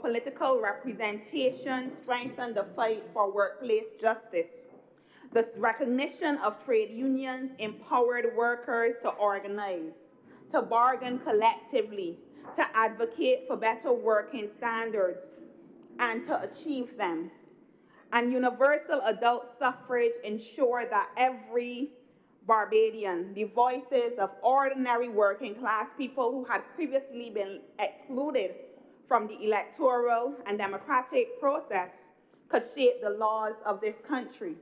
political representation strengthened the fight for workplace justice. The recognition of trade unions empowered workers to organize, to bargain collectively, to advocate for better working standards, and to achieve them. And universal adult suffrage ensured that every Barbadian, the voices of ordinary working class people who had previously been excluded from the electoral and democratic process, could shape the laws of this country.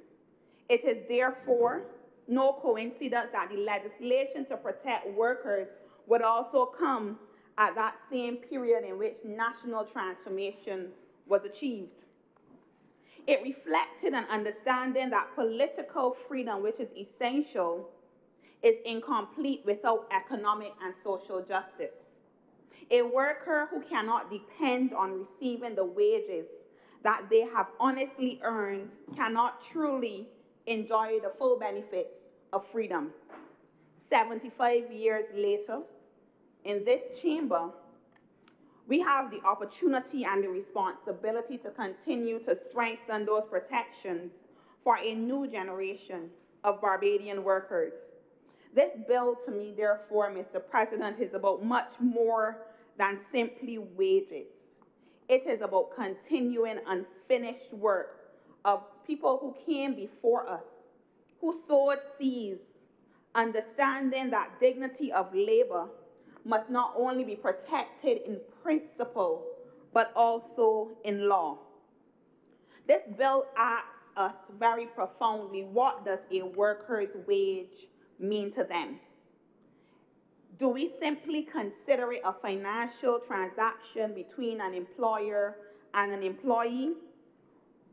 It is therefore no coincidence that the legislation to protect workers would also come at that same period in which national transformation was achieved. It reflected an understanding that political freedom, which is essential, is incomplete without economic and social justice. A worker who cannot depend on receiving the wages that they have honestly earned cannot truly enjoy the full benefits of freedom. 75 years later, in this chamber, we have the opportunity and the responsibility to continue to strengthen those protections for a new generation of Barbadian workers. This bill, to me, therefore, Mr. President, is about much more than simply wages. It is about continuing unfinished work of people who came before us, who sowed seeds, understanding that dignity of labor must not only be protected in principle, but also in law. This bill asks us very profoundly, what does a worker's wage mean to them? Do we simply consider it a financial transaction between an employer and an employee?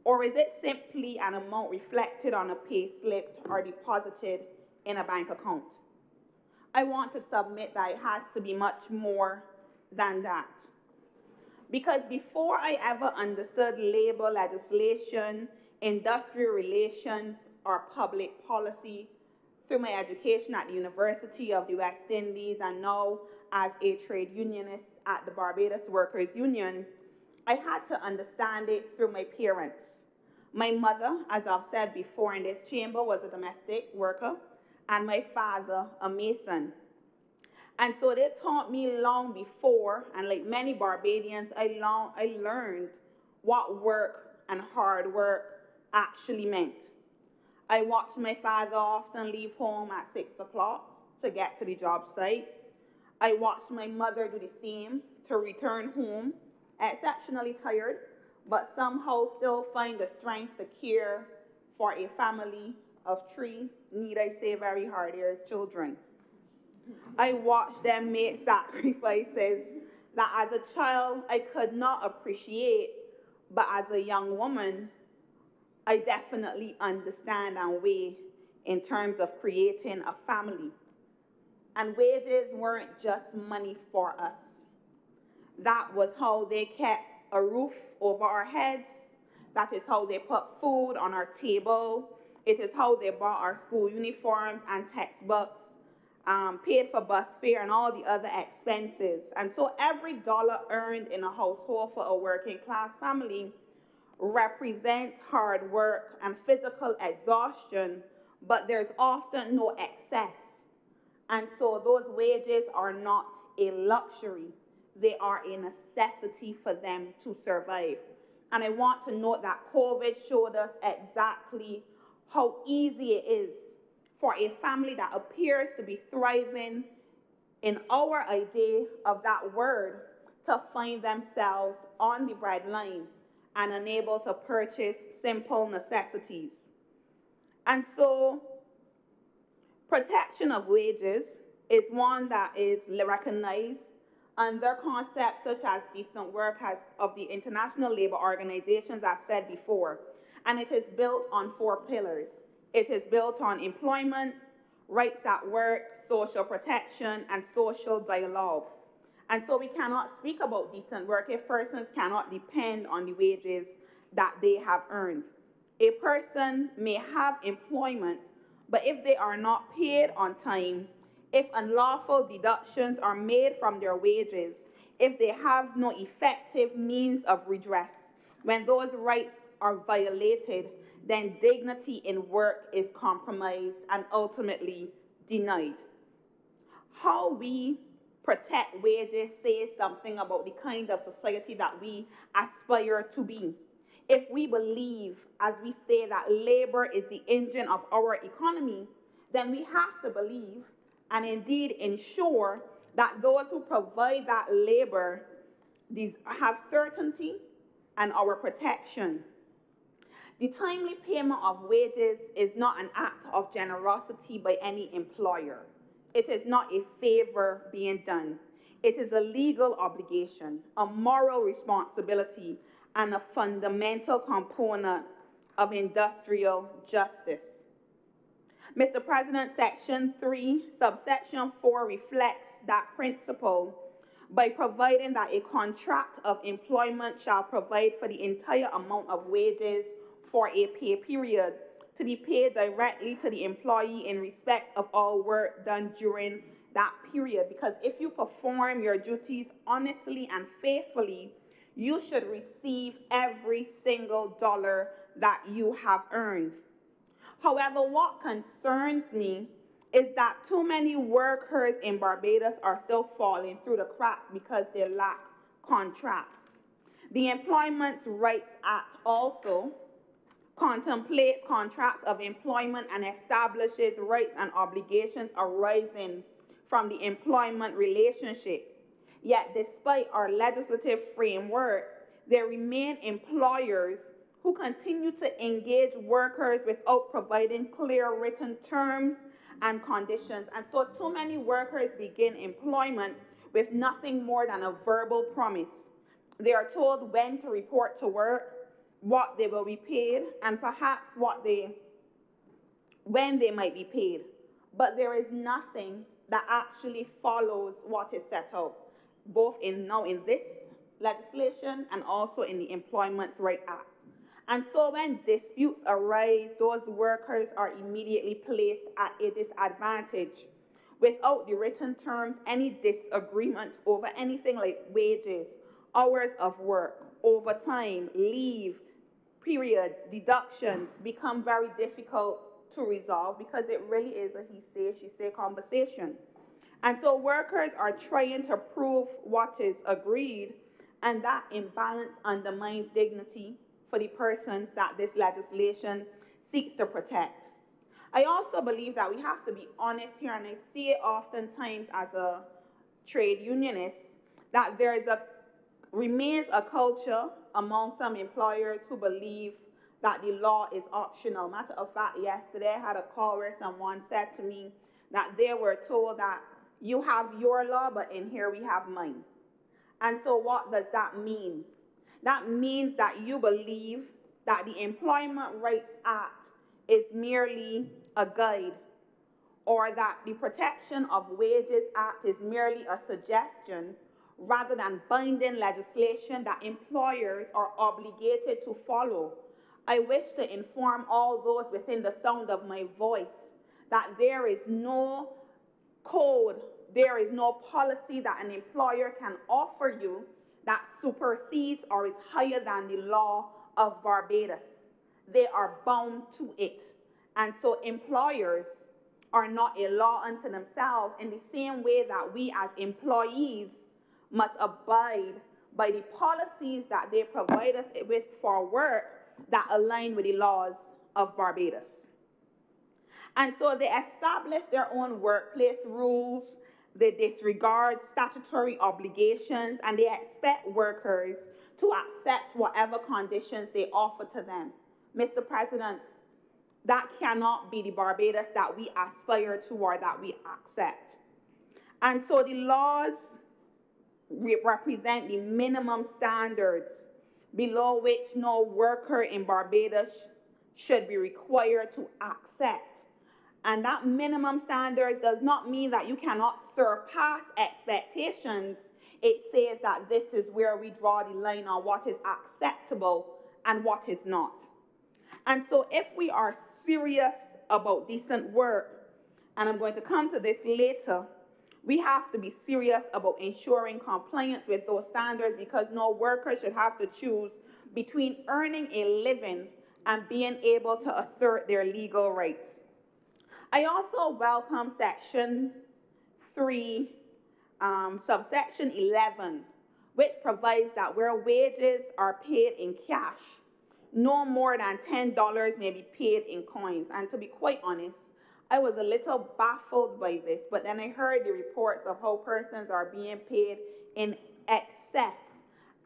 Or is it simply an amount reflected on a pay slip or deposited in a bank account? I want to submit that it has to be much more than that. Because before I ever understood labor legislation, industrial relations, or public policy, through my education at the University of the West Indies and now as a trade unionist at the Barbados Workers Union, I had to understand it through my parents. My mother, as I've said before in this chamber, was a domestic worker, and my father, a mason. And so they taught me long before, and like many Barbadians, I learned what work and hard work actually meant. I watched my father often leave home at 6 o'clock to get to the job site. I watched my mother do the same to return home, exceptionally tired, but somehow still find the strength to care for a family of 3, need I say, very hard-earned children. I watched them make sacrifices that as a child I could not appreciate, but as a young woman, I definitely understand and weigh in terms of creating a family. And wages weren't just money for us. That was how they kept a roof over our heads. That is how they put food on our table. It is how they bought our school uniforms and textbooks, paid for bus fare and all the other expenses. And so every dollar earned in a household for a working class family represents hard work and physical exhaustion, but there's often no excess. And so those wages are not a luxury. They are a necessity for them to survive. And I want to note that COVID showed us exactly how easy it is for a family that appears to be thriving in our idea of that word to find themselves on the breadline and unable to purchase simple necessities. And so protection of wages is one that is recognized under concepts such as decent work of the International Labour Organization, as said before. And it is built on 4 pillars. It is built on employment, rights at work, social protection, and social dialogue. And so we cannot speak about decent work if persons cannot depend on the wages that they have earned. A person may have employment, but if they are not paid on time, if unlawful deductions are made from their wages, if they have no effective means of redress. When those rights are violated, then dignity in work is compromised and ultimately denied. How we protect wages says something about the kind of society that we aspire to be. If we believe, as we say, that labor is the engine of our economy, then we have to believe and indeed ensure that those who provide that labor have certainty and our protection. The timely payment of wages is not an act of generosity by any employer. It is not a favor being done. It is a legal obligation, a moral responsibility, and a fundamental component of industrial justice. Mr. President, Section 3, subsection 4 reflects that principle by providing that a contract of employment shall provide for the entire amount of wages for a pay period to be paid directly to the employee in respect of all work done during that period. Because if you perform your duties honestly and faithfully, you should receive every single dollar that you have earned. However, what concerns me is that too many workers in Barbados are still falling through the cracks because they lack contracts. The Employment Rights Act also contemplates contracts of employment and establishes rights and obligations arising from the employment relationship. Yet, despite our legislative framework, there remain employers who continue to engage workers without providing clear written terms and conditions. And so too many workers begin employment with nothing more than a verbal promise. They are told when to report to work, what they will be paid, and perhaps when they might be paid. But there is nothing that actually follows what is set out, both in this legislation and also in the Employment Rights Act. And so when disputes arise, those workers are immediately placed at a disadvantage. Without the written terms, any disagreement over anything like wages, hours of work, overtime, leave, periods, deductions become very difficult to resolve because it really is a he say, she say conversation. And so workers are trying to prove what is agreed, and that imbalance undermines dignity for the persons that this legislation seeks to protect. I also believe that we have to be honest here, and I see it oftentimes as a trade unionist, that remains a culture among some employers who believe that the law is optional. Matter of fact, yesterday I had a call where someone said to me that they were told that you have your law, but in here we have mine. And so what does that mean? That means that you believe that the Employment Rights Act is merely a guide, or that the Protection of Wages Act is merely a suggestion rather than binding legislation that employers are obligated to follow. I wish to inform all those within the sound of my voice that there is no code, there is no policy that an employer can offer you that supersedes or is higher than the law of Barbados. They are bound to it. And so employers are not a law unto themselves, in the same way that we as employees must abide by the policies that they provide us with for work that align with the laws of Barbados. And so they establish their own workplace rules, they disregard statutory obligations, and they expect workers to accept whatever conditions they offer to them. Mr. President, that cannot be the Barbados that we aspire to or that we accept. And so the laws represent the minimum standards below which no worker in Barbados should be required to accept. And that minimum standard does not mean that you cannot surpass expectations. It says that this is where we draw the line on what is acceptable and what is not. And so if we are serious about decent work, and I'm going to come to this later, We have to be serious about ensuring compliance with those standards because no worker should have to choose between earning a living and being able to assert their legal rights. I also welcome Section 3, subsection 11, which provides that where wages are paid in cash, no more than $10 may be paid in coins. And to be quite honest, I was a little baffled by this, but then I heard the reports of how persons are being paid in excess.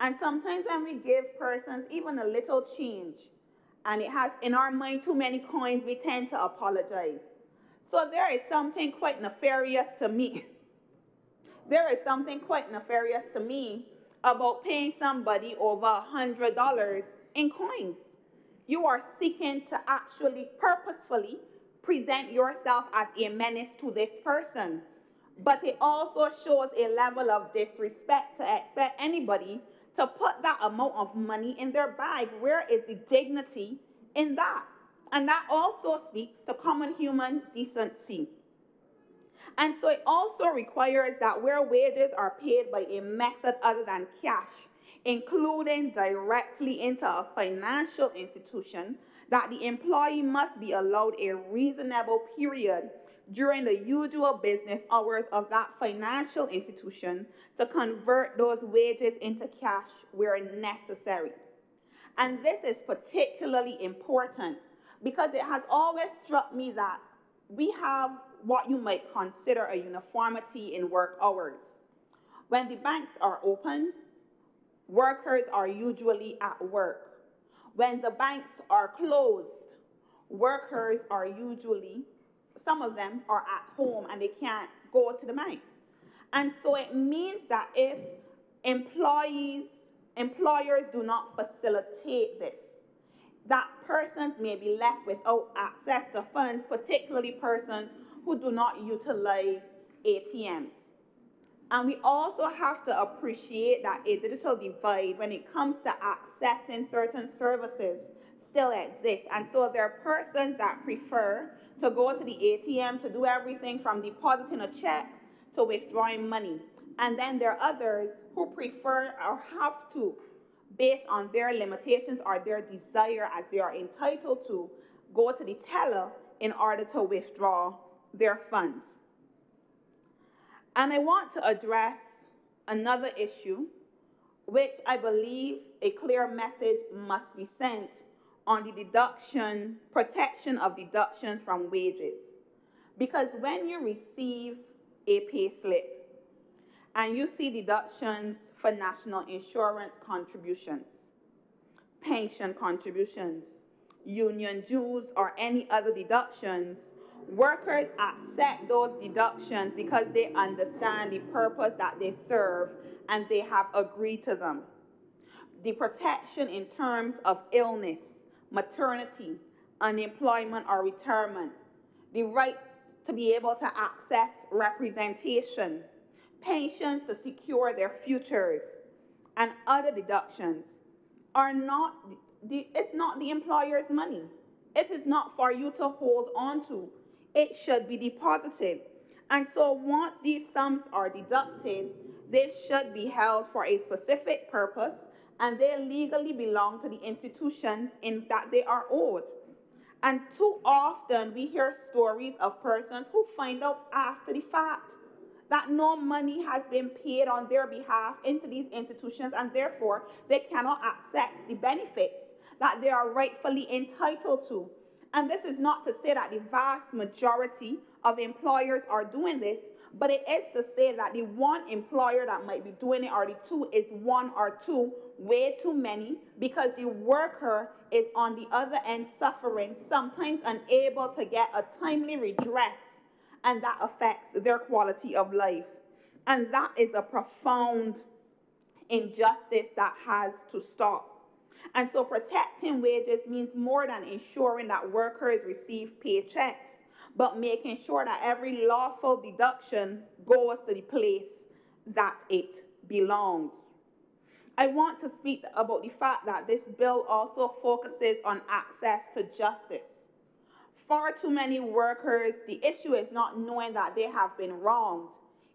And sometimes when we give persons even a little change, and it has in our mind too many coins, we tend to apologize. So there is something quite nefarious to me. There is something quite nefarious to me about paying somebody over $100 in coins. You are seeking to actually purposefully present yourself as a menace to this person. But it also shows a level of disrespect to expect anybody to put that amount of money in their bag. Where is the dignity in that? And that also speaks to common human decency. And so it also requires that where wages are paid by a method other than cash, including directly into a financial institution, that the employee must be allowed a reasonable period during the usual business hours of that financial institution to convert those wages into cash where necessary. And this is particularly important because it has always struck me that we have what you might consider a uniformity in work hours. When the banks are open, workers are usually at work. When the banks are closed, workers are usually, some of them are at home and they can't go to the bank. And so it means that if employers do not facilitate this, that persons may be left without access to funds, particularly persons who do not utilize ATMs. And we also have to appreciate that a digital divide when it comes to accessing certain services still exists. And so there are persons that prefer to go to the ATM to do everything from depositing a check to withdrawing money. And then there are others who prefer or have to, based on their limitations or their desire as they are entitled to, go to the teller in order to withdraw their funds. And I want to address another issue, which I believe a clear message must be sent on the protection of deductions from wages. Because when you receive a pay slip and you see deductions for national insurance contributions, pension contributions, union dues, or any other deductions, workers accept those deductions because they understand the purpose that they serve and they have agreed to them. The protection in terms of illness, maternity, unemployment, or retirement, the right to be able to access representation, pensions to secure their futures, and other deductions are not it's not the employer's money. It is not for you to hold on to. It should be deposited. And so once these sums are deducted, they should be held for a specific purpose and they legally belong to the institutions in that they are owed. And too often we hear stories of persons who find out after the fact that no money has been paid on their behalf into these institutions and therefore they cannot access the benefits that they are rightfully entitled to. And this is not to say that the vast majority of employers are doing this, but it is to say that the one employer that might be doing it or the two is one or two, way too many, because the worker is on the other end suffering, sometimes unable to get a timely redress, and that affects their quality of life. And that is a profound injustice that has to stop. And so protecting wages means more than ensuring that workers receive paychecks, but making sure that every lawful deduction goes to the place that it belongs. I want to speak about the fact that this bill also focuses on access to justice. Far too many workers, the issue is not knowing that they have been wronged.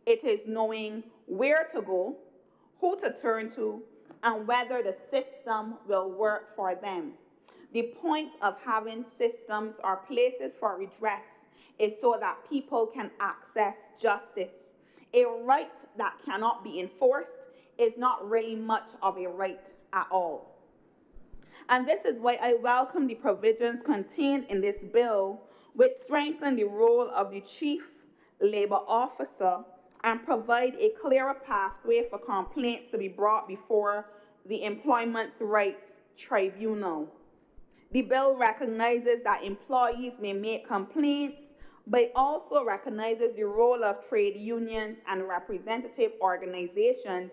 It is knowing where to go, who to turn to, and whether the system will work for them. The point of having systems or places for redress is so that people can access justice. A right that cannot be enforced is not really much of a right at all. And this is why I welcome the provisions contained in this bill, which strengthen the role of the Chief Labour Officer and provide a clearer pathway for complaints to be brought before the Employment Rights Tribunal. The bill recognizes that employees may make complaints, but it also recognizes the role of trade unions and representative organizations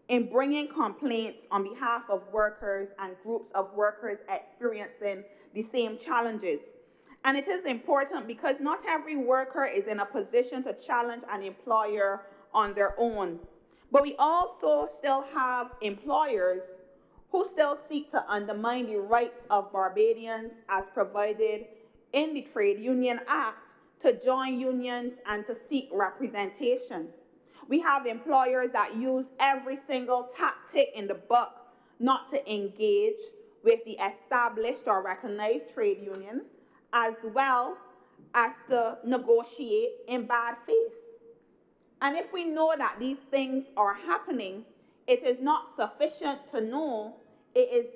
in bringing complaints on behalf of workers and groups of workers experiencing the same challenges. And it is important because not every worker is in a position to challenge an employer on their own. But we also still have employers who still seek to undermine the rights of Barbadians as provided in the Trade Union Act to join unions and to seek representation. We have employers that use every single tactic in the book not to engage with the established or recognized trade union, as well as to negotiate in bad faith. And if we know that these things are happening, it is not sufficient to know.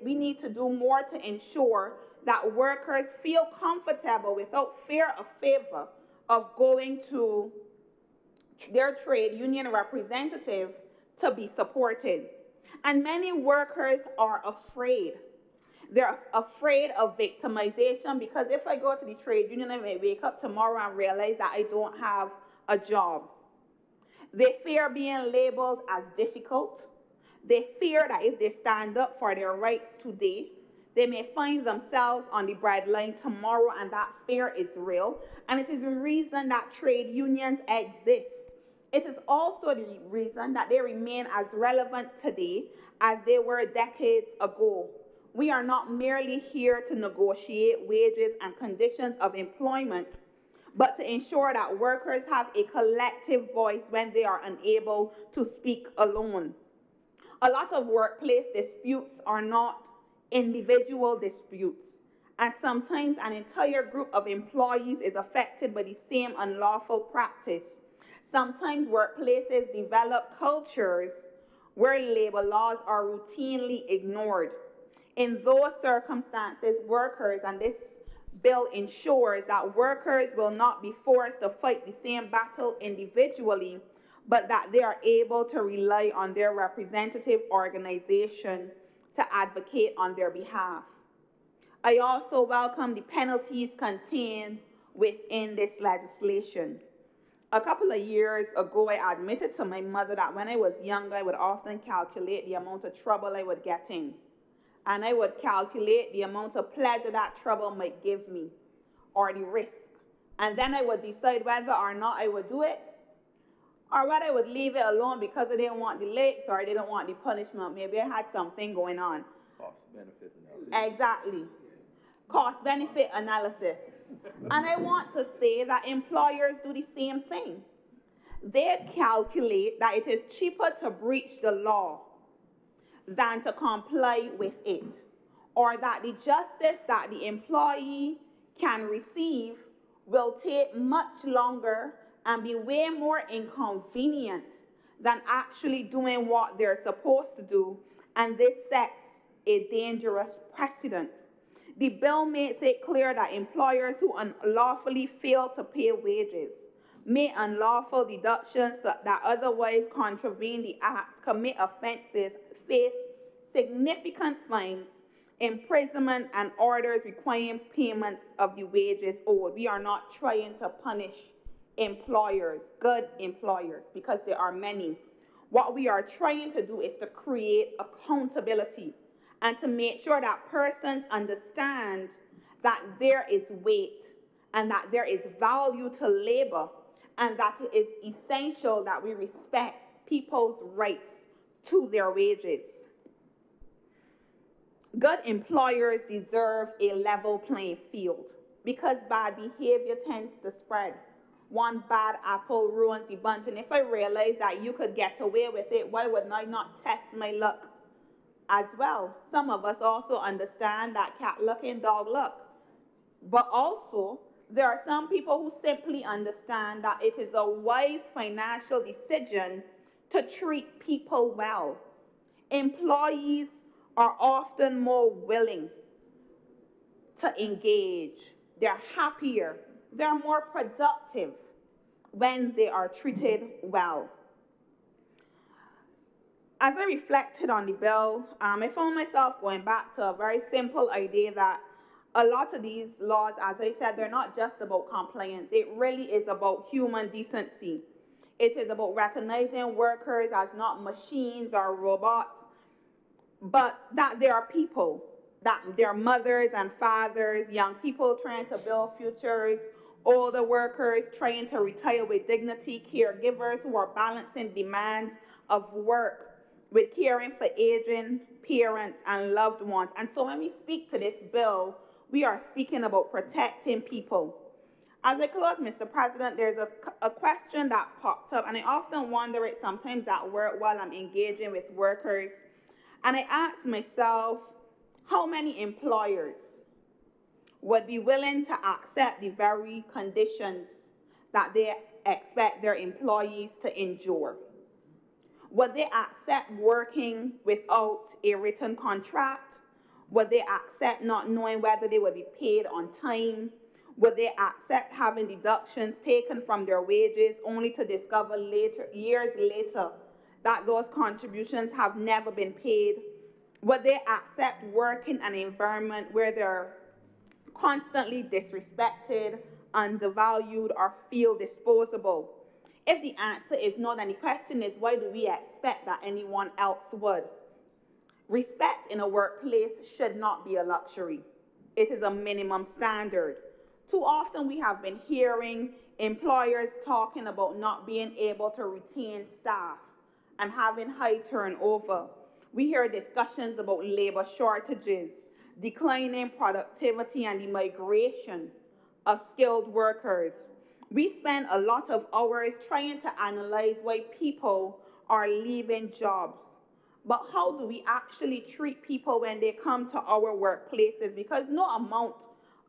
We need to do more to ensure that workers feel comfortable without fear of favor of going to their trade union representative to be supported. And many workers are afraid. They're afraid of victimization because if I go to the trade union, I may wake up tomorrow and realize that I don't have a job. They fear being labeled as difficult. They fear that if they stand up for their rights today, they may find themselves on the breadline tomorrow, and that fear is real. And it is the reason that trade unions exist. It is also the reason that they remain as relevant today as they were decades ago. We are not merely here to negotiate wages and conditions of employment, but to ensure that workers have a collective voice when they are unable to speak alone. A lot of workplace disputes are not individual disputes, and sometimes an entire group of employees is affected by the same unlawful practice. Sometimes workplaces develop cultures where labor laws are routinely ignored. In those circumstances, workers, and this bill ensures that workers will not be forced to fight the same battle individually, but that they are able to rely on their representative organization to advocate on their behalf. I also welcome the penalties contained within this legislation. A couple of years ago, I admitted to my mother that when I was younger, I would often calculate the amount of trouble I would get in. And I would calculate the amount of pleasure that trouble might give me, or the risk. And then I would decide whether or not I would do it, or whether I would leave it alone because I didn't want the licks or I didn't want the punishment. Maybe I had something going on. Cost-benefit analysis. Exactly. Cost-benefit analysis. And I want to say that employers do the same thing. They calculate that it is cheaper to breach the law than to comply with it, or that the justice that the employee can receive will take much longer and be way more inconvenient than actually doing what they're supposed to do, and this sets a dangerous precedent. The bill makes it clear that employers who unlawfully fail to pay wages, make unlawful deductions that otherwise contravene the Act, commit offenses, face significant fines, imprisonment, and orders requiring payment of the wages owed. We are not trying to punish employers, good employers, because there are many. What we are trying to do is to create accountability and to make sure that persons understand that there is weight and that there is value to labor, and that it is essential that we respect people's rights to their wages. Good employers deserve a level playing field because bad behavior tends to spread. one bad apple ruins the bunch. And if I realize that you could get away with it, why would I not test my luck as well? Some of us also understand that cat luck and dog luck. But also, there are some people who simply understand that it is a wise financial decision to treat people well. Employees are often more willing to engage, they're happier, they're more productive when they are treated well. As I reflected on the bill, I found myself going back to a very simple idea that a lot of these laws, as I said, they're not just about compliance. It really is about human decency. It is about recognizing workers as not machines or robots, but that they are people, that they're mothers and fathers, young people trying to build futures, older workers trying to retire with dignity, caregivers who are balancing demands of work with caring for aging parents and loved ones. And so when we speak to this bill, we are speaking about protecting people. As I close, Mr. President, there's a question that popped up, and I often wonder it sometimes at work while I'm engaging with workers. And I ask myself, how many employers would be willing to accept the very conditions that they expect their employees to endure? Would they accept working without a written contract? Would they accept not knowing whether they would be paid on time? Would they accept having deductions taken from their wages only to discover years later, that those contributions have never been paid? Would they accept working in an environment where they're constantly disrespected, undervalued, or feel disposable? If the answer is no, then the question is, why do we expect that anyone else would? Respect in a workplace should not be a luxury. It is a minimum standard. Too often we have been hearing employers talking about not being able to retain staff and having high turnover. We hear discussions about labor shortages, declining productivity, and the migration of skilled workers. We spend a lot of hours trying to analyze why people are leaving jobs. But how do we actually treat people when they come to our workplaces? Because no amount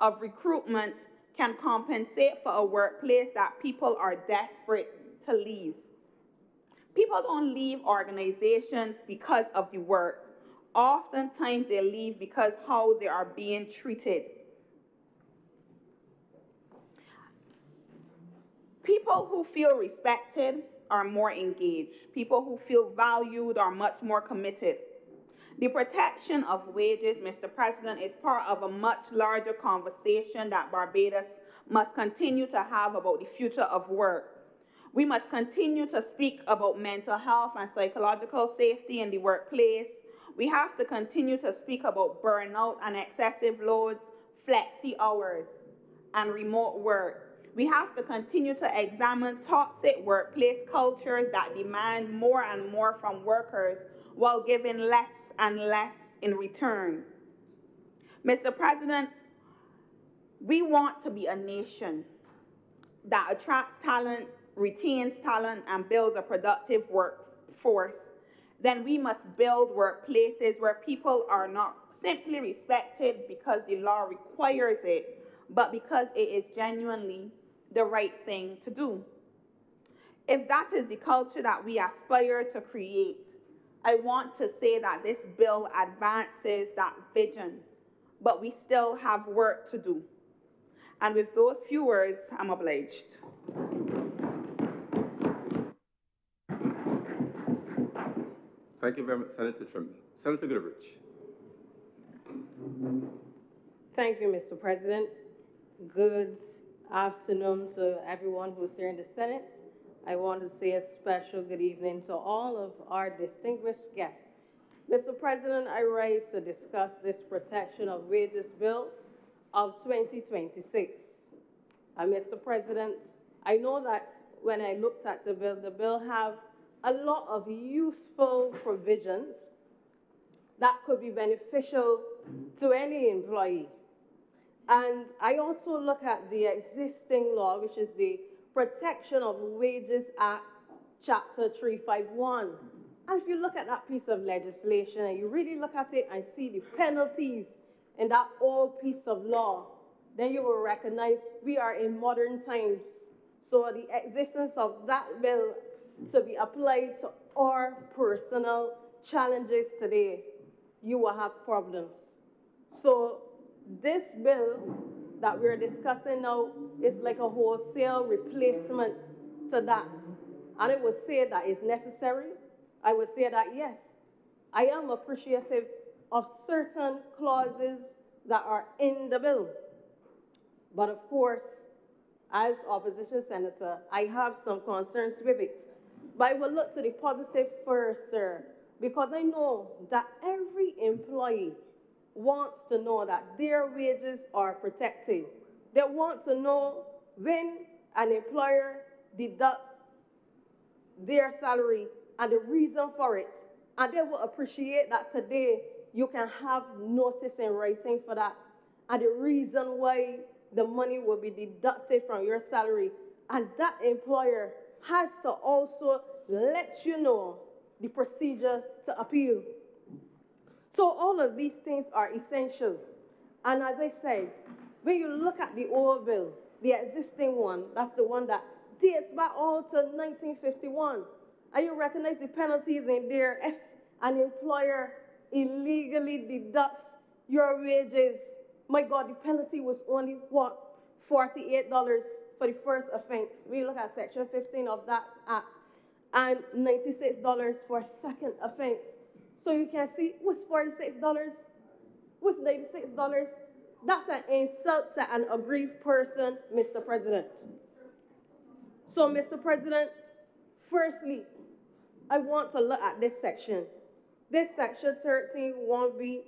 of recruitment can compensate for a workplace that people are desperate to leave. People don't leave organizations because of the work. Oftentimes they leave because how they are being treated. People who feel respected are more engaged. People who feel valued are much more committed. The protection of wages, Mr. President, is part of a much larger conversation that Barbados must continue to have about the future of work. We must continue to speak about mental health and psychological safety in the workplace. We have to continue to speak about burnout and excessive loads, flexi hours, and remote work. We have to continue to examine toxic workplace cultures that demand more and more from workers while giving less and less in return. Mr. President, we want to be a nation that attracts talent, retains talent, and builds a productive workforce. Then we must build workplaces where people are not simply respected because the law requires it, but because it is genuinely the right thing to do. If that is the culture that we aspire to create, I want to say that this bill advances that vision, but we still have work to do. And with those few words, I'm obliged. Thank you very much, Senator Trimble. Senator Goodrich. Thank you, Mr. President. Good afternoon to everyone who's here in the Senate. I want to say a special good evening to all of our distinguished guests. Mr. President, I rise to discuss this protection of wages bill of 2026. Mr. President, I know that when I looked at the bill have a lot of useful provisions that could be beneficial to any employee. And I also look at the existing law, which is the Protection of Wages Act, Chapter 351. And if you look at that piece of legislation and you really look at it and see the penalties in that old piece of law, then you will recognize we are in modern times. So the existence of that bill to be applied to our personal challenges today, you will have problems. So this bill that we're discussing now is like a wholesale replacement to that. And I would say that is necessary. I would say that yes, I am appreciative of certain clauses that are in the bill. But of course, as opposition senator, I have some concerns with it. But I will look to the positive first, sir, because I know that every employee wants to know that their wages are protected. They want to know when an employer deducts their salary and the reason for it. And they will appreciate that today you can have notice in writing for that. And the reason why the money will be deducted from your salary. And that employer has to also let you know the procedure to appeal. So all of these things are essential. And as I said, when you look at the old bill, the existing one, that's the one that dates back all to 1951, and you recognize the penalties in there if an employer illegally deducts your wages. My God, the penalty was only, what, $48 for the first offense. We look at Section 15 of that act, and $96 for second offense. So you can see, what's $46? What's $96? That's an insult to an aggrieved person, Mr. President. So, Mr. President, firstly, I want to look at this section. This section 13(1)(b),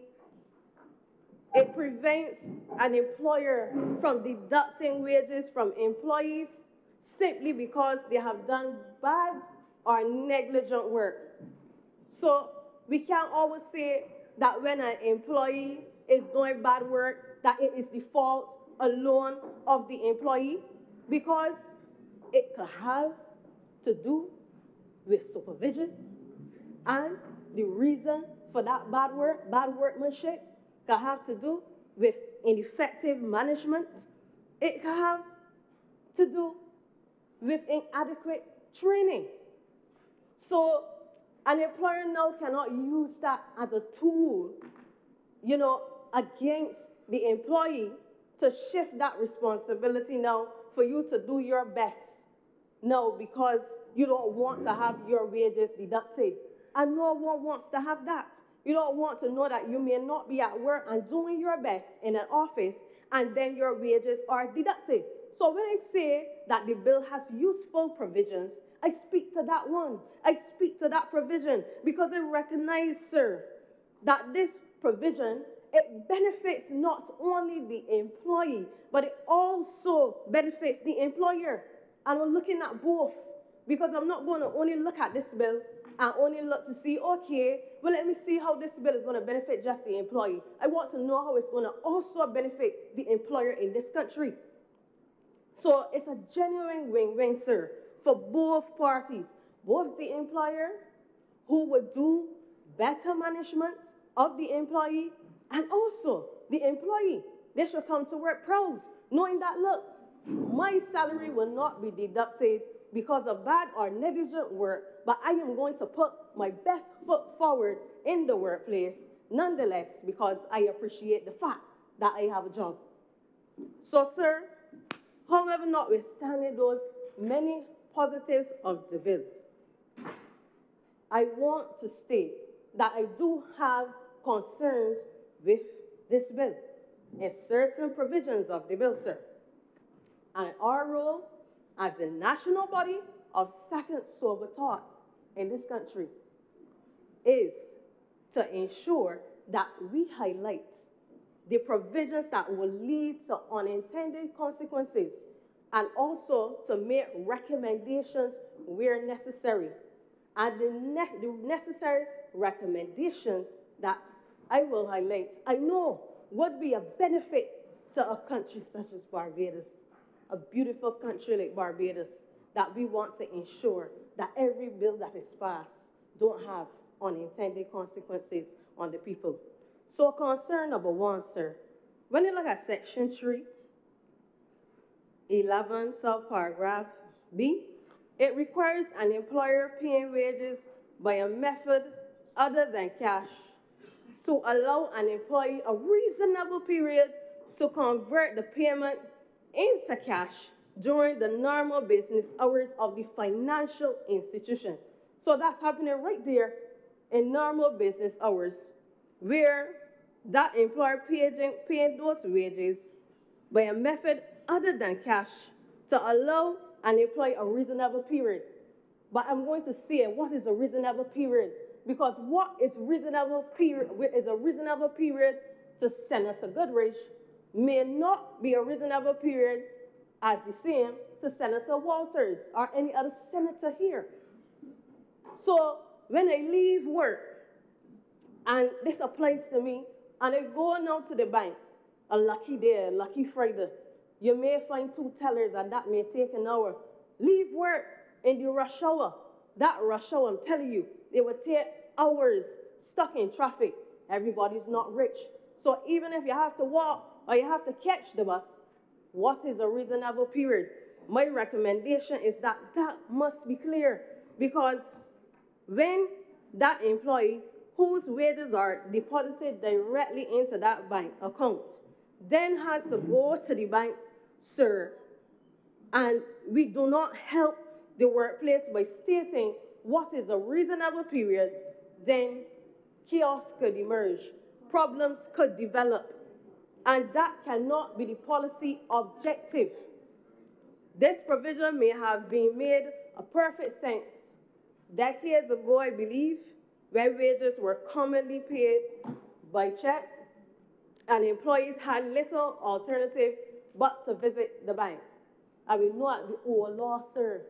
it prevents an employer from deducting wages from employees simply because they have done bad or negligent work. So we can't always say that when an employee is doing bad work, that it is the fault alone of the employee, because it could have to do with supervision, and the reason for that bad work, bad workmanship, could have to do with ineffective management. It could have to do with inadequate training. So an employer now cannot use that as a tool, against the employee to shift that responsibility now for you to do your best. No, because you don't want to have your wages deducted. And no one wants to have that. You don't want to know that you may not be at work and doing your best in an office and then your wages are deducted. So when I say that the bill has useful provisions, I speak to that one. I speak to that provision because I recognize, sir, that this provision, it benefits not only the employee, but it also benefits the employer. And I'm looking at both, because I'm not going to only look at this bill and only look to see, okay, well, let me see how this bill is going to benefit just the employee. I want to know how it's going to also benefit the employer in this country. So it's a genuine win-win, sir, for both parties, both the employer, who would do better management of the employee, and also the employee. They should come to work proud, knowing that, look, my salary will not be deducted because of bad or negligent work, but I am going to put my best foot forward in the workplace, nonetheless, because I appreciate the fact that I have a job. So, sir, however, notwithstanding those many positives of the bill, I want to state that I do have concerns with this bill and certain provisions of the bill, sir. And our role as the national body of second sober thought in this country is to ensure that we highlight the provisions that will lead to unintended consequences, and also to make recommendations where necessary. And the necessary recommendations that I will highlight, I know would be a benefit to a country such as Barbados. a beautiful country like Barbados that we want to ensure that every bill that is passed don't have unintended consequences on the people. So concern number one, sir, when you look at section 3, 11, subparagraph B, it requires an employer paying wages by a method other than cash to allow an employee a reasonable period to convert the payment into cash during the normal business hours of the financial institution. So that's happening right there in normal business hours, where that employer paying those wages by a method other than cash to allow an employee a reasonable period. But I'm going to say what is a reasonable period, because what is reasonable period is a reasonable period to Senator Goodrich may not be a reasonable period as the same to Senator Walters or any other senator here. So when I leave work, and this applies to me, and I go now to the bank, a lucky day, a lucky Friday, you may find 2 tellers and that may take an hour. Leave work in the rush hour. That rush hour, I'm telling you, it will take hours stuck in traffic. Everybody's not rich. So even if you have to walk or you have to catch the bus, what is a reasonable period? My recommendation is that that must be clear, because when that employee whose wages are deposited directly into that bank account then has to go to the bank, sir, and we do not help the workplace by stating what is a reasonable period, then chaos could emerge, problems could develop, and that cannot be the policy objective. This provision may have been made a perfect sense decades ago, I believe, when wages were commonly paid by check and employees had little alternative but to visit the bank. And we know at the old law, sir,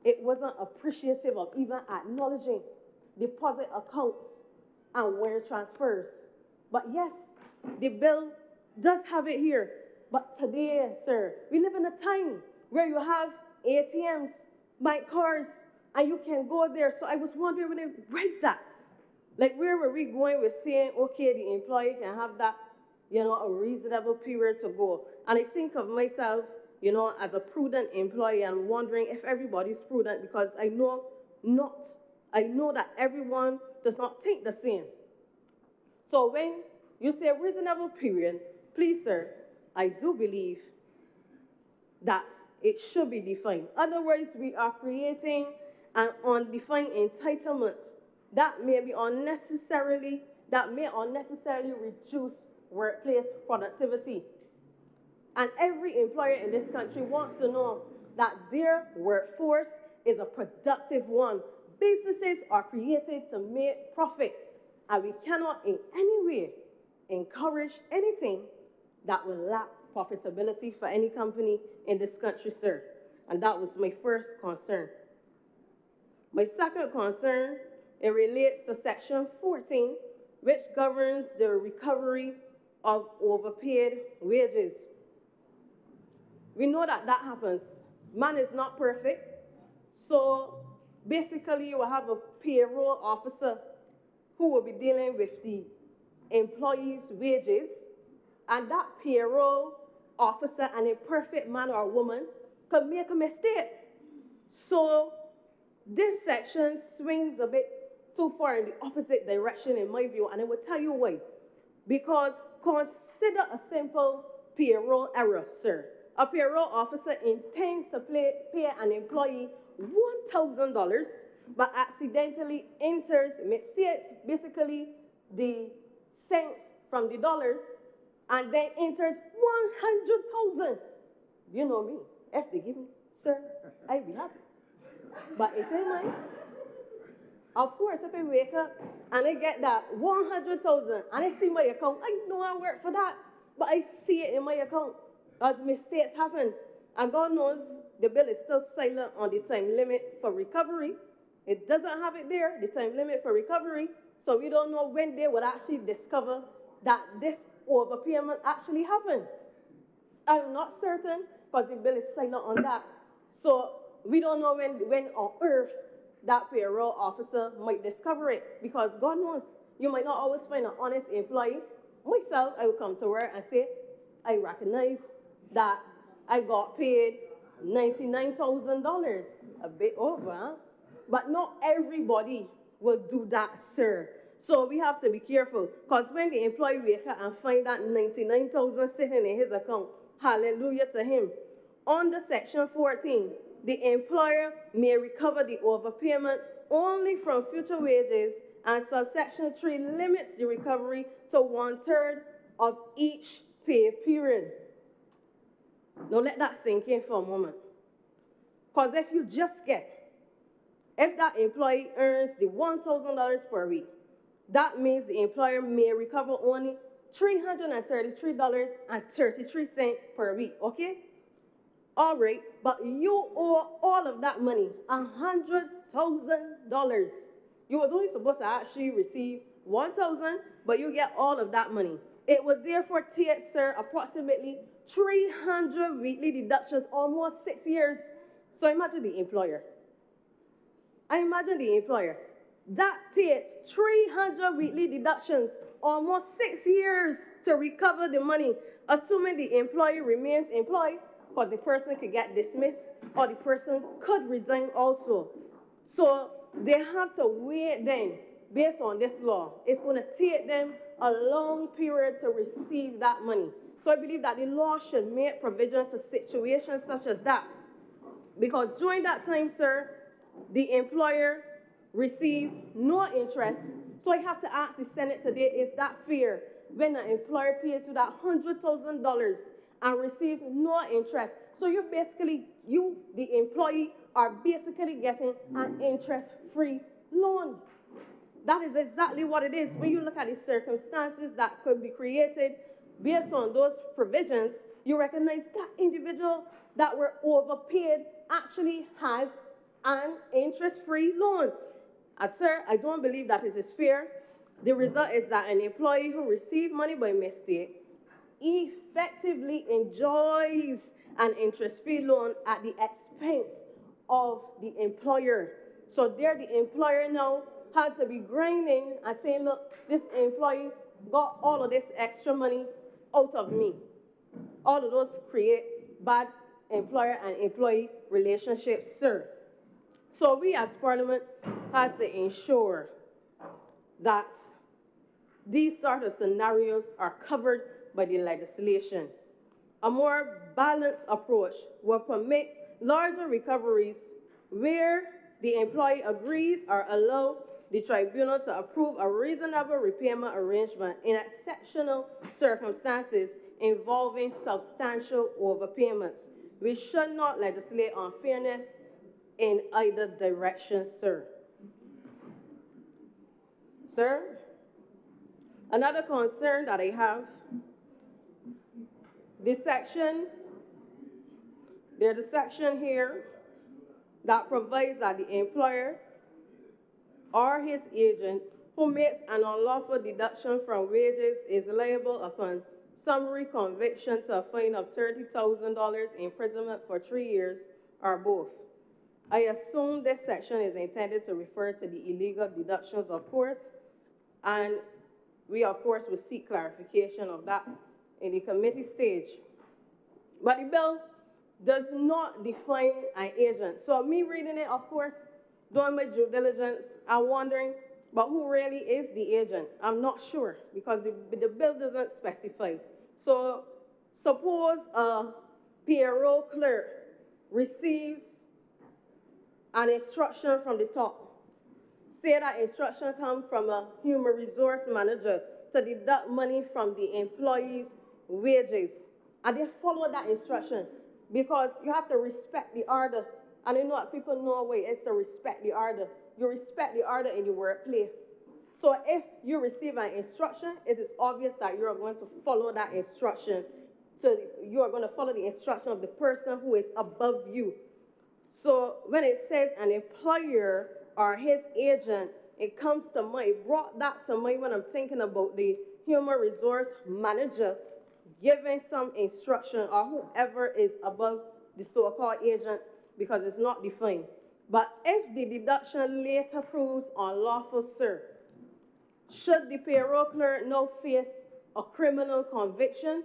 it wasn't appreciative of even acknowledging deposit accounts and wire transfers. But yes, the bill does have it here. But today, sir, we live in a time where you have ATMs, bank cards, and you can go there. So I was wondering when they write that, like where were we going with saying, okay, the employee can have that, a reasonable period to go. And I think of myself, as a prudent employee, and wondering if everybody's prudent, because I know not. I know that everyone does not think the same. So when you say reasonable period, please, sir, I do believe that it should be defined. Otherwise, we are creating an undefined entitlement that may unnecessarily reduce workplace productivity. And every employer in this country wants to know that their workforce is a productive one. Businesses are created to make profit, and we cannot in any way encourage anything that will lack profitability for any company in this country, sir. And that was my first concern. My second concern, it relates to Section 14, which governs the recovery of overpaid wages. We know that that happens. Man is not perfect. So basically, you will have a payroll officer who will be dealing with the employees' wages, and that payroll officer, an imperfect man or woman, could make a mistake. So this section swings a bit too far in the opposite direction in my view, and I will tell you why. Because consider a simple payroll error, sir. A payroll officer intends to pay an employee $1,000, but accidentally enters, mistakes basically the cents from the dollars, and then enters 100,000. You know me. If they give me, sir, I'd be happy. But it ain't mine. Of course, if I wake up and I get that 100,000 and I see my account, I know I work for that, but I see it in my account as mistakes happen. And God knows the bill is still silent on the time limit for recovery. It doesn't have it there, the time limit for recovery, so we don't know when they will actually discover that this overpayment actually happened. I'm not certain because the bill is silent on that. So we don't know when on earth that payroll officer might discover it, because God knows, you might not always find an honest employee. Myself, I will come to work and say, I recognize that I got paid $99,000, a bit over, huh? But not everybody will do that, sir. So we have to be careful, because when the employee wake up and find that 99,000 sitting in his account, hallelujah to him. Under Section 14, the employer may recover the overpayment only from future wages, and subsection 3 limits the recovery to 1/3 of each pay period. Now let that sink in for a moment. Because if that employee earns the $1,000 per week, that means the employer may recover only $333.33 per week, okay? All right, but you owe all of that money, $100,000. You was only supposed to actually receive $1,000, but you get all of that money. It would therefore take, sir, approximately 300 weekly deductions, almost 6 years. So imagine the employer. That takes 300 weekly deductions, almost 6 years to recover the money, assuming the employee remains employed, because the person could get dismissed or the person could resign also. So they have to wait then, based on this law. It's going to take them a long period to receive that money. So I believe that the law should make provision for situations such as that. Because during that time, sir, the employer receives no interest. So I have to ask the Senate today, is that fair when an employer pays you that $100,000 and receives no interest? So the employee, are basically getting an interest-free loan. That is exactly what it is. When you look at the circumstances that could be created based on those provisions, you recognize that individual that were overpaid actually has an interest-free loan. Sir, I don't believe that it is fair. The result is that an employee who received money by mistake effectively enjoys an interest-free loan at the expense of the employer. So there the employer now had to be grinding and saying, look, this employee got all of this extra money out of me. All of those create bad employer and employee relationships, sir. So we as Parliament has to ensure that these sort of scenarios are covered by the legislation. A more balanced approach will permit larger recoveries where the employee agrees or allow the tribunal to approve a reasonable repayment arrangement in exceptional circumstances involving substantial overpayments. We should not legislate unfairness in either direction, sir. Sir, another concern that I have, there's a section here that provides that the employer or his agent who makes an unlawful deduction from wages is liable upon summary conviction to a fine of $30,000, imprisonment for 3 years, or both. I assume this section is intended to refer to the illegal deductions, of course, and we, of course, will seek clarification of that in the committee stage. But the bill does not define an agent. So me reading it, of course, doing my due diligence, I'm wondering, but who really is the agent? I'm not sure, because the bill doesn't specify. So suppose a payroll clerk receives an instruction from the top. Say that instruction comes from a human resource manager to deduct money from the employee's wages, and they follow that instruction, because you have to respect the order. And you know what people know what it is to respect the order. You respect the order in the workplace. So if you receive an instruction, it is obvious that you are going to follow that instruction. So you are going to follow the instruction of the person who is above you. So when it says an employer or his agent, it comes to mind, brought that to mind when I'm thinking about the human resource manager giving some instruction or whoever is above the so-called agent because it's not defined. But if the deduction later proves unlawful, sir, should the payroll clerk now face a criminal conviction?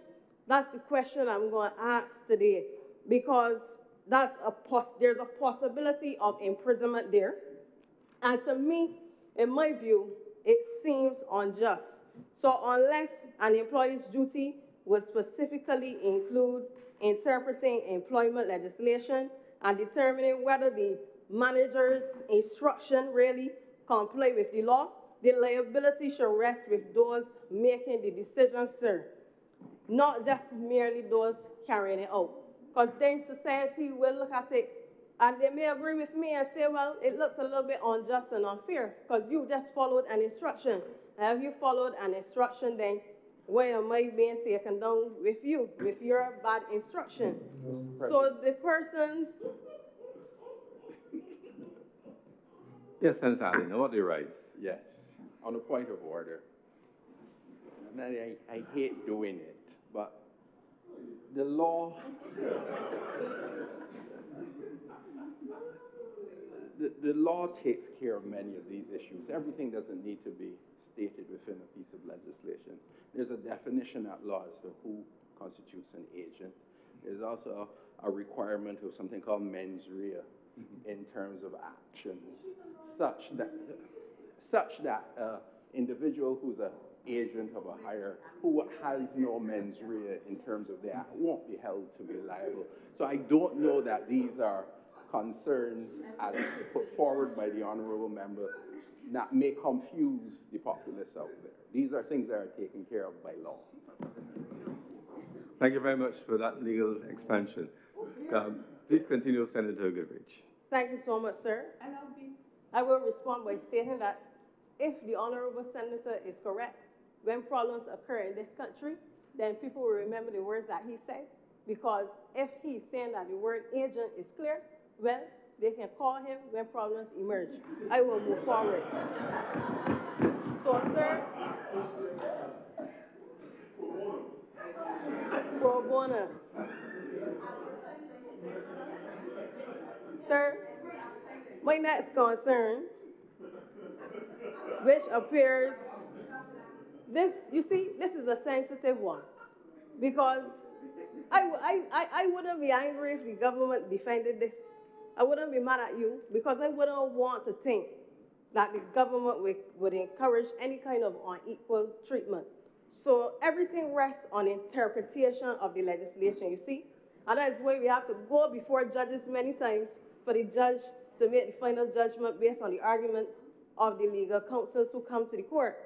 That's the question I'm going to ask today, because there's a possibility of imprisonment there. And to me, in my view, it seems unjust. So unless an employee's duty would specifically include interpreting employment legislation and determining whether the manager's instruction really comply with the law, the liability should rest with those making the decision, sir, not just merely those carrying it out. Because then society will look at it and they may agree with me and say, well, it looks a little bit unjust and unfair because you just followed an instruction. And if you followed an instruction, then why am I being taken down with you, with your bad instruction? So the persons... Yes, Senator Allen, what do you raise? Yes, on a point of order. And I hate doing it, but the law, the law takes care of many of these issues. Everything doesn't need to be stated within a piece of legislation. There's a definition at law as to who constitutes an agent. There's also a requirement of something called mens rea in terms of actions, such that individual who's an agent of a higher, who has no mens rea in terms of that, won't be held to be liable. So I don't know that these are concerns as put forward by the honourable member that may confuse the populace out there. These are things that are taken care of by law. Thank you very much for that legal expansion. Please continue, Senator Goodrich. Thank you so much, sir. I will respond by stating that if the honourable senator is correct, when problems occur in this country, then people will remember the words that he said, because if he's saying that the word agent is clear, well, they can call him when problems emerge. I will move forward. So, sir, pro bono. Sir, my next concern, which appears, you see, this is a sensitive one, because I wouldn't be angry if the government defended this. I wouldn't be mad at you, because I wouldn't want to think that the government would encourage any kind of unequal treatment. So everything rests on interpretation of the legislation, you see? And that is why we have to go before judges many times for the judge to make the final judgment based on the arguments of the legal counsels who come to the court.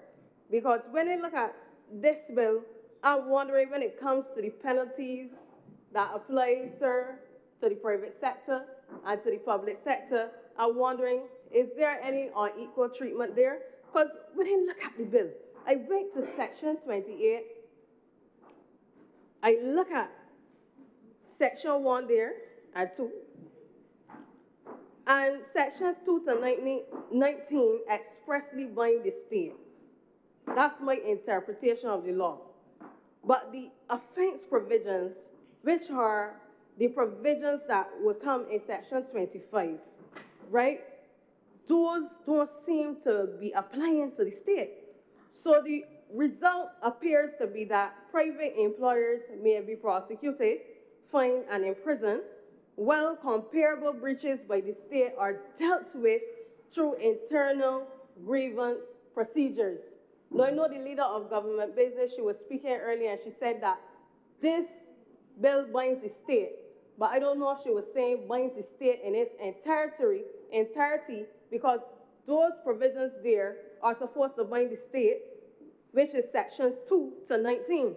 Because when I look at this bill, I'm wondering when it comes to the penalties that apply, sir, to the private sector and to the public sector, I'm wondering, is there any unequal treatment there? Because when I look at the bill, I went to section 28, I look at section 1 there, and 2, and sections 2 to 19 expressly bind the state. That's my interpretation of the law. But the offense provisions, which are the provisions that will come in section 25, right? Those don't seem to be applying to the state. So the result appears to be that private employers may be prosecuted, fined, and imprisoned, while comparable breaches by the state are dealt with through internal grievance procedures. Now, I know the leader of government business, she was speaking earlier, and she said that this bill binds the state, but I don't know if she was saying binds the state in its entirety, because those provisions there are supposed to bind the state, which is sections 2 to 19.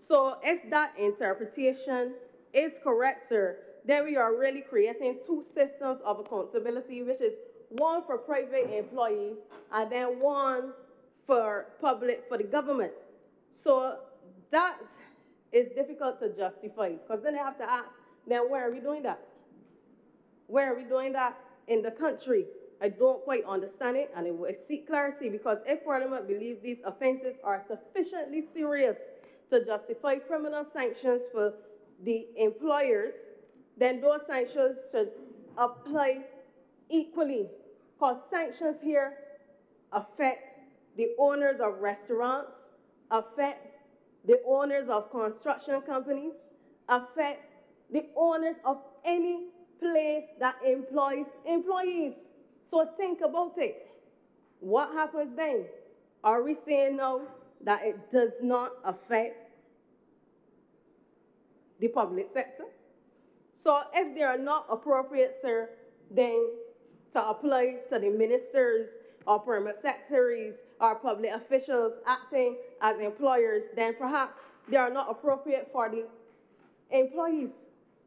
So if that interpretation is correct, sir, then we are really creating two systems of accountability, which is one for private employees and then one for the government. So that is difficult to justify, because then they have to ask, then where are we doing that? Where are we doing that in the country? I don't quite understand it, and I seek clarity, because if Parliament believes these offenses are sufficiently serious to justify criminal sanctions for the employers, then those sanctions should apply equally, because sanctions here affect the owners of restaurants, affect the owners of construction companies, affect the owners of any place that employs employees. So think about it. What happens then? Are we saying now that it does not affect the public sector? So if they are not appropriate, sir, then to apply to the ministers or permanent secretaries or public officials acting as employers, then perhaps they are not appropriate for the employees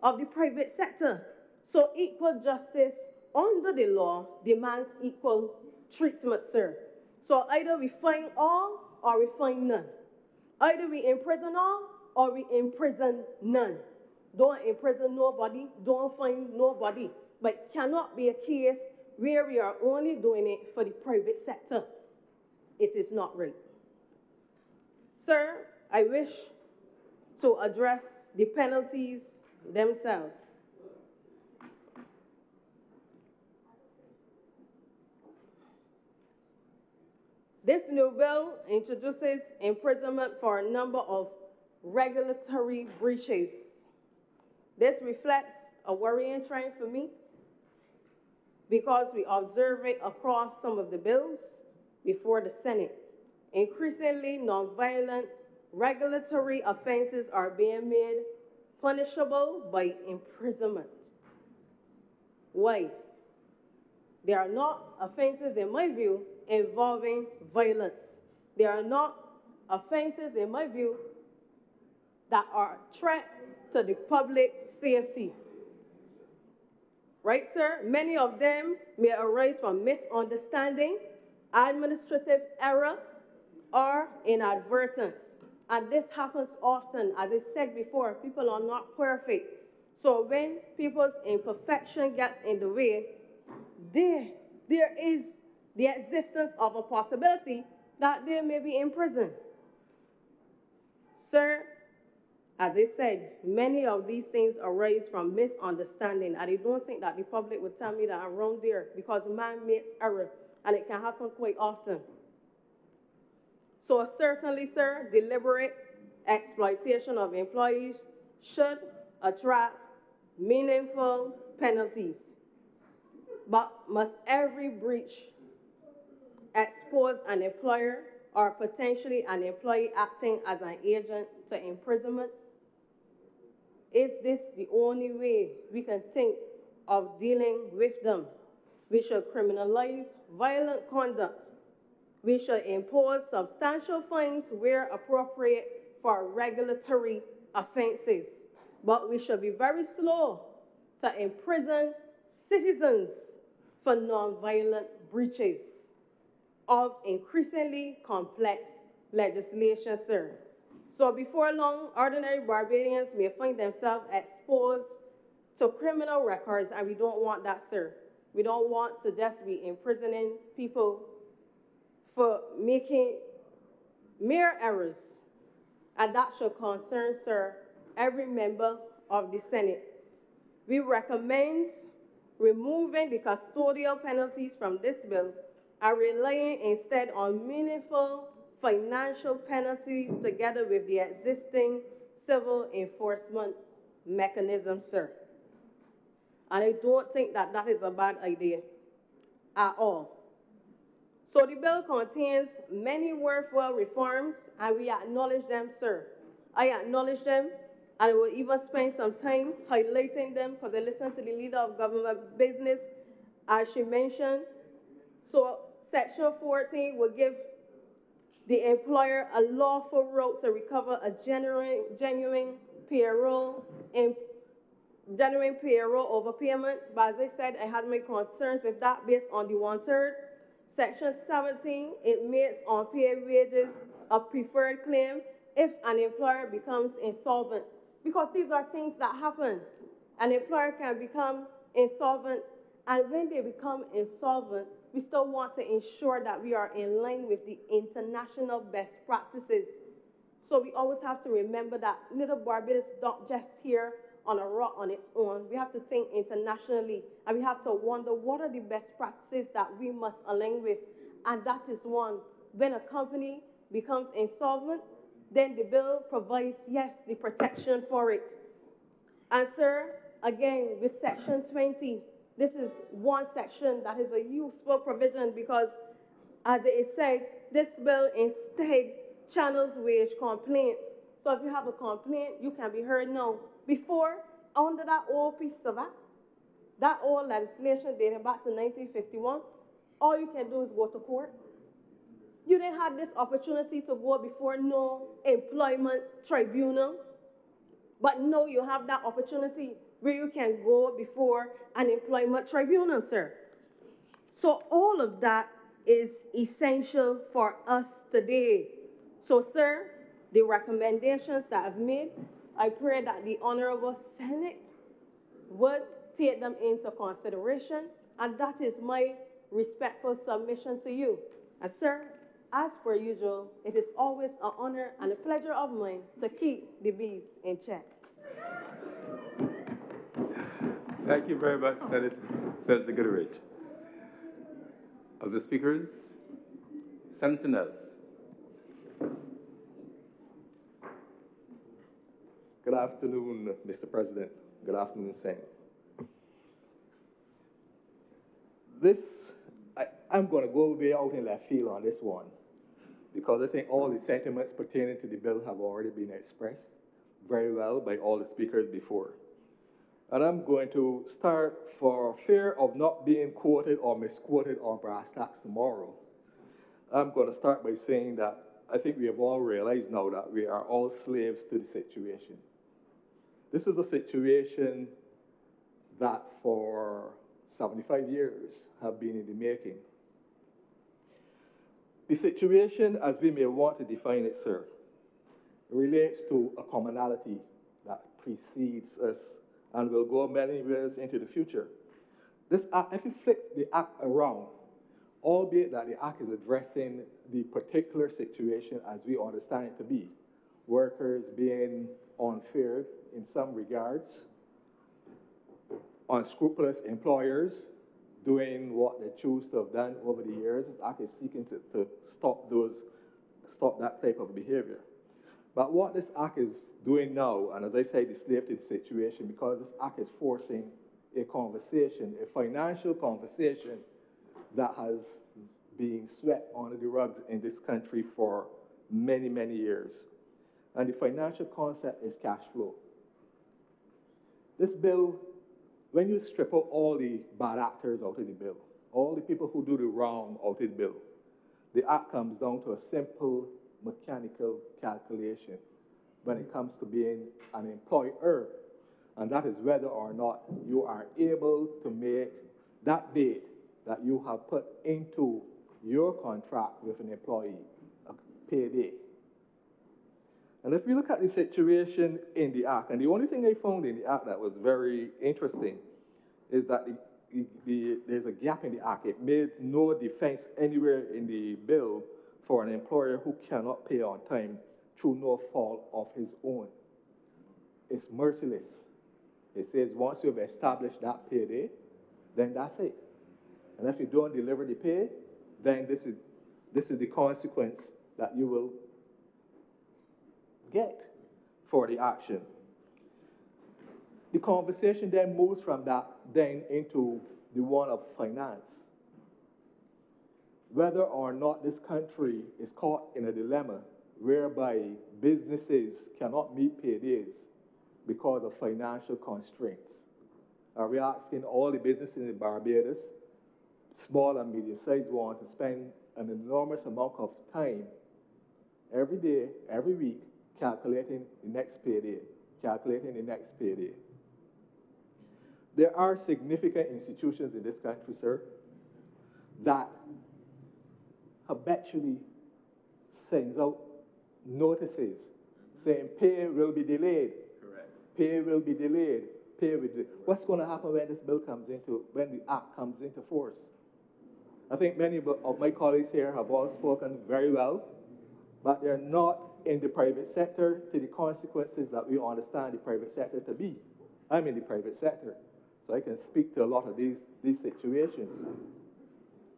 of the private sector. So equal justice under the law demands equal treatment, sir. So either we fine all or we fine none. Either we imprison all or we imprison none. Don't imprison nobody, don't fine nobody. But it cannot be a case where we are only doing it for the private sector. It is not right. Sir, I wish to address the penalties themselves. This new bill introduces imprisonment for a number of regulatory breaches. This reflects a worrying trend for me because we observe it across some of the bills before the Senate. Increasingly, nonviolent regulatory offenses are being made punishable by imprisonment. Why? They are not offenses, in my view, involving violence. They are not offenses, in my view, that are a threat to the public safety. Right, sir? Many of them may arise from misunderstanding, administrative error, or inadvertence. And this happens often. As I said before, people are not perfect. So when people's imperfection gets in the way, there is the existence of a possibility that they may be in prison. Sir, as I said, many of these things arise from misunderstanding, and I don't think that the public would tell me that I'm wrong there, because man makes error, and it can happen quite often. So certainly, sir, deliberate exploitation of employees should attract meaningful penalties. But must every breach expose an employer or potentially an employee acting as an agent to imprisonment? Is this the only way we can think of dealing with them? We should criminalize violent conduct. We should impose substantial fines where appropriate for regulatory offenses. But we should be very slow to imprison citizens for nonviolent breaches of increasingly complex legislation, sir. So before long, ordinary Barbadians may find themselves exposed to criminal records, and we don't want that, sir. We don't want to just be imprisoning people for making mere errors. And that should concern, sir, every member of the Senate. We recommend removing the custodial penalties from this bill and relying instead on meaningful financial penalties together with the existing civil enforcement mechanism, sir. And I don't think that that is a bad idea at all. So the bill contains many worthwhile reforms, and we acknowledge them, sir. I acknowledge them, and I will even spend some time highlighting them because I listened to the leader of government business, as she mentioned. So Section 14 will give the employer a lawful route to recover a genuine payroll overpayment. But as I said, I had my concerns with that based on the 1/3. Section 17, it makes unpaid wages a preferred claim if an employer becomes insolvent. Because these are things that happen. An employer can become insolvent, and when they become insolvent, we still want to ensure that we are in line with the international best practices. So we always have to remember that little Barbados is not just here on a rock on its own. We have to think internationally, and we have to wonder what are the best practices that we must align with. And that is one. When a company becomes insolvent, then the bill provides, yes, the protection for it. And sir, again, with section 20, this is one section that is a useful provision because, as it is said, this bill instead channels wage complaints. So if you have a complaint, you can be heard now. Before, under that old piece of act, that old legislation dating back to 1951, all you can do is go to court. You didn't have this opportunity to go before no employment tribunal. But no, you have that opportunity where you can go before an employment tribunal, sir. So all of that is essential for us today. So, sir, the recommendations that I've made, I pray that the Honourable Senate would take them into consideration, and that is my respectful submission to you. And, sir, as per usual, it is always an honor and a pleasure of mine to keep the bees in check. Thank you very much, Senator Goodrich. Of the speakers, Senator Nels. Good afternoon, Mr. President. Good afternoon, Senate. I'm going to go way out in left field on this one because I think all the sentiments pertaining to the bill have already been expressed very well by all the speakers before. And I'm going to start, for fear of not being quoted or misquoted on brass tacks tomorrow, I'm going to start by saying that I think we have all realized now that we are all slaves to the situation. This is a situation that for 75 years have been in the making. The situation, as we may want to define it, sir, relates to a commonality that precedes us and will go many years into the future. This act, if you flick the act around, albeit that the act is addressing the particular situation as we understand it to be, workers being unfair in some regards, unscrupulous employers doing what they choose to have done over the years. This act is seeking to stop that type of behavior. But what this act is doing now, and as I say, the slave to the situation, because this act is forcing a conversation, a financial conversation that has been swept under the rugs in this country for many, many years. And the financial concept is cash flow. This bill, when you strip out all the bad actors out of the bill, all the people who do the wrong out of the bill, the act comes down to a simple mechanical calculation when it comes to being an employer, and that is whether or not you are able to make that bid that you have put into your contract with an employee a payday. And if you look at the situation in the act, and the only thing I found in the act that was very interesting is that there's a gap in the act. It made no defense anywhere in the bill for an employer who cannot pay on time through no fault of his own. It's merciless. It says once you've established that payday, then that's it. And if you don't deliver the pay, then this is the consequence that you will get for the action. The conversation then moves from that then into the one of finance. Whether or not this country is caught in a dilemma whereby businesses cannot meet paydays because of financial constraints. Are we asking all the businesses in Barbados, small and medium-sized ones, to spend an enormous amount of time every day, every week, calculating the next payday, calculating the next payday? There are significant institutions in this country, sir, that habitually sends out notices saying pay will be delayed. Correct. Pay will be delayed. Pay will be delayed. What's going to happen when this bill comes into, when the act comes into force? I think many of my colleagues here have all spoken very well, but they're not in the private sector to the consequences that we understand the private sector to be. I'm in the private sector, so I can speak to a lot of these situations.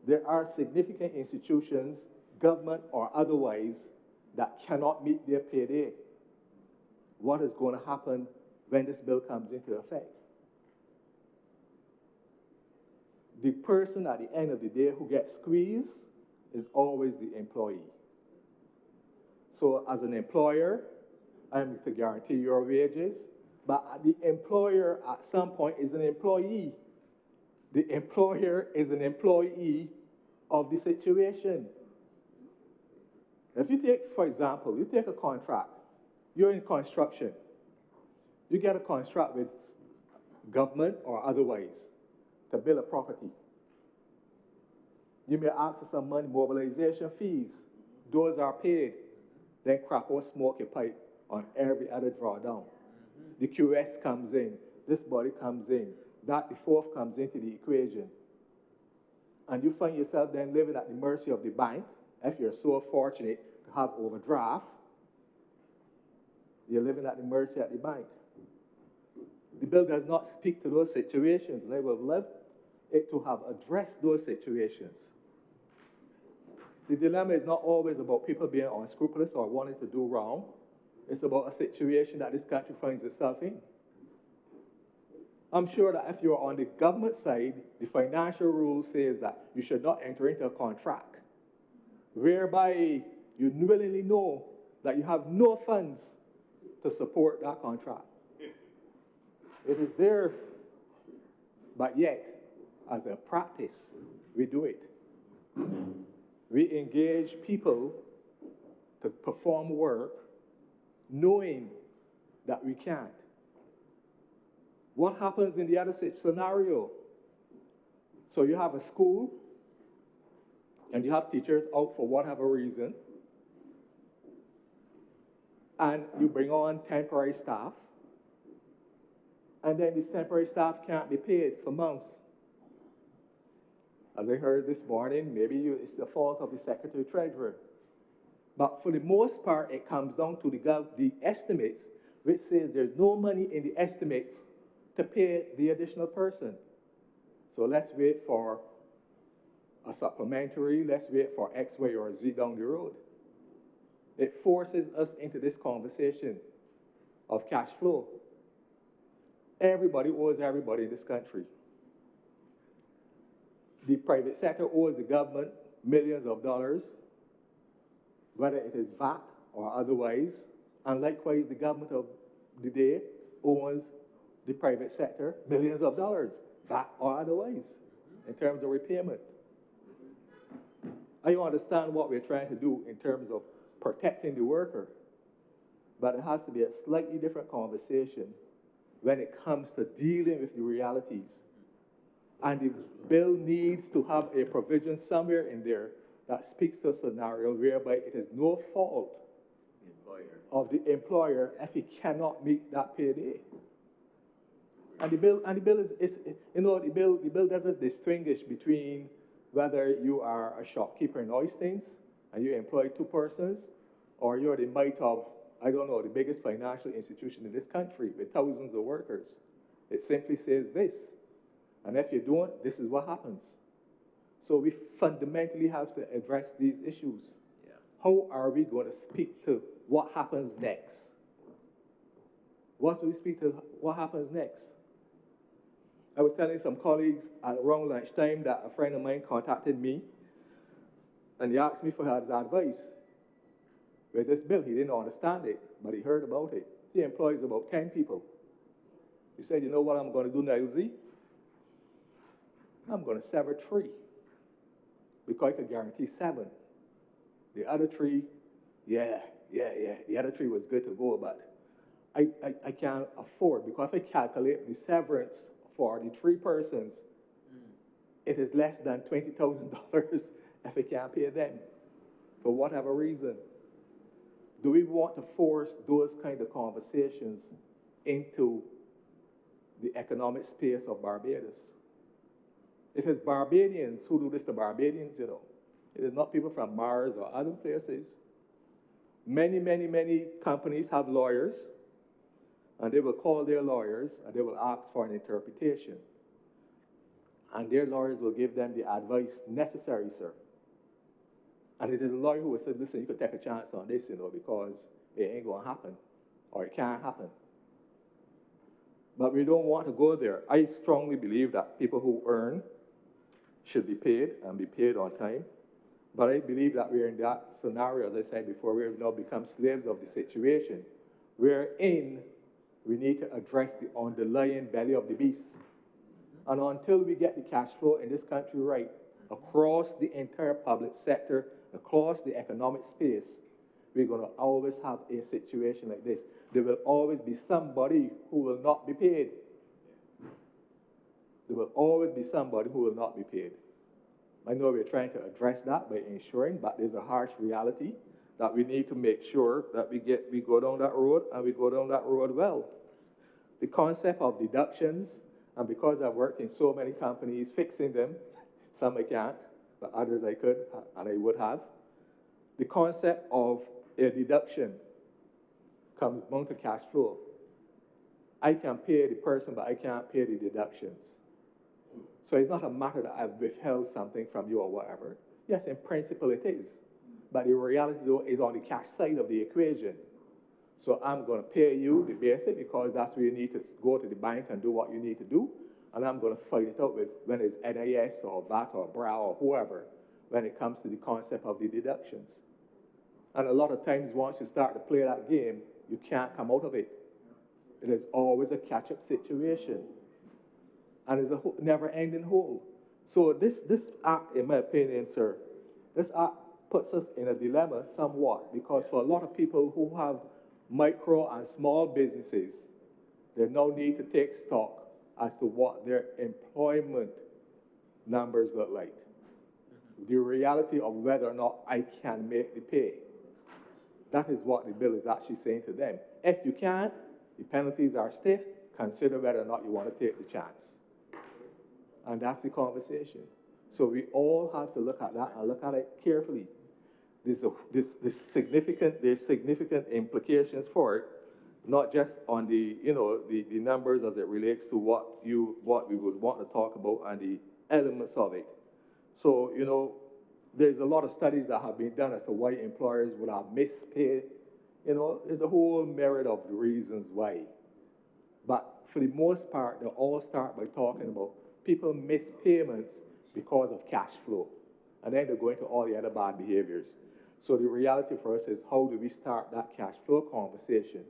There are significant institutions, government or otherwise, that cannot meet their payday. What is going to happen when this bill comes into effect? The person at the end of the day who gets squeezed is always the employee. So as an employer, I'm to guarantee your wages, but the employer at some point is an employee. The employer is an employee of the situation. If you take, for example, you take a contract, you're in construction, you get a contract with government or otherwise to build a property. You may ask for some money, mobilization fees. Those are paid. Then crap or smoke your pipe on every other drawdown. The QS comes in, this body comes in, that the fourth comes into the equation. And you find yourself then living at the mercy of the bank. If you're so fortunate to have overdraft, you're living at the mercy of the bank. The bill does not speak to those situations, and I would love it to have addressed those situations. The dilemma is not always about people being unscrupulous or wanting to do wrong. It's about a situation that this country finds itself in. I'm sure that if you're on the government side, the financial rule says that you should not enter into a contract whereby you willingly know that you have no funds to support that contract. It is there, but yet, as a practice, we do it. We engage people to perform work knowing that we can't. What happens in the other scenario? So you have a school, and you have teachers out for whatever reason, and you bring on temporary staff, and then this temporary staff can't be paid for months. As I heard this morning, maybe it's the fault of the Secretary-Treasurer. But for the most part, it comes down to the estimates, which says there's no money in the estimates to pay the additional person. So let's wait for a supplementary, let's wait for X, Y, or Z down the road. It forces us into this conversation of cash flow. Everybody owes everybody in this country. The private sector owes the government millions of dollars, whether it is VAT or otherwise, and likewise the government of the day owes the private sector millions of dollars, VAT or otherwise, in terms of repayment. I understand what we're trying to do in terms of protecting the worker, but it has to be a slightly different conversation when it comes to dealing with the realities. And the bill needs to have a provision somewhere in there that speaks to a scenario whereby it is no fault of the employer if he cannot meet that payday. And the bill doesn't distinguish between whether you are a shopkeeper in Oistins and you employ 2 persons, or you're the might of, I don't know, the biggest financial institution in this country with thousands of workers. It simply says this. And if you don't, this is what happens. So we fundamentally have to address these issues. Yeah. How are we going to speak to what happens next? Once we speak to what happens next? I was telling some colleagues at around lunchtime that a friend of mine contacted me, and he asked me for his advice. With this bill, he didn't understand it, but he heard about it. He employs about 10 people. He said, you know what I'm going to do now, Z? I'm going to sever 3, because I could guarantee 7. The other 3, the other 3 was good to go, but I can't afford, because if I calculate the severance for the 3 persons, it is less than $20,000 if I can't pay them, for whatever reason. Do we want to force those kind of conversations into the economic space of Barbados? It is Barbadians who do this to Barbadians, you know. It is not people from Mars or other places. Many companies have lawyers, and they will call their lawyers and they will ask for an interpretation. And their lawyers will give them the advice necessary, sir. And it is a lawyer who will say, listen, you could take a chance on this, because it ain't going to happen, or it can't happen. But we don't want to go there. I strongly believe that people who earn should be paid and be paid on time. But I believe that we're in that scenario, as I said before, we have now become slaves of the situation, wherein we need to address the underlying belly of the beast. And until we get the cash flow in this country right, across the entire public sector, across the economic space, we're going to always have a situation like this. There will always be somebody who will not be paid. There will always be somebody who will not be paid. I know we're trying to address that by ensuring, but there's a harsh reality that we need to make sure that we go down that road, and we go down that road well. The concept of deductions, and because I've worked in so many companies fixing them, some I can't, but others I could, and I would have. The concept of a deduction comes down to cash flow. I can pay the person, but I can't pay the deductions. So it's not a matter that I've withheld something from you or whatever. Yes, in principle it is. But the reality, though, is on the cash side of the equation. So I'm going to pay you the basic because that's where you need to go to the bank and do what you need to do. And I'm going to fight it out with when it's NIS or VAT or BRA or whoever when it comes to the concept of the deductions. And a lot of times once you start to play that game, you can't come out of it. It is always a catch-up situation. And it's a never-ending hole. So this act, in my opinion, sir, this act puts us in a dilemma somewhat, because for a lot of people who have micro and small businesses, they now need to take stock as to what their employment numbers look like. The reality of whether or not I can make the pay. That is what the bill is actually saying to them. If you can't, the penalties are stiff. Consider whether or not you want to take the chance. And that's the conversation. So we all have to look at that and look at it carefully. There's significant implications for it, not just on the numbers as it relates to what we would want to talk about and the elements of it. So, there's a lot of studies that have been done as to why employers would have mispaid. There's a whole myriad of reasons why. But for the most part, they all start by talking about people miss payments because of cash flow. And then they go into all the other bad behaviors. So the reality for us is, how do we start that cash flow conversation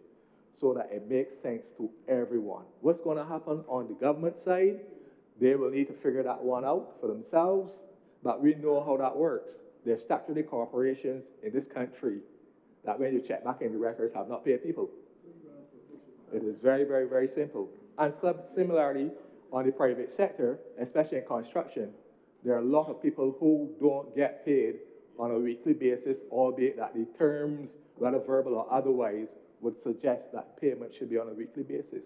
so that it makes sense to everyone? What's going to happen on the government side? They will need to figure that one out for themselves, but we know how that works. There are statutory corporations in this country that when you check back in the records have not paid people. It is very, very, very simple. And similarly, on the private sector, especially in construction, there are a lot of people who don't get paid on a weekly basis, albeit that the terms, whether verbal or otherwise, would suggest that payment should be on a weekly basis.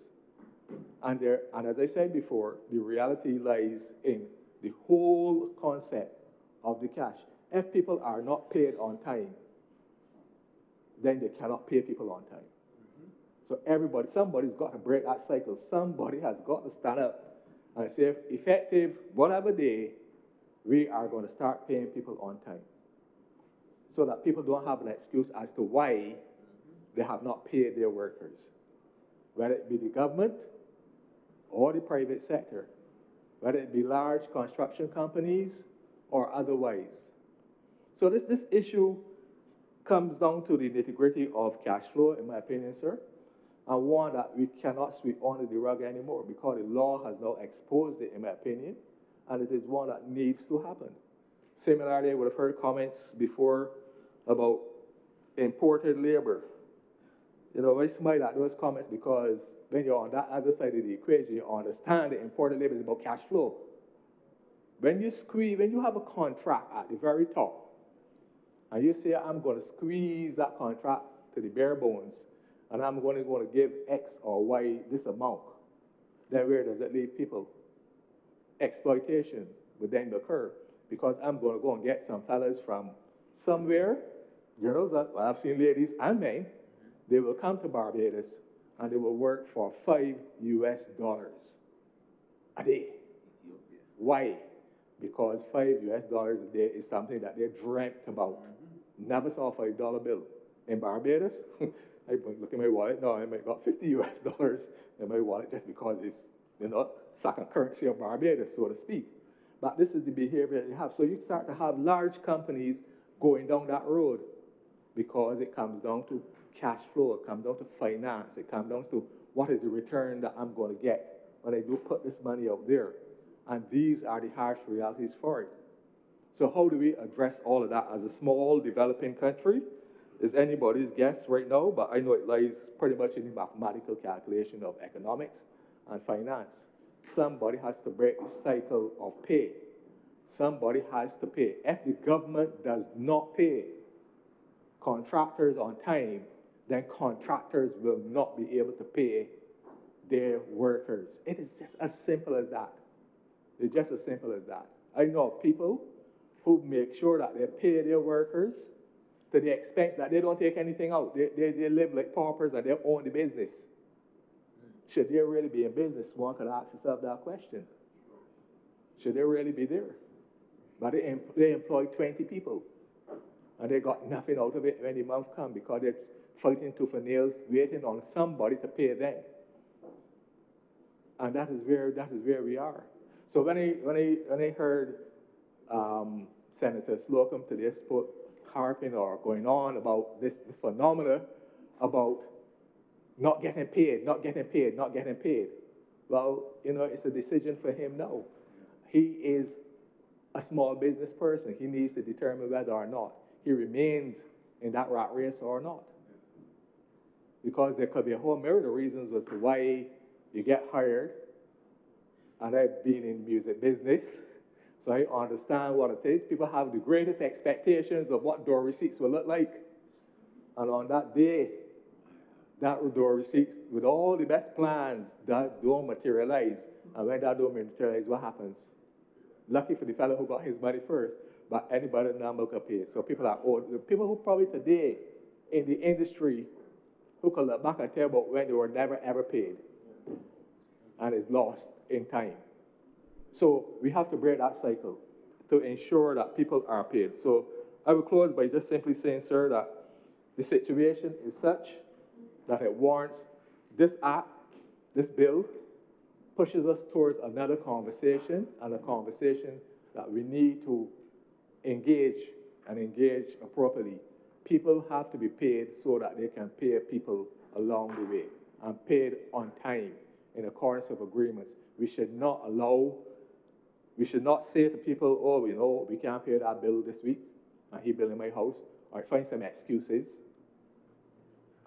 And as I said before, the reality lies in the whole concept of the cash. If people are not paid on time, then they cannot pay people on time. So somebody's got to break that cycle. Somebody has got to stand up and say, effective whatever day, we are going to start paying people on time. So that people don't have an excuse as to why they have not paid their workers, whether it be the government or the private sector, whether it be large construction companies or otherwise. So this issue comes down to the nitty-gritty of cash flow, in my opinion, sir, and one that we cannot sweep under the rug anymore, because the law has now exposed it, in my opinion, and it is one that needs to happen. Similarly, I would have heard comments before about imported labor. I smile at those comments because when you're on that other side of the equation, you understand that imported labor is about cash flow. When you have a contract at the very top, and you say, I'm going to squeeze that contract to the bare bones, and I'm going to give X or Y this amount, then where does it leave people? Exploitation would then occur, because I'm going to go and get some fellas from somewhere girls, I've seen ladies and men, they will come to Barbados and they will work for $5 a day. Why? Because $5 a day is something that they dreamt about. Never saw a $5 bill. In Barbados, I look at my wallet, no, I might got $50 in my wallet just because it's, second currency of Barbados, so to speak. But this is the behavior that you have. So you start to have large companies going down that road because it comes down to cash flow, it comes down to finance, it comes down to what is the return that I'm going to get when I do put this money out there. And these are the harsh realities for it. So how do we address all of that as a small developing country? Is anybody's guess right now, but I know it lies pretty much in the mathematical calculation of economics and finance. Somebody has to break the cycle of pay. Somebody has to pay. If the government does not pay contractors on time, then contractors will not be able to pay their workers. It is just as simple as that. It's just as simple as that. I know people who make sure that they pay their workers to the expense that they don't take anything out. They live like paupers and they own the business. Should they really be in business? One could ask yourself that question. Should they really be there? But they employ 20 people and they got nothing out of it when the month comes because they're fighting tooth and nails, waiting on somebody to pay them. And that is where we are. So when I heard Senator Slocum today harping or going on about this phenomena about not getting paid. Well, it's a decision for him now. He is a small business person. He needs to determine whether or not he remains in that rat race or not. Because there could be a whole myriad of reasons as to why you get hired. And I've been in music business, so I understand what it is. People have the greatest expectations of what door receipts will look like. And on that day, that door receipts, with all the best plans, that don't materialize. And when that don't materialize, what happens? Lucky for the fellow who got his money first, but anybody now can pay. So people are old. The people who probably today in the industry who can look back and tell about when they were never ever paid and is lost in time. So we have to break that cycle to ensure that people are paid. So I will close by just simply saying, sir, that the situation is such that it warrants this act, this bill, pushes us towards another conversation, and a conversation that we need to engage and engage appropriately. People have to be paid so that they can pay people along the way and paid on time in accordance with agreements. We should not say to people, oh, we can't pay that bill this week, and he building my house, or find some excuses.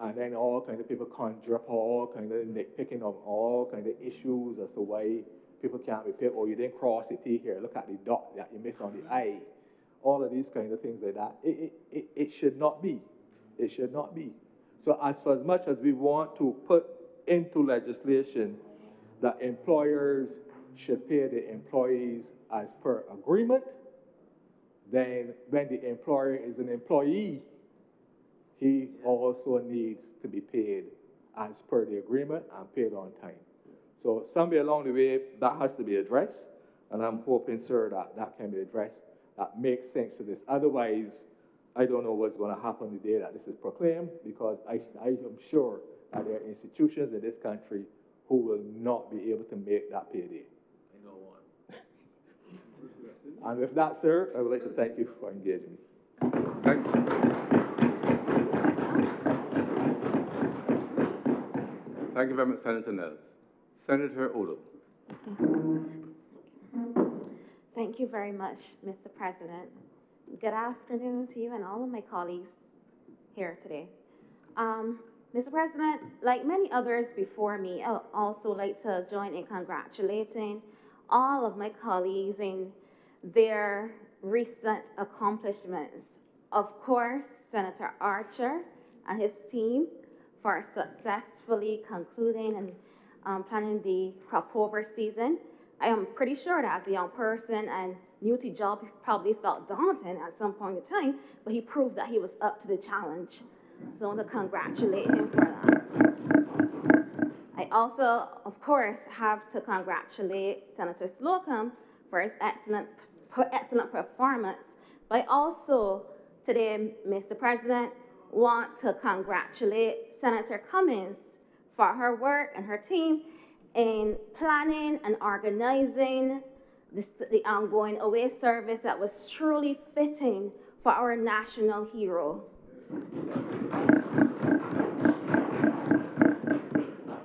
And then all kind of people conjure up all kind of nitpicking of all kind of issues as to why people can't be paid. Oh, you didn't cross the T here. Look at the dot that you missed on the I. All of these kind of things like that. It should not be. It should not be. So for as much as we want to put into legislation that employers should pay the employees as per agreement, then when the employer is an employee, he also needs to be paid as per the agreement and paid on time. So somewhere along the way, that has to be addressed, and I'm hoping, sir, that that can be addressed, that makes sense to this. Otherwise, I don't know what's going to happen the day that this is proclaimed, because I am sure that there are institutions in this country who will not be able to make that payday. I know one. And with that, sir, I would like to thank you for engaging me. Thank you. Thank you very much, Senator Nels. Senator Odell. Thank you very much, Mr. President. Good afternoon to you and all of my colleagues here today. Mr. President, like many others before me, I would also like to join in congratulating all of my colleagues in their recent accomplishments. Of course, Senator Archer and his team for successfully concluding and planning the crop over season. I am pretty sure that as a young person and new to job, he probably felt daunting at some point in time, but he proved that he was up to the challenge. So I want to congratulate him for that. I also, of course, have to congratulate Senator Slocum for his excellent performance. But I also, today, Mr. President, want to congratulate Senator Cummings for her work and her team in planning and organizing the ongoing away service that was truly fitting for our national hero.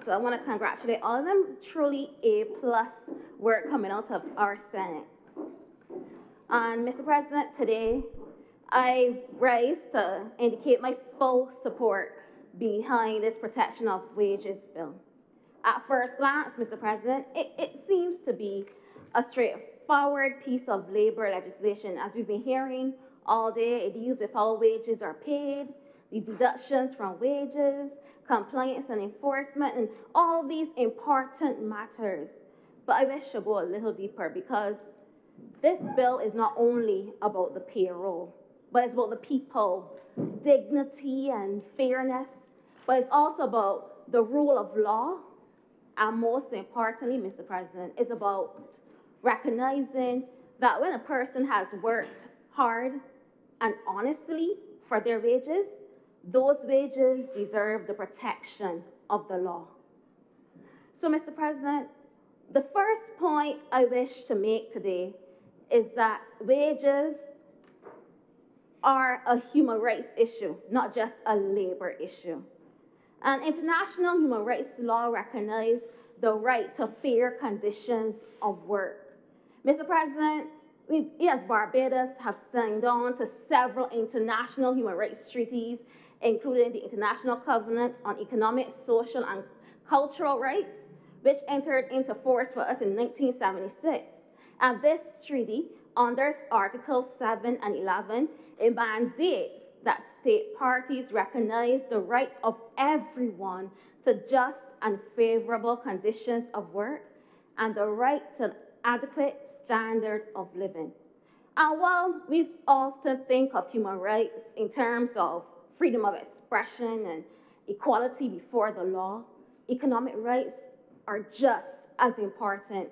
So I want to congratulate all of them. Truly A+ work coming out of our Senate. And Mr. President, today I rise to indicate my full support behind this protection of wages bill. At first glance, Mr. President, it seems to be a straightforward piece of labor legislation. As we've been hearing all day, it deals with how wages are paid, the deductions from wages, compliance and enforcement, and all these important matters. But I wish to go a little deeper, because this bill is not only about the payroll, but it's about the people, dignity and fairness, but it's also about the rule of law, and most importantly, Mr. President, it's about recognizing that when a person has worked hard and honestly for their wages, those wages deserve the protection of the law. So, Mr. President, the first point I wish to make today is that wages are a human rights issue, not just a labor issue. And international human rights law recognizes the right to fair conditions of work. Mr. President, we as Barbados have signed on to several international human rights treaties, including the International Covenant on Economic, Social, and Cultural Rights, which entered into force for us in 1976. And this treaty, under Articles 7 and 11, it mandates that state parties recognize the right of everyone to just and favorable conditions of work and the right to adequate standard of living. And while we often think of human rights in terms of freedom of expression and equality before the law, economic rights are just as important,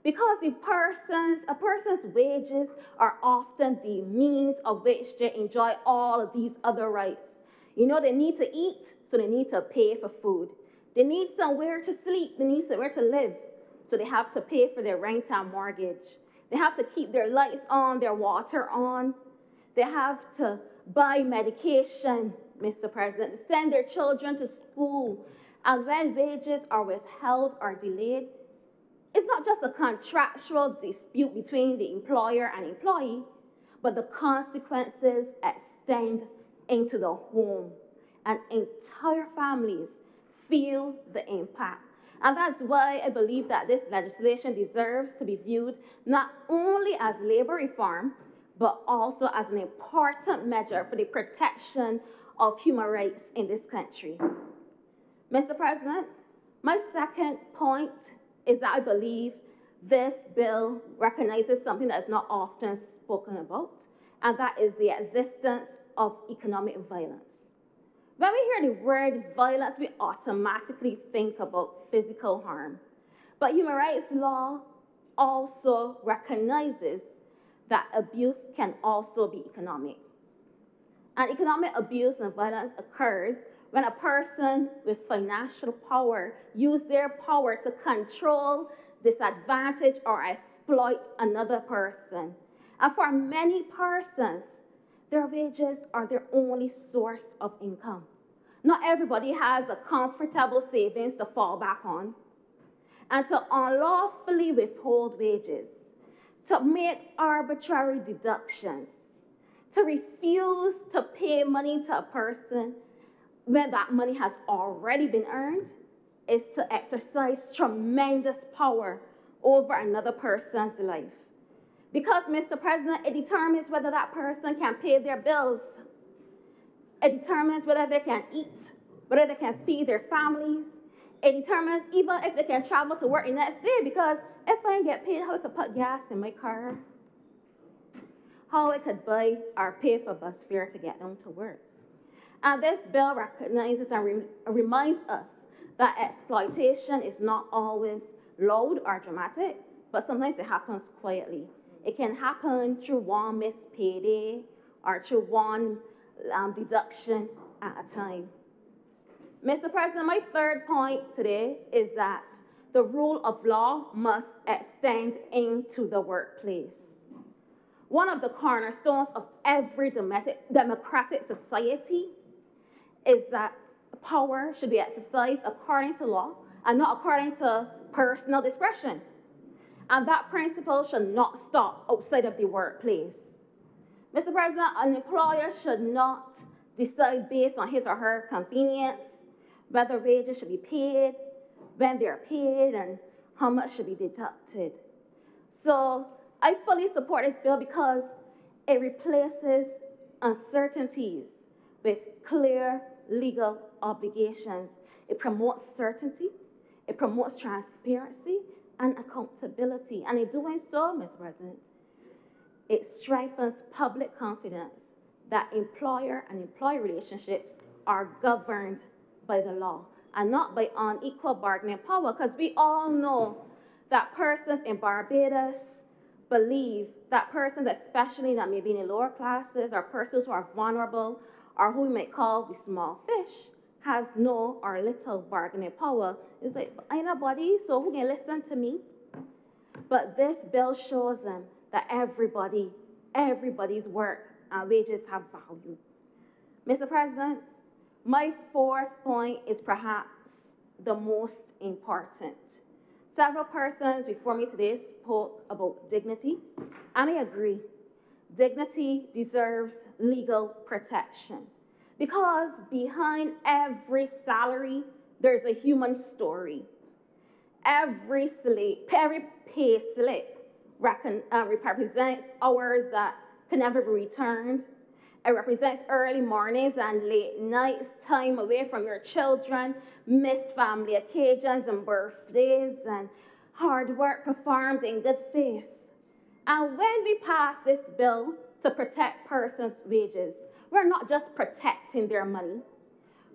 because a person's wages are often the means of which they enjoy all of these other rights. You know, they need to eat, so they need to pay for food. They need somewhere to sleep, they need somewhere to live, so they have to pay for their rent and mortgage. They have to keep their lights on, their water on. They have to buy medication, Mr. President, send their children to school. And when wages are withheld or delayed, it's not just a contractual dispute between the employer and employee, but the consequences extend into the home, and entire families feel the impact. And that's why I believe that this legislation deserves to be viewed not only as labor reform, but also as an important measure for the protection of human rights in this country. Mr. President, my second point is that I believe this bill recognizes something that is not often spoken about, and that is the existence of economic violence. When we hear the word violence, we automatically think about physical harm. But human rights law also recognizes that abuse can also be economic. And economic abuse and violence occurs when a person with financial power uses their power to control, disadvantage, or exploit another person. And for many persons, their wages are their only source of income. Not everybody has a comfortable savings to fall back on. And to unlawfully withhold wages, to make arbitrary deductions, to refuse to pay money to a person when that money has already been earned, is to exercise tremendous power over another person's life. Because, Mr. President, it determines whether that person can pay their bills. It determines whether they can eat, whether they can feed their families. It determines even if they can travel to work the next day, because if I get paid, how I could put gas in my car? how it could buy or pay for bus fare to get them to work. And this bill recognizes and reminds us that exploitation is not always loud or dramatic, but sometimes it happens quietly. It can happen through one missed payday or through one deduction at a time. Mr. President, my third point today is that the rule of law must extend into the workplace. One of the cornerstones of every democratic society is that power should be exercised according to law and not according to personal discretion. And that principle should not stop outside of the workplace. Mr. President, an employer should not decide based on his or her convenience whether wages should be paid, when they're paid, and how much should be deducted. So I fully support this bill because it replaces uncertainties with clear legal obligations. It promotes certainty, it promotes transparency and accountability. And in doing so, Mr. President, it strengthens public confidence that employer and employee relationships are governed by the law and not by unequal bargaining power, because we all know that persons in Barbados believe that persons, especially that may be in the lower classes or persons who are vulnerable or who we might call the small fish, has no or little bargaining power. It's like, I ain't nobody, so who can listen to me? But this bill shows them that everybody's work and wages have value. Mr. President, my fourth point is perhaps the most important. Several persons before me today spoke about dignity, and I agree. Dignity deserves legal protection because behind every salary, there's a human story. Every pay slip represents hours that can never be returned. It represents early mornings and late nights, time away from your children, missed family occasions and birthdays, and hard work performed in good faith. And when we pass this bill to protect persons' wages, we're not just protecting their money,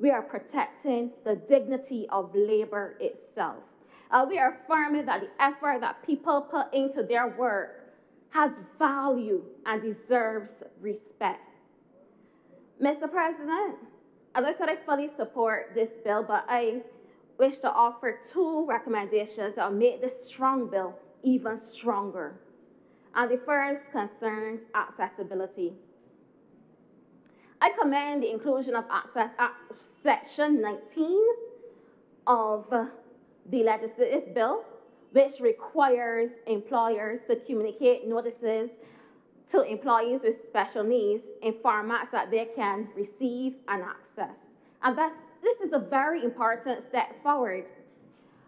we are protecting the dignity of labor itself. We are affirming that the effort that people put into their work has value and deserves respect. Mr. President, as I said, I fully support this bill, but I wish to offer two recommendations that will make this strong bill even stronger. And the first concerns accessibility. I commend the inclusion of Section 19 of the legislative bill, which requires employers to communicate notices to employees with special needs in formats that they can receive and access. And this is a very important step forward.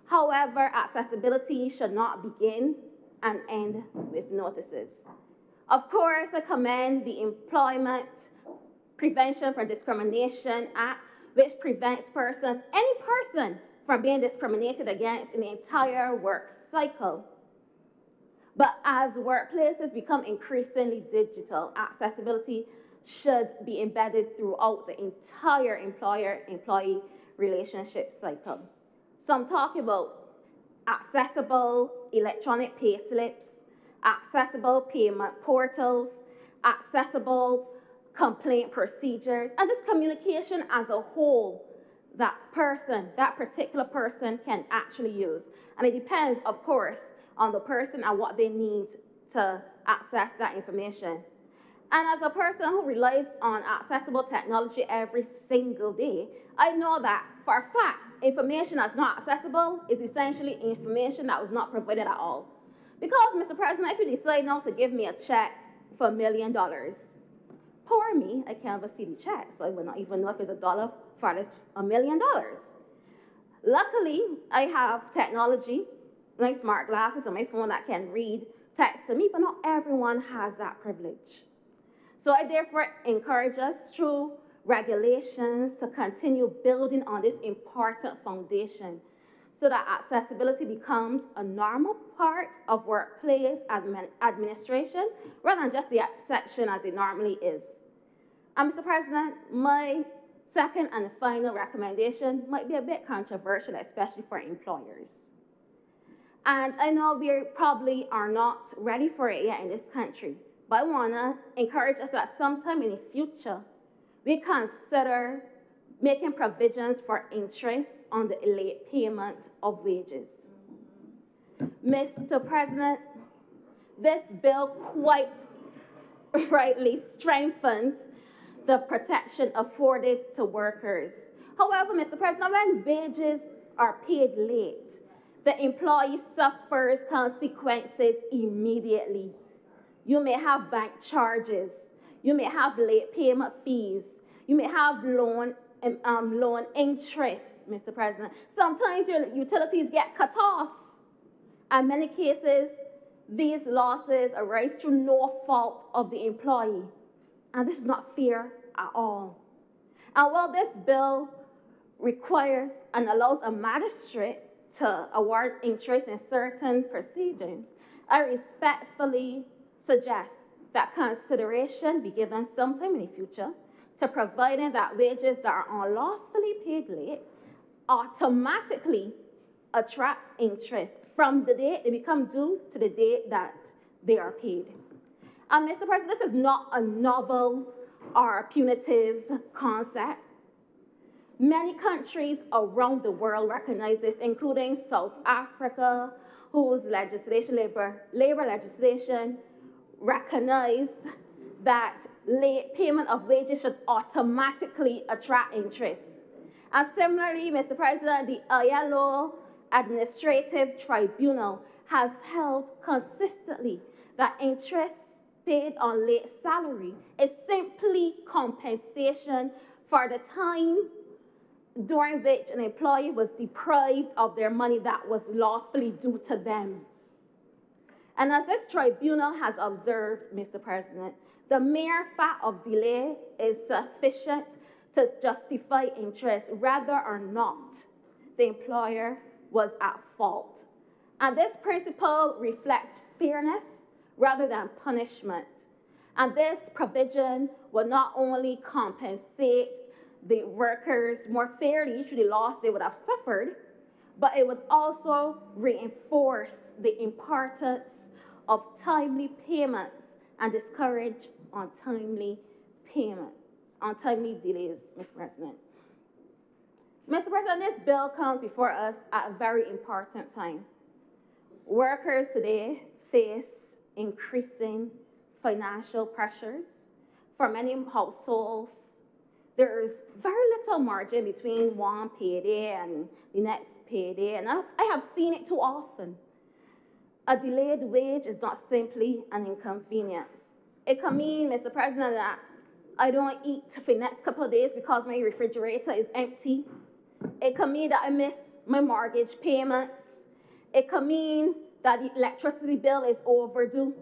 However, accessibility should not begin and end with notices. Of course, I commend the Employment Prevention from Discrimination Act, which prevents any person, from being discriminated against in the entire work cycle. But as workplaces become increasingly digital, accessibility should be embedded throughout the entire employer-employee relationship cycle. So I'm talking about accessible electronic pay slips, accessible payment portals, accessible complaint procedures, and just communication as a whole that particular person can actually use. And it depends, of course, on the person and what they need to access that information. And as a person who relies on accessible technology every single day, I know that for a fact, information that's not accessible is essentially information that was not provided at all. Because, Mr. President, if you decide now to give me a check for $1 million, poor me, I can't even see the check, so I will not even know if it's a dollar for this $1 million. Luckily, I have technology, my smart glasses and my phone that can read text to me, but not everyone has that privilege. So I therefore encourage us through regulations to continue building on this important foundation so that accessibility becomes a normal part of workplace administration rather than just the exception as it normally is. Mr. President, my second and final recommendation might be a bit controversial, especially for employers. And I know we probably are not ready for it yet in this country, but I want to encourage us that sometime in the future, we consider making provisions for interest on the late payment of wages. Mr. President, this bill quite rightly strengthens the protection afforded to workers. However, Mr. President, when wages are paid late, the employee suffers consequences immediately. You may have bank charges. You may have late payment fees. You may have loan interest, Mr. President. Sometimes your utilities get cut off. In many cases, these losses arise through no fault of the employee. And this is not fair at all. And while this bill requires and allows a magistrate to award interest in certain proceedings, I respectfully suggest that consideration be given sometime in the future to providing that wages that are unlawfully paid late automatically attract interest from the date they become due to the date that they are paid. And Mr. President, this is not a novel or punitive concept. Many countries around the world recognize this, including South Africa, whose legislation, labor legislation, recognize that late payment of wages should automatically attract interest. And similarly, Mr. President, the ILO Administrative Tribunal has held consistently that interest paid on late salary is simply compensation for the time during which an employee was deprived of their money that was lawfully due to them. And as this tribunal has observed, Mr. President, the mere fact of delay is sufficient to justify interest, whether or not the employer was at fault. And this principle reflects fairness rather than punishment. And this provision will not only compensate the workers more fairly through the loss they would have suffered, but it would also reinforce the importance of timely payments and discourage untimely payments, untimely delays, Mr. President. Mr. President, this bill comes before us at a very important time. Workers today face increasing financial pressures. For many households, there is very little margin between one payday and the next payday, and I have seen it too often. A delayed wage is not simply an inconvenience. It can mean, Mr. President, that I don't eat for the next couple of days because my refrigerator is empty. It can mean that I miss my mortgage payments. It can mean that the electricity bill is overdue.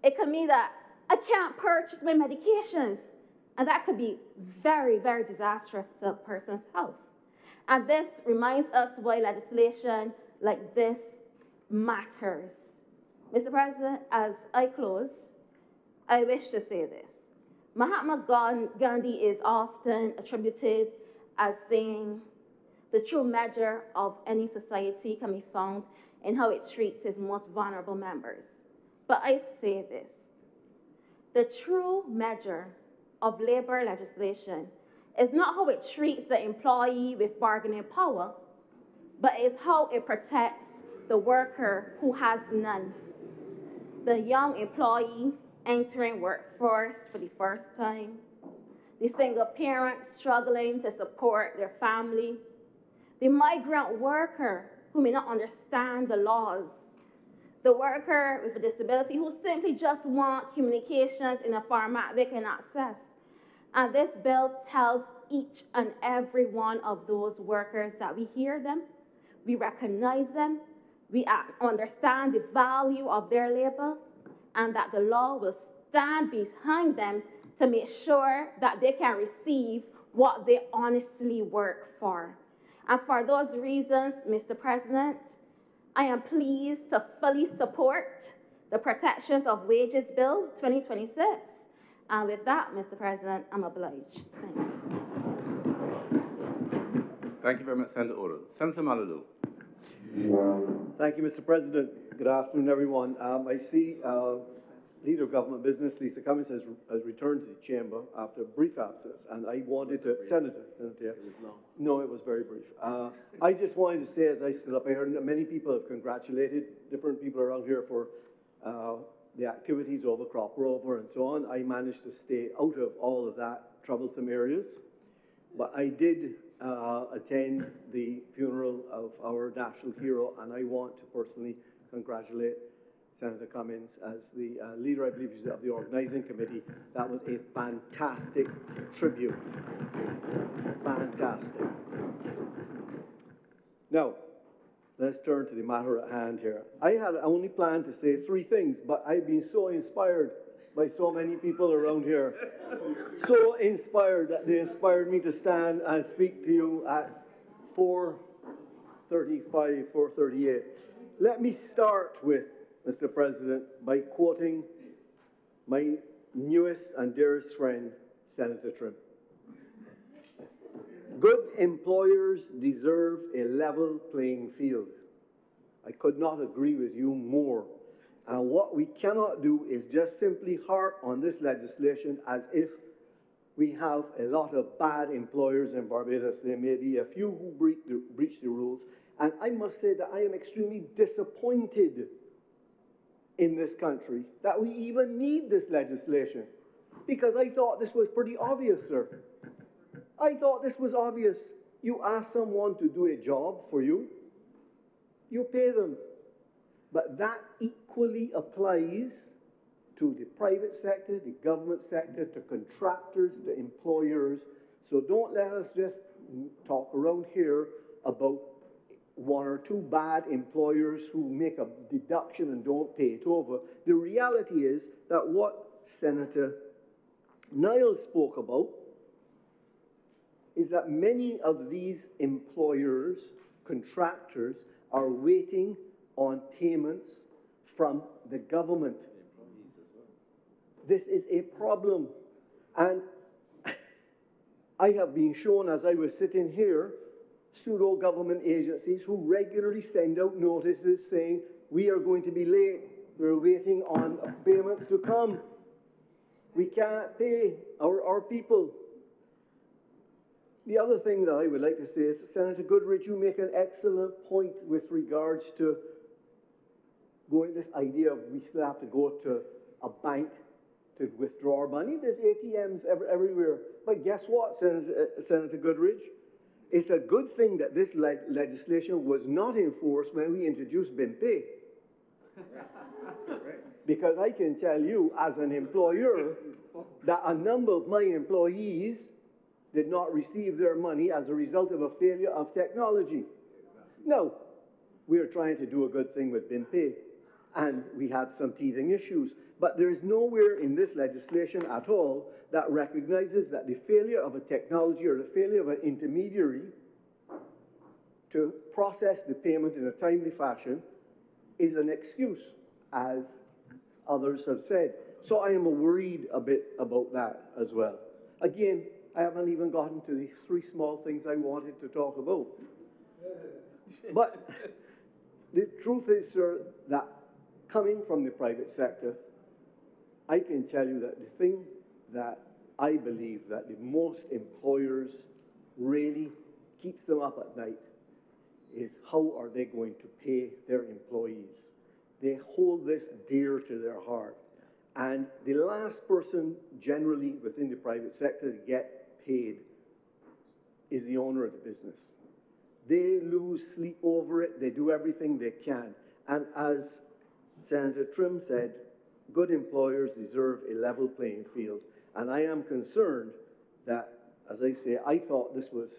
It can mean that I can't purchase my medications. And that could be very, very disastrous to a person's health. And this reminds us why legislation like this matters. Mr. President, as I close, I wish to say this. Mahatma Gandhi is often attributed as saying the true measure of any society can be found in how it treats its most vulnerable members. But I say this, the true measure of labor legislation is not how it treats the employee with bargaining power, but is how it protects the worker who has none. The young employee entering workforce for the first time, the single parent struggling to support their family, the migrant worker who may not understand the laws, the worker with a disability who simply just want communications in a format they can access. And this bill tells each and every one of those workers that we hear them, we recognize them, we understand the value of their labor, and that the law will stand behind them to make sure that they can receive what they honestly work for. And for those reasons, Mr. President, I am pleased to fully support the Protections of Wages Bill 2026. And with that, Mr. President, I'm obliged. Thank you. Thank you very much, Senator Odell. Senator Maladu. Thank you, Mr. President. Good afternoon, everyone. I see Leader of Government Business, Lisa Cummins, has returned to the chamber after a brief absence, and I wanted to, Senator, yeah. It was long. No, it was very brief. I just wanted to say, as I stood up, I heard that many people have congratulated different people around here for the activities over crop rover and so on. I managed to stay out of all of that troublesome areas, but I did attend the funeral of our national hero, and I want to personally congratulate Senator Cummins as the leader, I believe, of the organizing committee. That was a fantastic tribute. Fantastic. Now, let's turn to the matter at hand here. I had only planned to say 3 things, but I've been so inspired by so many people around here. So inspired that they inspired me to stand and speak to you at 4:35, 4:38. Let me start with, Mr. President, by quoting my newest and dearest friend, Senator Trim. Good employers deserve a level playing field. I could not agree with you more. And what we cannot do is just simply harp on this legislation as if we have a lot of bad employers in Barbados. There may be a few who breach the rules. And I must say that I am extremely disappointed in this country that we even need this legislation, because I thought this was pretty obvious, sir. I thought this was obvious. You ask someone to do a job for you, you pay them. But that equally applies to the private sector, the government sector, to contractors, to employers. So don't let us just talk around here about 1 or 2 bad employers who make a deduction and don't pay it over. The reality is that what Senator Niles spoke about is that many of these employers, contractors, are waiting on payments from the government. This is a problem. And I have been shown, as I was sitting here, pseudo-government agencies who regularly send out notices saying, we are going to be late, we're waiting on payments to come. We can't pay our people. The other thing that I would like to say is, Senator Goodrich, you make an excellent point with regards to this idea of we still have to go to a bank to withdraw money. There's ATMs everywhere. But guess what, Senator Goodrich? It's a good thing that this legislation was not enforced when we introduced BIMPay. Because I can tell you, as an employer, that a number of my employees did not receive their money as a result of a failure of technology. Now, we're trying to do a good thing with BIMPay, and we had some teething issues. But there is nowhere in this legislation at all that recognizes that the failure of a technology or the failure of an intermediary to process the payment in a timely fashion is an excuse, as others have said. So I am worried a bit about that as well. Again, I haven't even gotten to the 3 small things I wanted to talk about. But the truth is, sir, that coming from the private sector, I can tell you that the thing that I believe that the most employers really keeps them up at night is how are they going to pay their employees. They hold this dear to their heart. And the last person generally within the private sector to get paid is the owner of the business. They lose sleep over it. They do everything they can. And as Senator Trim said, good employers deserve a level playing field. And I am concerned that, as I say, I thought this was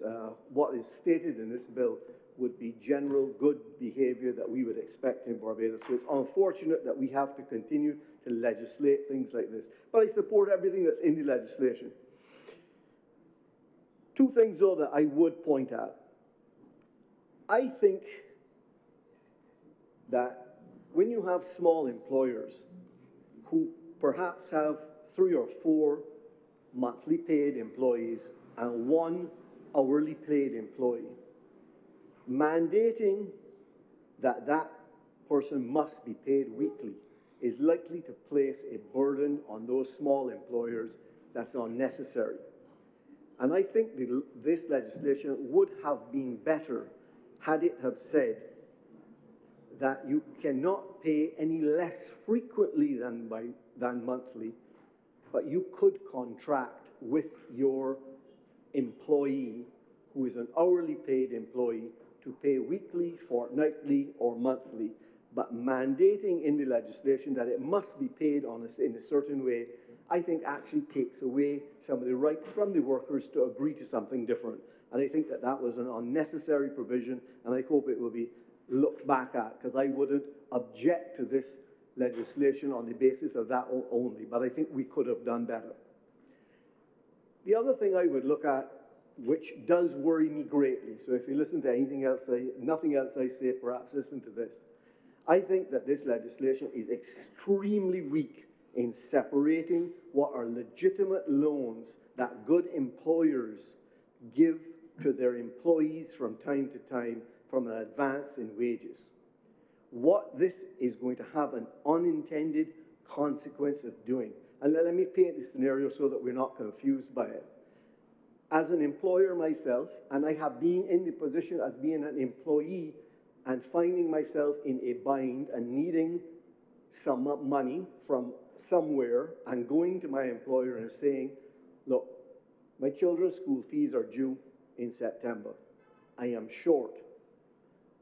what is stated in this bill would be general good behavior that we would expect in Barbados. So it's unfortunate that we have to continue to legislate things like this. But I support everything that's in the legislation. 2 things, though, that I would point at. I think that when you have small employers who perhaps have 3 or 4 monthly paid employees and 1 hourly paid employee, mandating that that person must be paid weekly is likely to place a burden on those small employers that's unnecessary. And I think this legislation would have been better had it have said that you cannot pay any less frequently than monthly, but you could contract with your employee, who is an hourly paid employee, to pay weekly, fortnightly, or monthly, but mandating in the legislation that it must be paid in a certain way, I think actually takes away some of the rights from the workers to agree to something different. And I think that that was an unnecessary provision, and I hope it will be looked back at, because I wouldn't object to this legislation on the basis of that only, but I think we could have done better. The other thing I would look at, which does worry me greatly, so if you listen to anything else, nothing else I say, perhaps listen to this. I think that this legislation is extremely weak in separating what are legitimate loans that good employers give to their employees from time to time from an advance in wages. What this is going to have an unintended consequence of doing, and let me paint the scenario so that we're not confused by it. As an employer myself, and I have been in the position as being an employee and finding myself in a bind and needing some money from somewhere and going to my employer and saying, look, my children's school fees are due in September. I am short.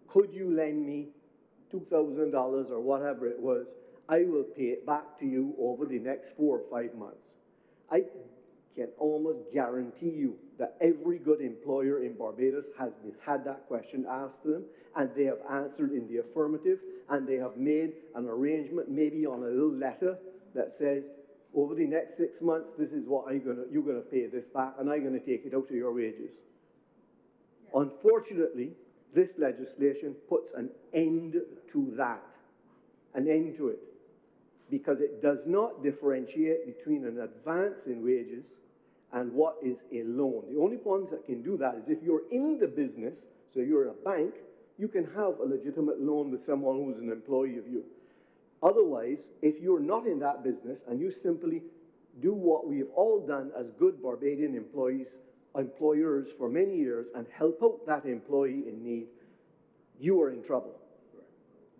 Could you lend me $2,000 or whatever it was? I will pay it back to you over the next 4 or 5 months. I can almost guarantee you that every good employer in Barbados has had that question asked to them, and they have answered in the affirmative, and they have made an arrangement, maybe on a little letter that says, over the next 6 months, this is what you're gonna pay this back, and I'm gonna take it out of your wages. Yeah. Unfortunately, this legislation puts an end to that, an end to it, because it does not differentiate between an advance in wages and what is a loan. The only ones that can do that is if you're in the business, so you're a bank, you can have a legitimate loan with someone who's an employee of you. Otherwise, if you're not in that business and you simply do what we have all done as good Barbadian employers for many years and help out that employee in need, you are in trouble.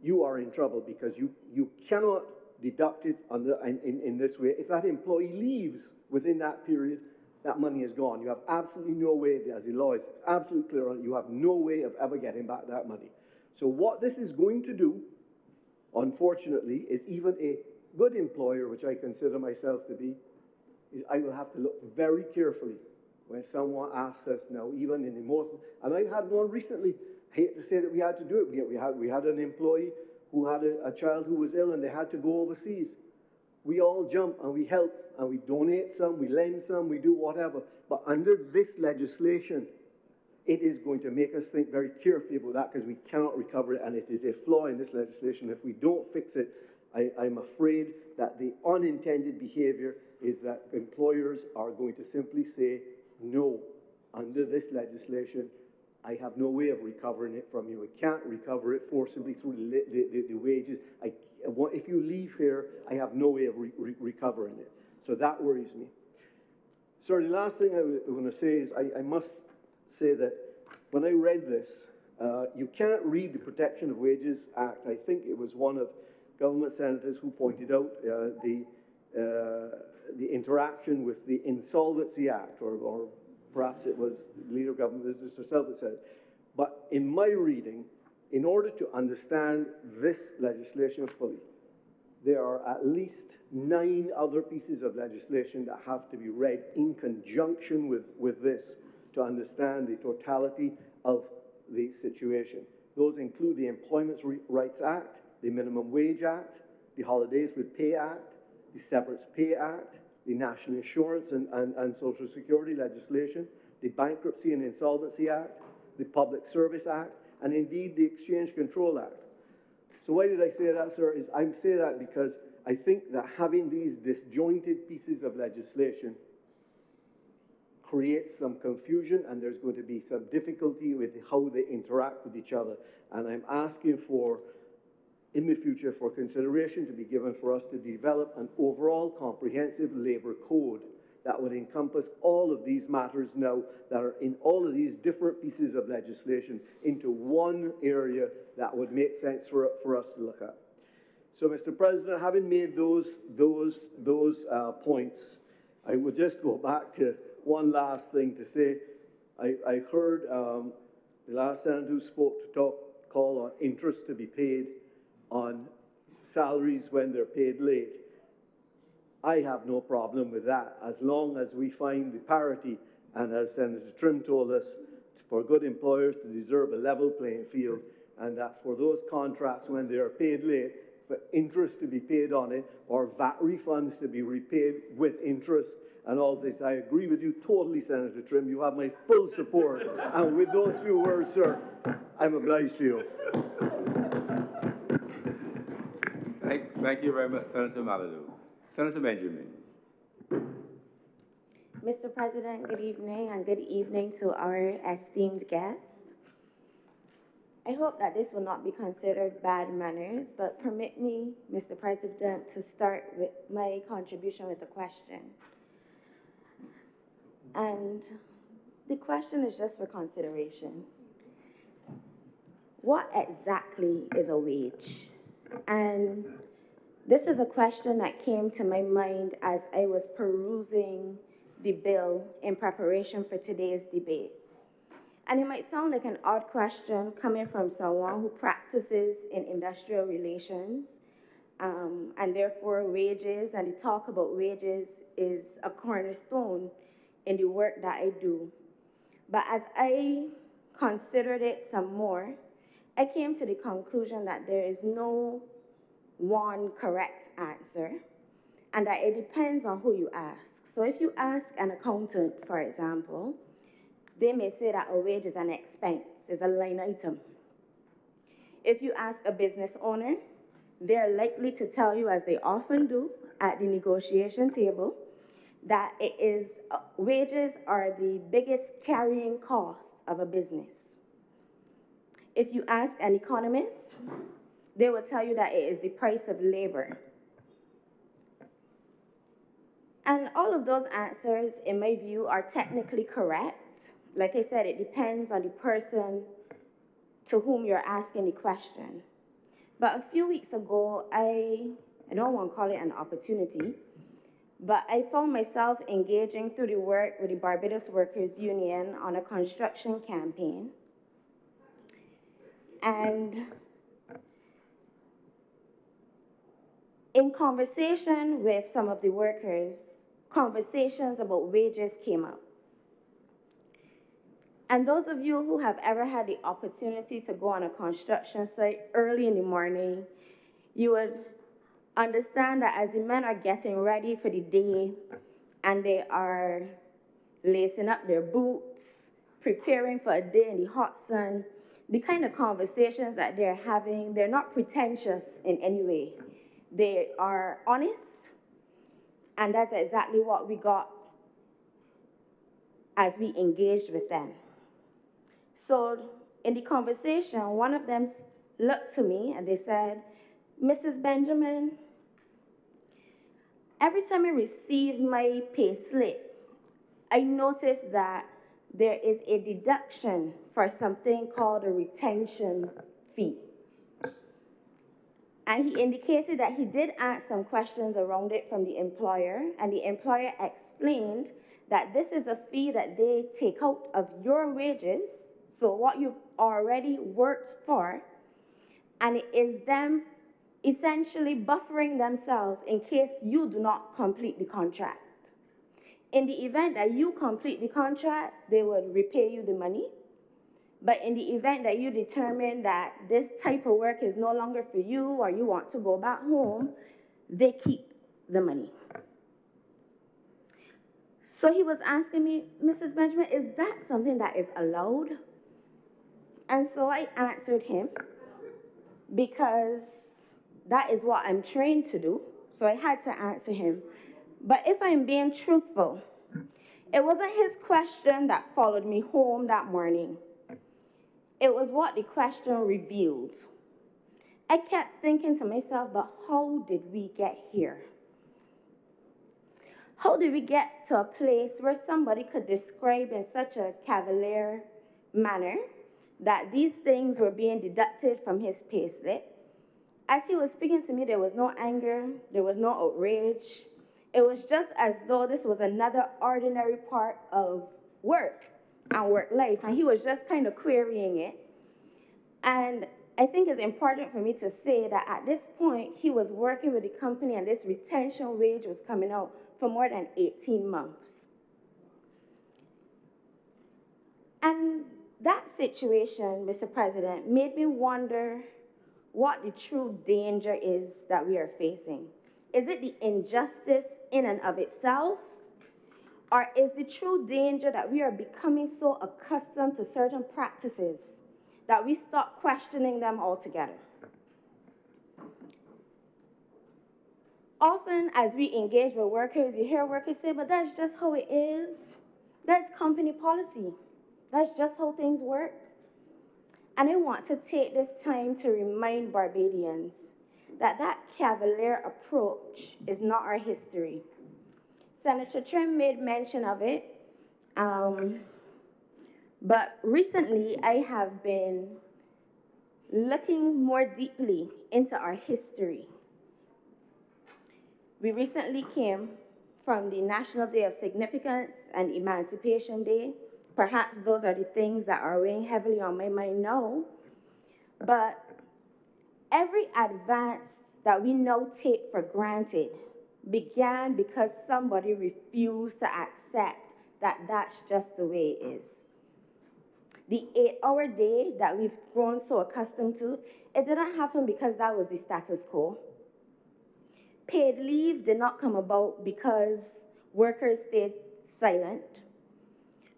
You are in trouble because you cannot deduct it in this way. If that employee leaves within that period, that money is gone. You have absolutely no way, as the law is absolutely clear on it, you have no way of ever getting back that money. So what this is going to do, unfortunately, is even a good employer, which I consider myself to be, is I will have to look very carefully when someone asks us now, even in the most, and I had one recently, I hate to say that we had to do it. We had an employee who had a child who was ill and they had to go overseas. We all jump and we help and we donate some, we lend some, we do whatever. But under this legislation, it is going to make us think very carefully about that because we cannot recover it, and it is a flaw in this legislation. If we don't fix it, I'm afraid that the unintended behavior is that employers are going to simply say, no, under this legislation, I have no way of recovering it from you. I can't recover it forcibly through the wages. If you leave here, I have no way of recovering it. So that worries me. Sorry, the last thing I want to say is I must say that when I read this, you can't read the Protection of Wages Act. I think it was one of government senators who pointed out the interaction with the Insolvency Act, or perhaps it was the leader of government business herself that said it. But in my reading, in order to understand this legislation fully, there are at least 9 other pieces of legislation that have to be read in conjunction with this to understand the totality of the situation. Those include the Employment Rights Act, the Minimum Wage Act, the Holidays with Pay Act, the Severance Pay Act, the National Insurance and Social Security legislation, the Bankruptcy and Insolvency Act, the Public Service Act, and indeed the Exchange Control Act. So why did I say that, sir? I say that because I think that having these disjointed pieces of legislation creates some confusion, and there's going to be some difficulty with how they interact with each other. And I'm asking for, in the future, for consideration to be given for us to develop an overall comprehensive labor code that would encompass all of these matters now that are in all of these different pieces of legislation into one area that would make sense for us to look at. So, Mr. President, having made those points, I would just go back to one last thing to say. I heard the last senator who spoke to call on interest to be paid on salaries when they're paid late. I have no problem with that, as long as we find the parity, and as Senator Trim told us, for good employers to deserve a level playing field, and that for those contracts when they are paid late, for interest to be paid on it, or VAT refunds to be repaid with interest, and all this. I agree with you totally, Senator Trim. You have my full support. And with those few words, sir, I'm obliged to you. Thank you very much, Senator Maladu. Senator Benjamin. Mr. President, good evening, and good evening to our esteemed guests. I hope that this will not be considered bad manners, but permit me, Mr. President, to start with my contribution with a question. And the question is just for consideration. What exactly is a wage? And this is a question that came to my mind as I was perusing the bill in preparation for today's debate. And it might sound like an odd question coming from someone who practices in industrial relations, and therefore wages and the talk about wages is a cornerstone in the work that I do. But as I considered it some more, I came to the conclusion that there is no one correct answer, and that it depends on who you ask. So if you ask an accountant, for example, they may say that a wage is an expense, is a line item. If you ask a business owner, they're likely to tell you, as they often do at the negotiation table, that wages are the biggest carrying cost of a business. If you ask an economist, they will tell you that it is the price of labor. And all of those answers, in my view, are technically correct. Like I said, it depends on the person to whom you're asking the question. But a few weeks ago, I don't want to call it an opportunity, but I found myself engaging through the work with the Barbados Workers Union on a construction campaign. And in conversation with some of the workers, conversations about wages came up. And those of you who have ever had the opportunity to go on a construction site early in the morning, you would understand that as the men are getting ready for the day and they are lacing up their boots, preparing for a day in the hot sun, the kind of conversations that they're having, they're not pretentious in any way. They are honest, and that's exactly what we got as we engaged with them. So in the conversation, one of them looked to me and they said, Mrs. Benjamin, every time I receive my pay slip, I notice that there is a deduction for something called a retention fee. And he indicated that he did ask some questions around it from the employer, and the employer explained that this is a fee that they take out of your wages, so what you've already worked for, and it is them essentially buffering themselves in case you do not complete the contract. In the event that you complete the contract, they would repay you the money. But in the event that you determine that this type of work is no longer for you or you want to go back home, they keep the money. So he was asking me, Mrs. Benjamin, is that something that is allowed? And so I answered him because that is what I'm trained to do. So I had to answer him. But if I'm being truthful, it wasn't his question that followed me home that morning. It was what the question revealed. I kept thinking to myself, but how did we get here? How did we get to a place where somebody could describe in such a cavalier manner that these things were being deducted from his payslip? As he was speaking to me, there was no anger, there was no outrage. It was just as though this was another ordinary part of work and work life, and he was just kind of querying it. And I think it's important for me to say that at this point, he was working with the company and this retention wage was coming out for more than 18 months. And that situation, Mr. President, made me wonder what the true danger is that we are facing. Is it the injustice in and of itself? Or is the true danger that we are becoming so accustomed to certain practices that we stop questioning them altogether? Often, as we engage with workers, you hear workers say, but that's just how it is. That's company policy. That's just how things work. And I want to take this time to remind Barbadians that that cavalier approach is not our history. Senator Trim made mention of it, but recently I have been looking more deeply into our history. We recently came from the National Day of Significance and Emancipation Day. Perhaps those are the things that are weighing heavily on my mind now. But every advance that we now take for granted began because somebody refused to accept that that's just the way it is. The 8-hour day that we've grown so accustomed to, it didn't happen because that was the status quo. Paid leave did not come about because workers stayed silent.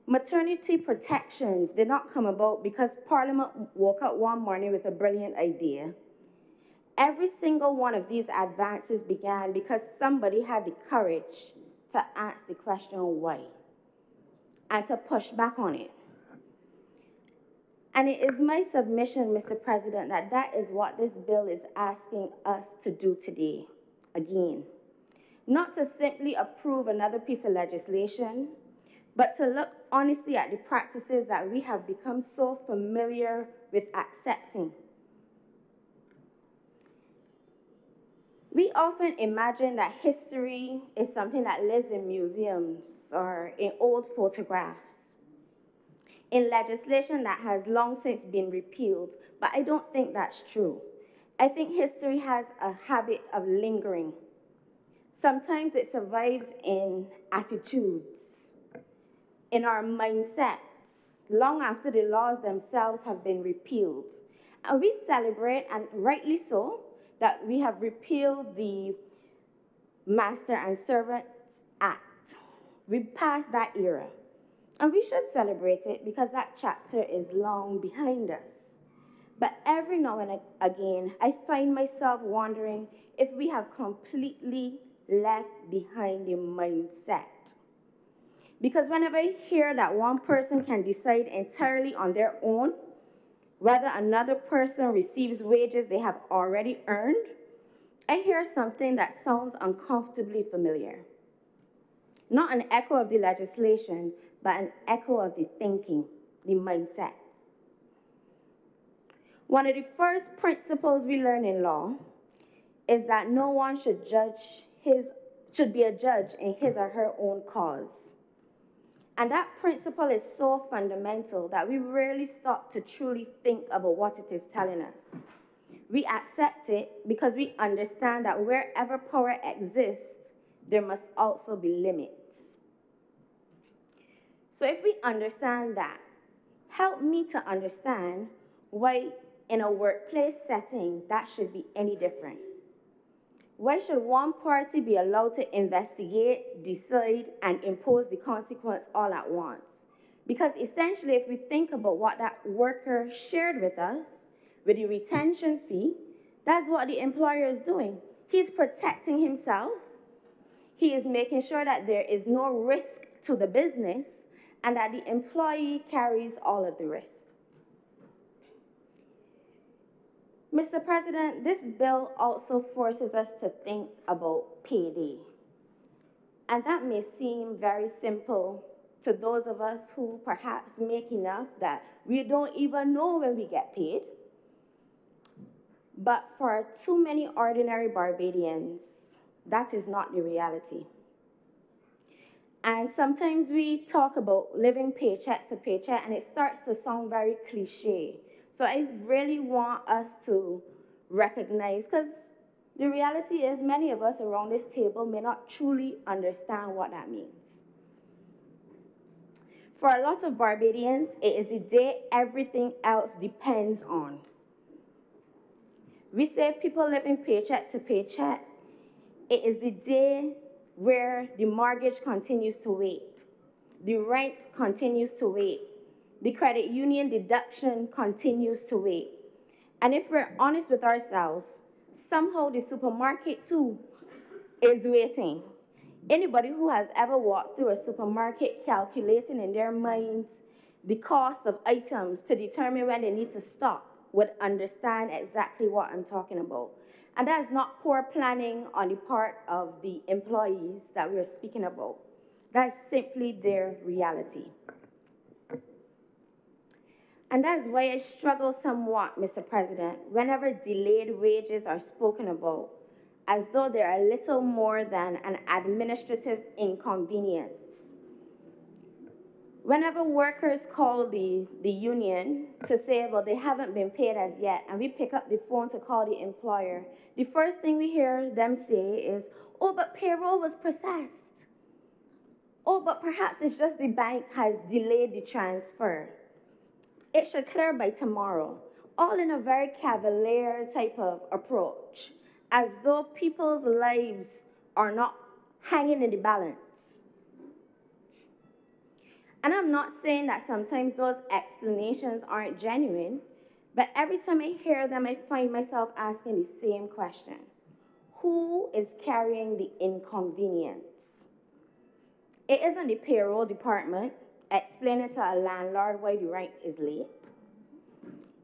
Maternity protections did not come about because Parliament woke up one morning with a brilliant idea. Every single one of these advances began because somebody had the courage to ask the question why and to push back on it. And it is my submission, Mr. President, that that is what this bill is asking us to do today, again. Not to simply approve another piece of legislation, but to look honestly at the practices that we have become so familiar with accepting. We often imagine that history is something that lives in museums or in old photographs, in legislation that has long since been repealed, but I don't think that's true. I think history has a habit of lingering. Sometimes it survives in attitudes, in our mindsets, long after the laws themselves have been repealed. And we celebrate, and rightly so, that we have repealed the Master and Servants Act. We passed that era. And we should celebrate it because that chapter is long behind us. But every now and again, I find myself wondering if we have completely left behind the mindset. Because whenever I hear that one person can decide entirely on their own whether another person receives wages they have already earned, I hear something that sounds uncomfortably familiar. Not an echo of the legislation, but an echo of the thinking, the mindset. One of the first principles we learn in law is that no one should be a judge in his or her own cause. And that principle is so fundamental that we rarely stop to truly think about what it is telling us. We accept it because we understand that wherever power exists, there must also be limits. So if we understand that, help me to understand why in a workplace setting that should be any different. Why should one party be allowed to investigate, decide, and impose the consequence all at once, Because essentially, if we think about what that worker shared with us, with the retention fee, that's what the employer is doing. He's protecting himself. He is making sure that there is no risk to the business and that the employee carries all of the risk. Mr. President, this bill also forces us to think about payday. And that may seem very simple to those of us who perhaps make enough that we don't even know when we get paid. But for too many ordinary Barbadians, that is not the reality. And sometimes we talk about living paycheck to paycheck, and it starts to sound very cliche. So I really want us to recognize, because the reality is many of us around this table may not truly understand what that means. For a lot of Barbadians, it is the day everything else depends on. We say people living paycheck to paycheck. It is the day where the mortgage continues to wait, the rent continues to wait, the credit union deduction continues to wait. And if we're honest with ourselves, somehow the supermarket too is waiting. Anybody who has ever walked through a supermarket calculating in their minds the cost of items to determine when they need to stop would understand exactly what I'm talking about. And that is not poor planning on the part of the employees that we're speaking about. That's simply their reality. And that's why I struggle somewhat, Mr. President, whenever delayed wages are spoken about, as though they are little more than an administrative inconvenience. Whenever workers call the union to say, well, they haven't been paid as yet, and we pick up the phone to call the employer, the first thing we hear them say is, oh, but payroll was processed. Oh, but perhaps it's just the bank has delayed the transfer. It should clear by tomorrow. All in a very cavalier type of approach, as though people's lives are not hanging in the balance. And I'm not saying that sometimes those explanations aren't genuine, but every time I hear them, I find myself asking the same question. Who is carrying the inconvenience? It isn't the payroll department explaining to a landlord why the rent is late.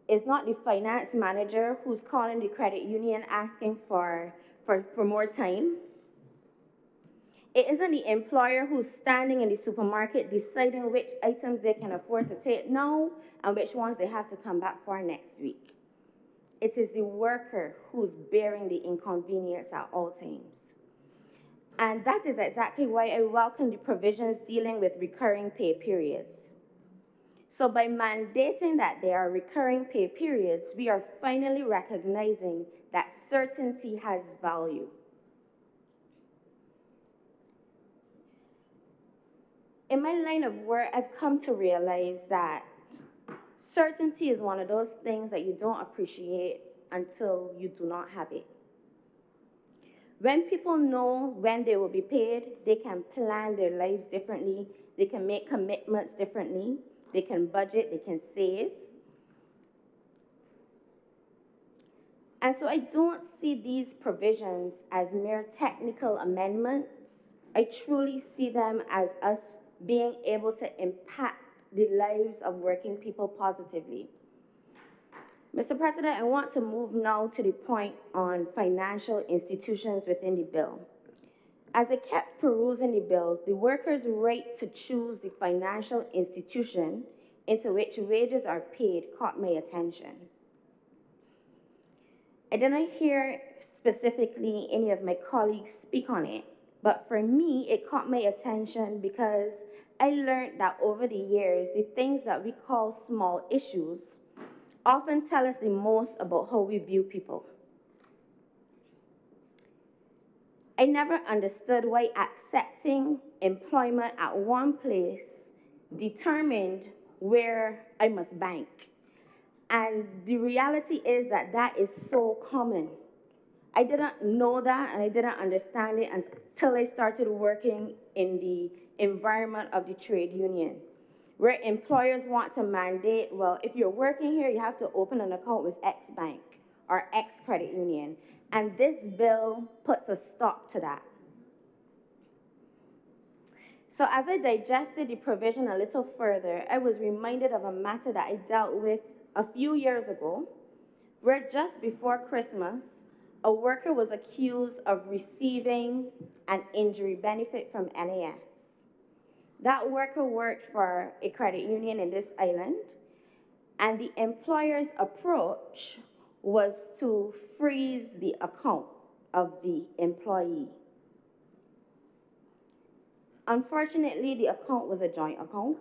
It's not the finance manager who's calling the credit union asking for more time. It isn't the employer who's standing in the supermarket deciding which items they can afford to take now and which ones they have to come back for next week. It is the worker who's bearing the inconvenience at all times. And that is exactly why I welcome the provisions dealing with recurring pay periods. So by mandating that there are recurring pay periods, we are finally recognizing that certainty has value. In my line of work, I've come to realize that certainty is one of those things that you don't appreciate until you do not have it. When people know when they will be paid, they can plan their lives differently, they can make commitments differently, they can budget, they can save. And so I don't see these provisions as mere technical amendments. I truly see them as us being able to impact the lives of working people positively. Mr. President, I want to move now to the point on financial institutions within the bill. As I kept perusing the bill, the workers' right to choose the financial institution into which wages are paid caught my attention. I didn't hear specifically any of my colleagues speak on it, but for me, it caught my attention because I learned that over the years, the things that we call small issues often tell us the most about how we view people. I never understood why accepting employment at one place determined where I must bank. And the reality is that that is so common. I didn't know that and I didn't understand it until I started working in the environment of the trade union, where employers want to mandate, well, if you're working here, you have to open an account with X bank or X credit union. And this bill puts a stop to that. So as I digested the provision a little further, I was reminded of a matter that I dealt with a few years ago, where just before Christmas, a worker was accused of receiving an injury benefit from NAS. That worker worked for a credit union in this island, and the employer's approach was to freeze the account of the employee. Unfortunately, the account was a joint account,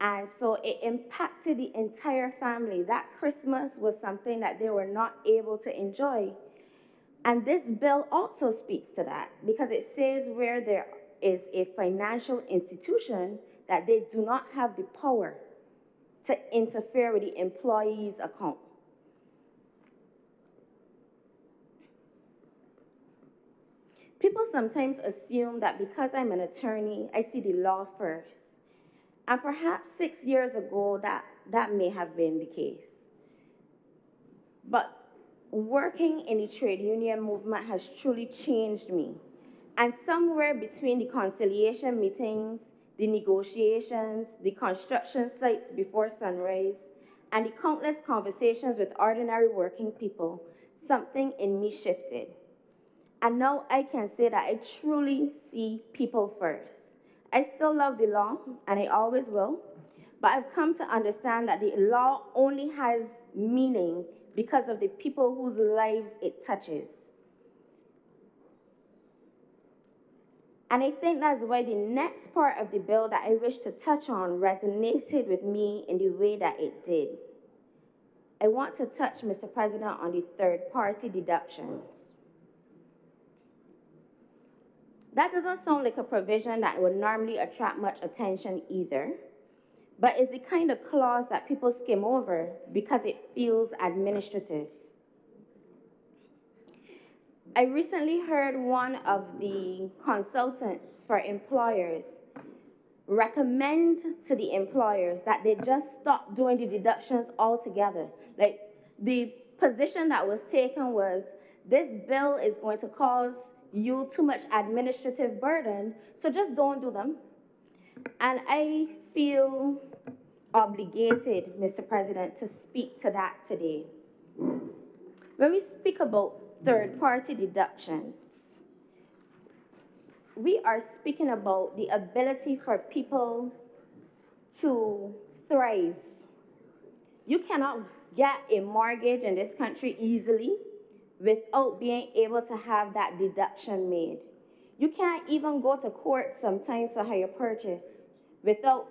and so it impacted the entire family. That Christmas was something that they were not able to enjoy. And this bill also speaks to that, because it says where there is a financial institution that they do not have the power to interfere with the employee's account. People sometimes assume that because I'm an attorney, I see the law first. And perhaps 6 years ago, that may have been the case. But working in the trade union movement has truly changed me. And somewhere between the conciliation meetings, the negotiations, the construction sites before sunrise, and the countless conversations with ordinary working people, something in me shifted. And now I can say that I truly see people first. I still love the law, and I always will, but I've come to understand that the law only has meaning because of the people whose lives it touches. And I think that's why the next part of the bill that I wish to touch on resonated with me in the way that it did. I want to touch, Mr. President, on the third-party deductions. That doesn't sound like a provision that would normally attract much attention either, but it's the kind of clause that people skim over because it feels administrative. I recently heard one of the consultants for employers recommend to the employers that they just stop doing the deductions altogether. Like, the position that was taken was, this bill is going to cause you too much administrative burden, so just don't do them. And I feel obligated, Mr. President, to speak to that today. When we speak about third-party deductions, we are speaking about the ability for people to thrive. You cannot get a mortgage in this country easily without being able to have that deduction made. You can't even go to court sometimes for hire purchase without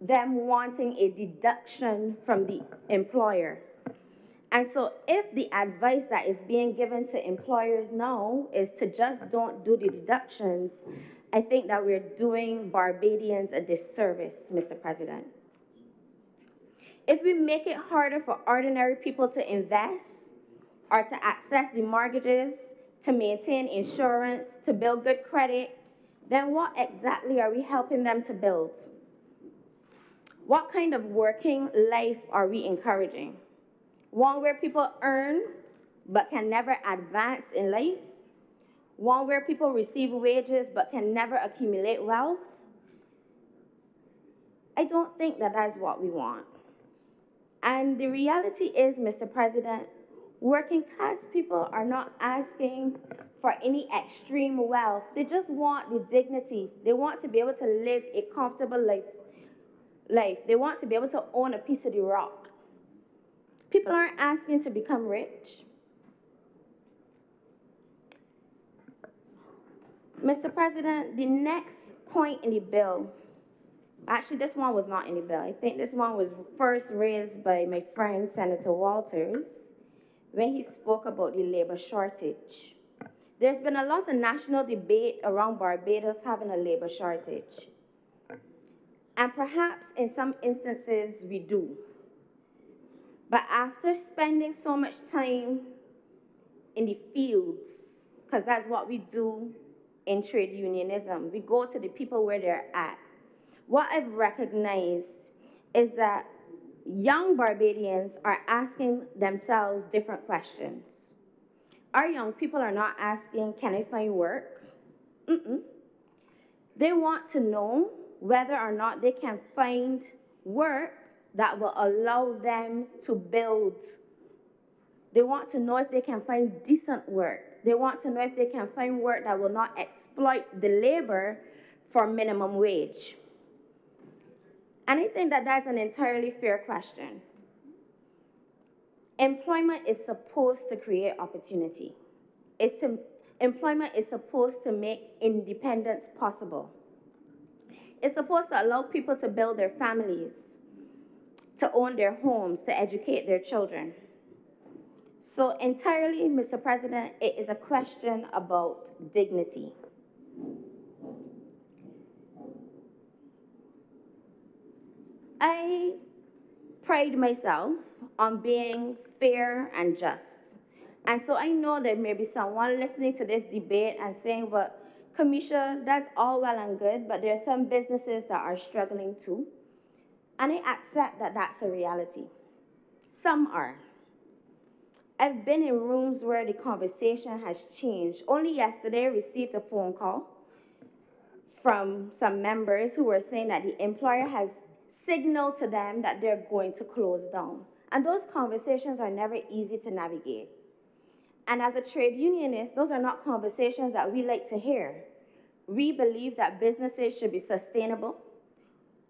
them wanting a deduction from the employer. And so if the advice that is being given to employers now is to just don't do the deductions, I think that we're doing Barbadians a disservice, Mr. President. If we make it harder for ordinary people to invest or to access the mortgages, to maintain insurance, to build good credit, then what exactly are we helping them to build? What kind of working life are we encouraging? One where people earn but can never advance in life? One where people receive wages but can never accumulate wealth? I don't think that that's what we want. And the reality is, Mr. President, working class people are not asking for any extreme wealth. They just want the dignity. They want to be able to live a comfortable life. They want to be able to own a piece of the rock. People aren't asking to become rich. Mr. President, the next point in the bill, actually this one was not in the bill. I think this one was first raised by my friend Senator Walters when he spoke about the labor shortage. There's been a lot of national debate around Barbados having a labor shortage. And perhaps in some instances we do. But after spending so much time in the fields, because that's what we do in trade unionism, we go to the people where they're at. what I've recognized is that young Barbadians are asking themselves different questions. Our young people are not asking, can I find work? Mm-mm. They want to know whether or not they can find work that will allow them to build. They want to know if they can find decent work. They want to know if they can find work that will not exploit the labor for minimum wage. And I think that that's an entirely fair question. Employment is supposed to create opportunity. Employment is supposed to make independence possible. It's supposed to allow people to build their families, to own their homes, to educate their children. So entirely, Mr. President, it is a question about dignity. I pride myself on being fair and just. And so I know there may be someone listening to this debate and saying, well, Kamisha, that's all well and good, but there are some businesses that are struggling too. And I accept that that's a reality. Some are. I've been in rooms where the conversation has changed. Only yesterday I received a phone call from some members who were saying that the employer has signaled to them that they're going to close down. And those conversations are never easy to navigate. And as a trade unionist, those are not conversations that we like to hear. We believe that businesses should be sustainable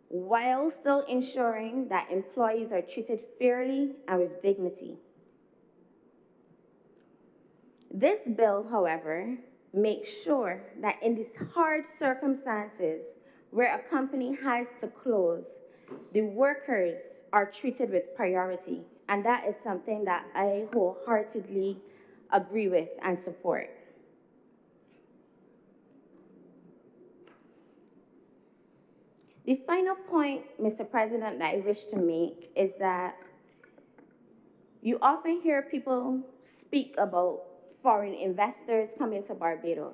while still ensuring that employees are treated fairly and with dignity. This bill, however, makes sure that in these hard circumstances where a company has to close, the workers are treated with priority. And that is something that I wholeheartedly agree with and support. The final point, Mr. President, that I wish to make is that you often hear people speak about foreign investors coming to Barbados.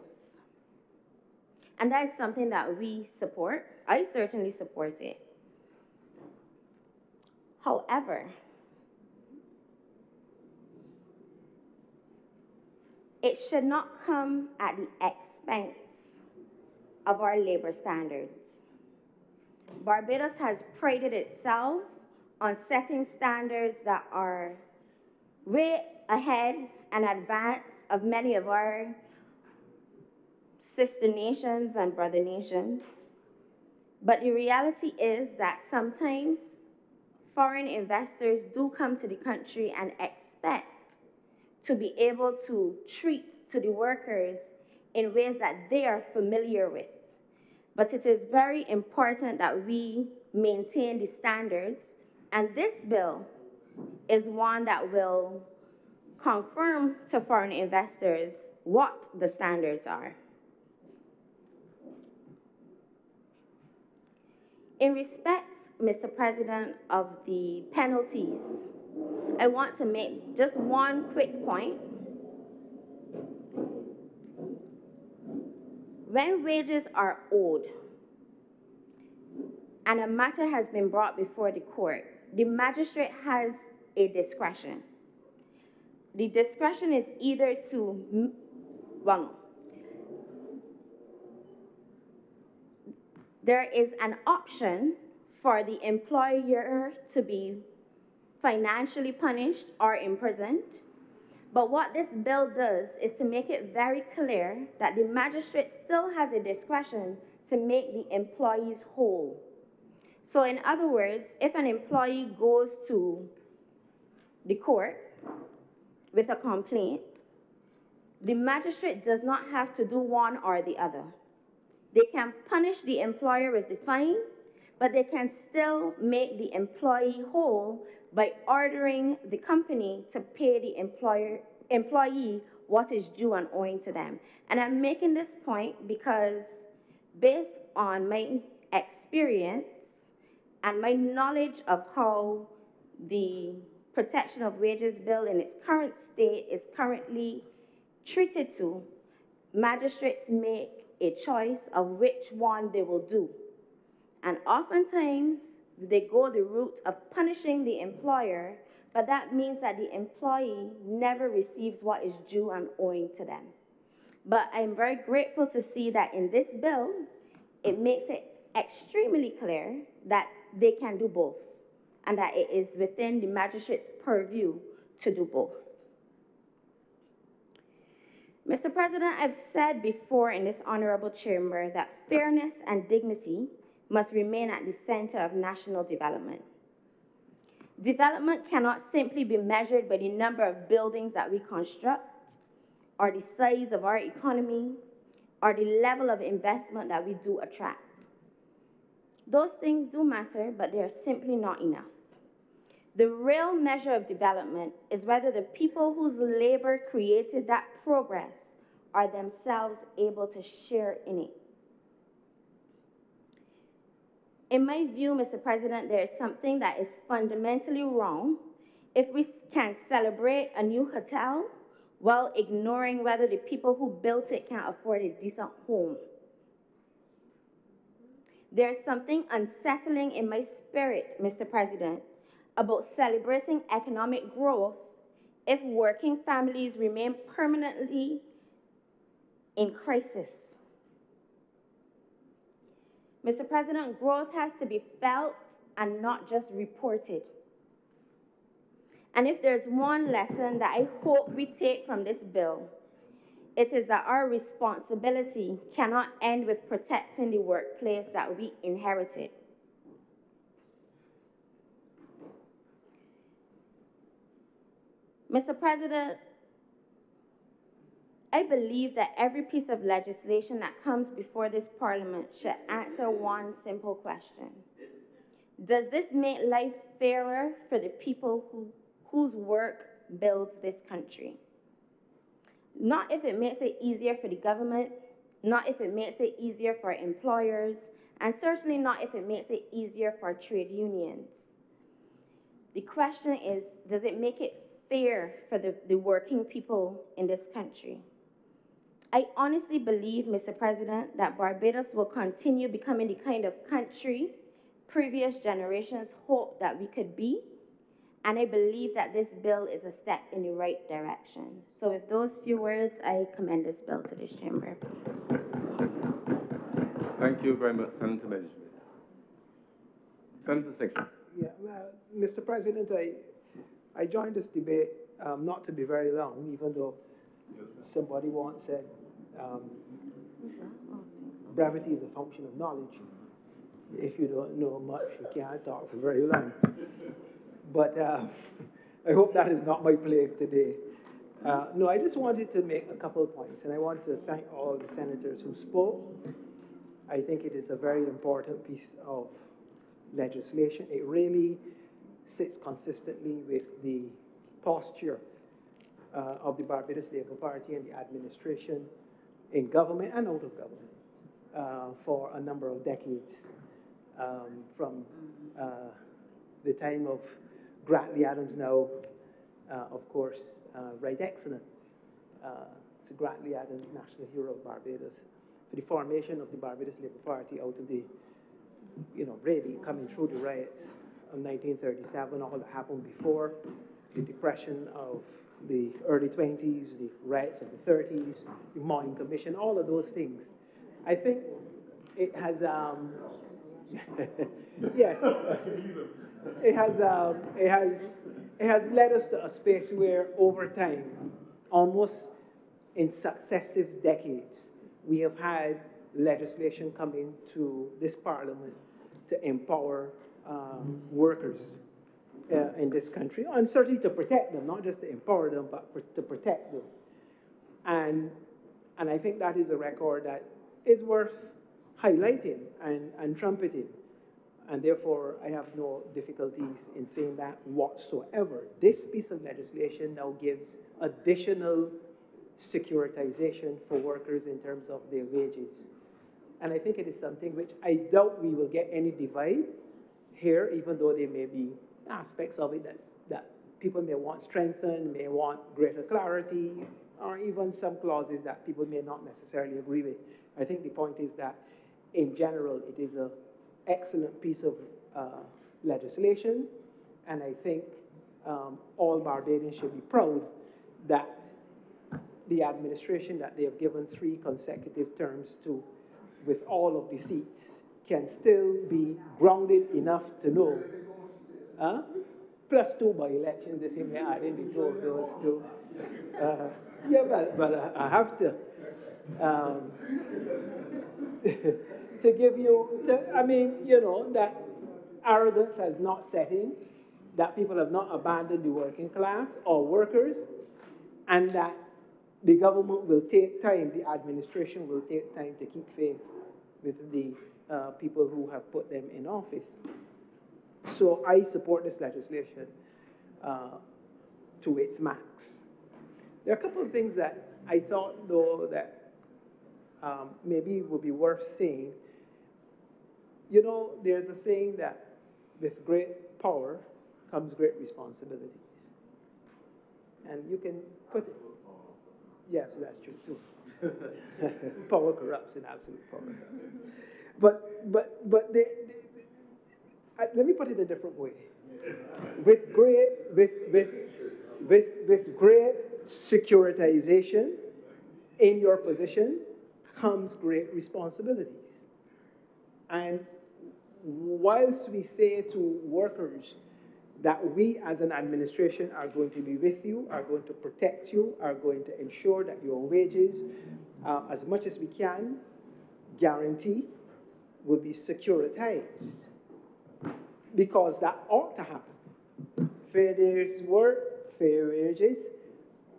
And that is something that we support. I certainly support it. However, it should not come at the expense of our labor standards. Barbados has prided itself on setting standards that are way ahead and advanced of many of our sister nations and brother nations. But the reality is that sometimes foreign investors do come to the country and expect to be able to treat to the workers in ways that they are familiar with. But it is very important that we maintain the standards, and this bill is one that will confirm to foreign investors what the standards are. In respect, Mr. President, of the penalties, I want to make just one quick point. When wages are owed and a matter has been brought before the court, the magistrate has a discretion. The discretion is either to, there is an option for the employer to be financially punished or imprisoned. But what this bill does is to make it very clear that the magistrate still has a discretion to make the employees whole. So in other words, if an employee goes to the court with a complaint, the magistrate does not have to do one or the other. They can punish the employer with the fine, but they can still make the employee whole by ordering the company to pay the employee what is due and owing to them. And I'm making this point because based on my experience and my knowledge of how the protection of wages bill in its current state is currently treated to, magistrates make a choice of which one they will do. And oftentimes, they go the route of punishing the employer, but that means that the employee never receives what is due and owing to them. But I'm very grateful to see that in this bill, it makes it extremely clear that they can do both, and that it is within the magistrate's purview to do both. Mr. President, I've said before in this honorable chamber that fairness and dignity must remain at the center of national development. Development cannot simply be measured by the number of buildings that we construct, or the size of our economy, or the level of investment that we do attract. Those things do matter, but they are simply not enough. The real measure of development is whether the people whose labor created that progress are themselves able to share in it. In my view, Mr. President, there is something that is fundamentally wrong if we can celebrate a new hotel while ignoring whether the people who built it can afford a decent home. There's something unsettling in my spirit, Mr. President, about celebrating economic growth if working families remain permanently in crisis. Mr. President, growth has to be felt and not just reported. And if there's one lesson that I hope we take from this bill, it is that our responsibility cannot end with protecting the workplace that we inherited. Mr. President, I believe that every piece of legislation that comes before this Parliament should answer one simple question. Does this make life fairer for the people whose work builds this country? Not if it makes it easier for the government, not if it makes it easier for employers, and certainly not if it makes it easier for trade unions. The question is, does it make it fair for the working people in this country? I honestly believe, Mr. President, that Barbados will continue becoming the kind of country previous generations hoped that we could be, and I believe that this bill is a step in the right direction. So with those few words, I commend this bill to this chamber. Thank you very much, Senator Benjamin. Senator Singh. Yeah, Mr. President, I joined this debate not to be very long, even though somebody once said brevity is a function of knowledge. If you don't know much, you can't talk for very long. But I hope that is not my plague today. No, I just wanted to make a couple of points, and I want to thank all the senators who spoke. I think it is a very important piece of legislation. It really sits consistently with the posture of the Barbados Labour Party and the administration in government and out of government for a number of decades, from the time of Grantley Adams, now, of course, Right Excellent, to Grantley Adams, National Hero of Barbados, for the formation of the Barbados Labour Party out of the, really coming through the riots of 1937, all that happened before, the depression of the early 20s, the riots of the 30s, the Moyne Commission, all of those things. I think it has, yes, it has led us to a space where over time, almost in successive decades, we have had legislation coming to this Parliament to empower workers in this country, and certainly to protect them, not just to empower them, but to protect them. And I think that is a record that is worth highlighting and trumpeting. And therefore, I have no difficulties in saying that whatsoever. This piece of legislation now gives additional securitization for workers in terms of their wages. And I think it is something which I doubt we will get any divide here, even though there may be aspects of it that people may want strengthened, may want greater clarity, or even some clauses that people may not necessarily agree with. I think the point is that, in general, it is a excellent piece of legislation, and I think all Barbadians should be proud that the administration that they have given 3 consecutive terms to, with all of the seats, can still be grounded enough to know, plus 2 by elections if you may add in the 2 of those 2. Yeah, but I have to. To give you, I mean, you know, that arrogance has not set in, that people have not abandoned the working class or workers, and that the government will take time, the administration will take time to keep faith with the people who have put them in office. So I support this legislation to its max. There are a couple of things that I thought, though, that maybe would be worth saying. You know, there's a saying that with great power comes great responsibilities. And you can put it, yes, that's true too. Power corrupts and absolute power corrupts. But let me put it a different way. With great securitization in your position comes great responsibilities. And whilst we say to workers that we as an administration are going to be with you, are going to protect you, are going to ensure that your wages, as much as we can, guarantee, will be securitized. Because that ought to happen. Fair day's work, fair wages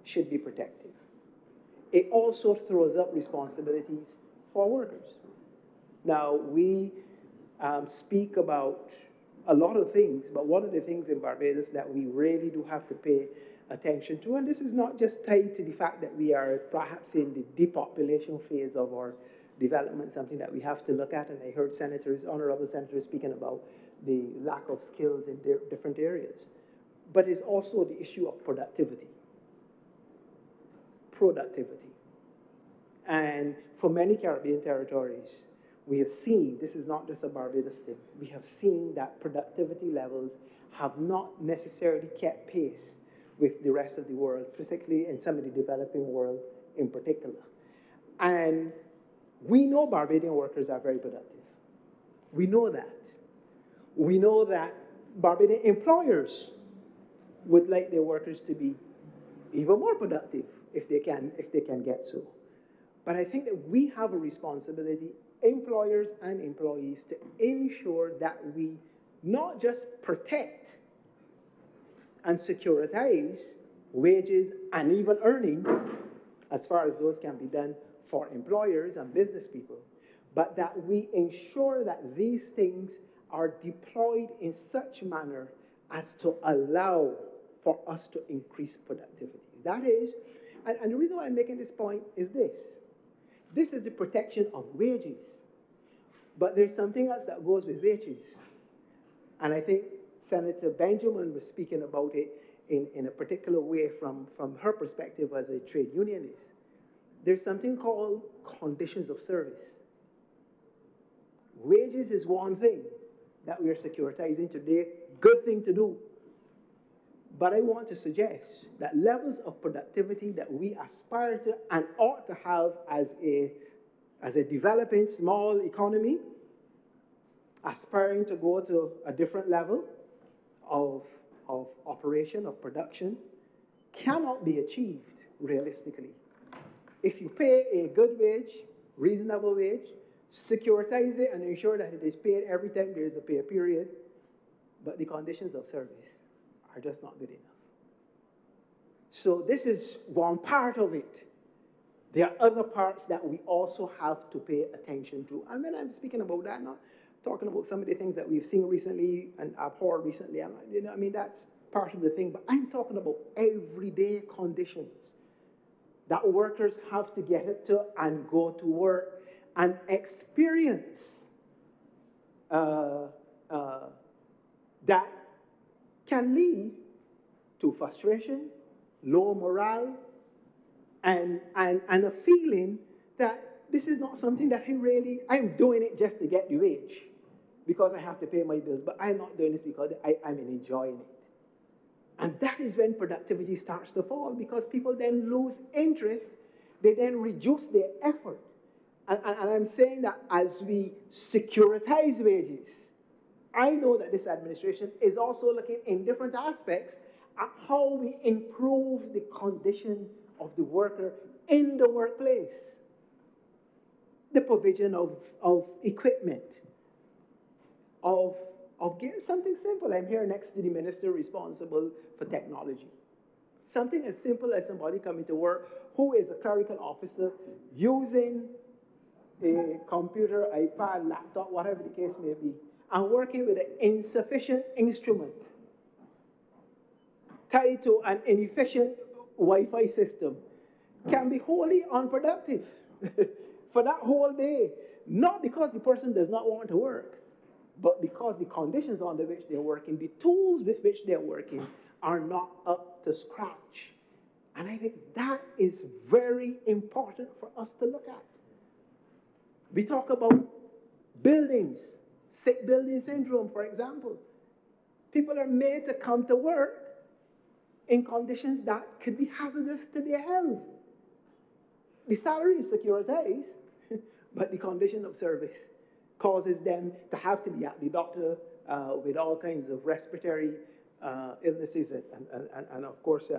should be protected. It also throws up responsibilities for workers. Now, we speak about a lot of things, but one of the things in Barbados that we really do have to pay attention to, and this is not just tied to the fact that we are perhaps in the depopulation phase of our development, something that we have to look at, and I heard senators, honorable senators speaking about the lack of skills in different areas, but it's also the issue of productivity. Productivity. And for many Caribbean territories, we have seen, this is not just a Barbados thing, we have seen that productivity levels have not necessarily kept pace with the rest of the world, particularly in some of the developing world in particular. And we know Barbadian workers are very productive. We know that. We know that Barbadian employers would like their workers to be even more productive if they can get so. But I think that we have a responsibility, employers and employees, to ensure that we not just protect and securitize wages and even earnings, as far as those can be done for employers and business people, but that we ensure that these things are deployed in such manner as to allow for us to increase productivity. That is, and the reason why I'm making this point is this. This is the protection of wages. But there's something else that goes with wages. And I think Senator Benjamin was speaking about it in a particular way from her perspective as a trade unionist. There's something called conditions of service. Wages is one thing that we are securitizing today, good thing to do. But I want to suggest that levels of productivity that we aspire to and ought to have as a developing small economy, aspiring to go to a different level of operation, of production, cannot be achieved realistically. If you pay a good wage, reasonable wage, securitize it and ensure that it is paid every time there is a pay period, but the conditions of service are just not good enough. So this is one part of it. There are other parts that we also have to pay attention to. And when I'm speaking about that, not talking about some of the things that we've seen recently and abhorred recently, that's part of the thing, but I'm talking about everyday conditions that workers have to get up to and go to work and experience that can lead to frustration, low morale, and a feeling that this is not something that I'm doing it just to get the wage. because I have to pay my bills, but I'm not doing this because I'm enjoying it. And that is when productivity starts to fall, because people then lose interest, they then reduce their effort. And I'm saying that as we securitize wages, I know that this administration is also looking in different aspects at how we improve the condition of the worker in the workplace. The provision of equipment, of gear, something simple. I'm here next to the minister responsible for technology. Something as simple as somebody coming to work who is a clerical officer using a computer, iPad, laptop, whatever the case may be, and working with an insufficient instrument tied to an inefficient Wi-Fi system can be wholly unproductive for that whole day. Not because the person does not want to work, but because the conditions under which they're working, the tools with which they're working, are not up to scratch. And I think that is very important for us to look at. We talk about buildings, sick building syndrome, for example. People are made to come to work in conditions that could be hazardous to their health. The salary is securitized, but the condition of service causes them to have to be at the doctor with all kinds of respiratory illnesses. And of course,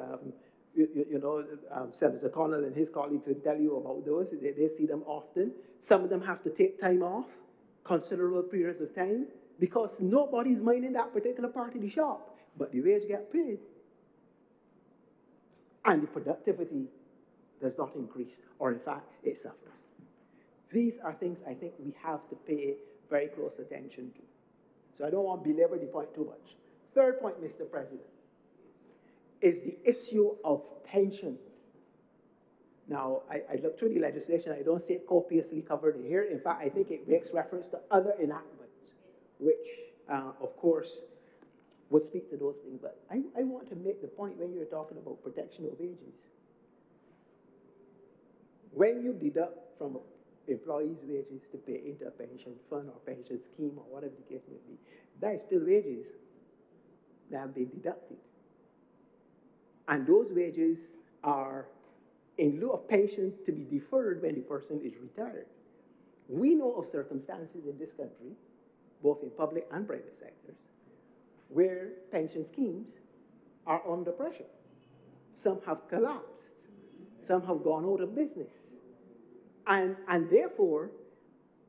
Senator Connell and his colleagues will tell you about those. They see them often. Some of them have to take time off, considerable periods of time, because nobody's minding that particular part of the shop, but the wage get paid. And the productivity does not increase, or in fact, it suffers. These are things I think we have to pay very close attention to. So I don't want to belabor the point too much. Third point, Mr. President, is the issue of pensions. Now, I looked through the legislation. I don't see it copiously covered in here. In fact, I think it makes reference to other enactments, which, of course, would speak to those things. But I want to make the point when you're talking about protection of wages. When you deduct from employees' wages to pay into a pension fund or pension scheme or whatever the case may be, that is still wages that have been deducted. And those wages are in lieu of pension to be deferred when the person is retired. We know of circumstances in this country, both in public and private sectors, where pension schemes are under pressure. Some have collapsed. Some have gone out of business. And therefore,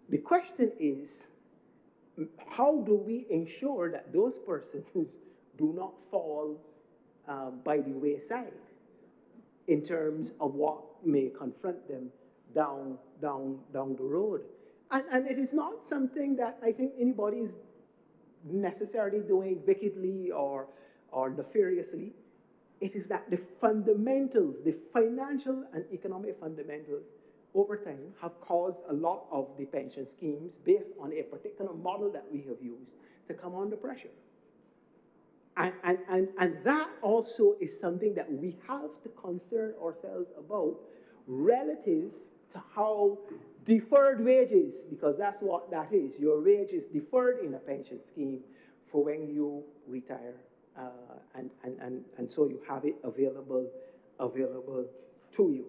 the question is, how do we ensure that those persons do not fall by the wayside in terms of what may confront them down the road? And it is not something that I think anybody is necessarily doing wickedly or nefariously. It is that the fundamentals, the financial and economic fundamentals, over time have caused a lot of the pension schemes, based on a particular model that we have used, to come under pressure. And that also is something that we have to concern ourselves about relative to how deferred wages, because that's what that is. Your wage is deferred in a pension scheme for when you retire, and so you have it available to you.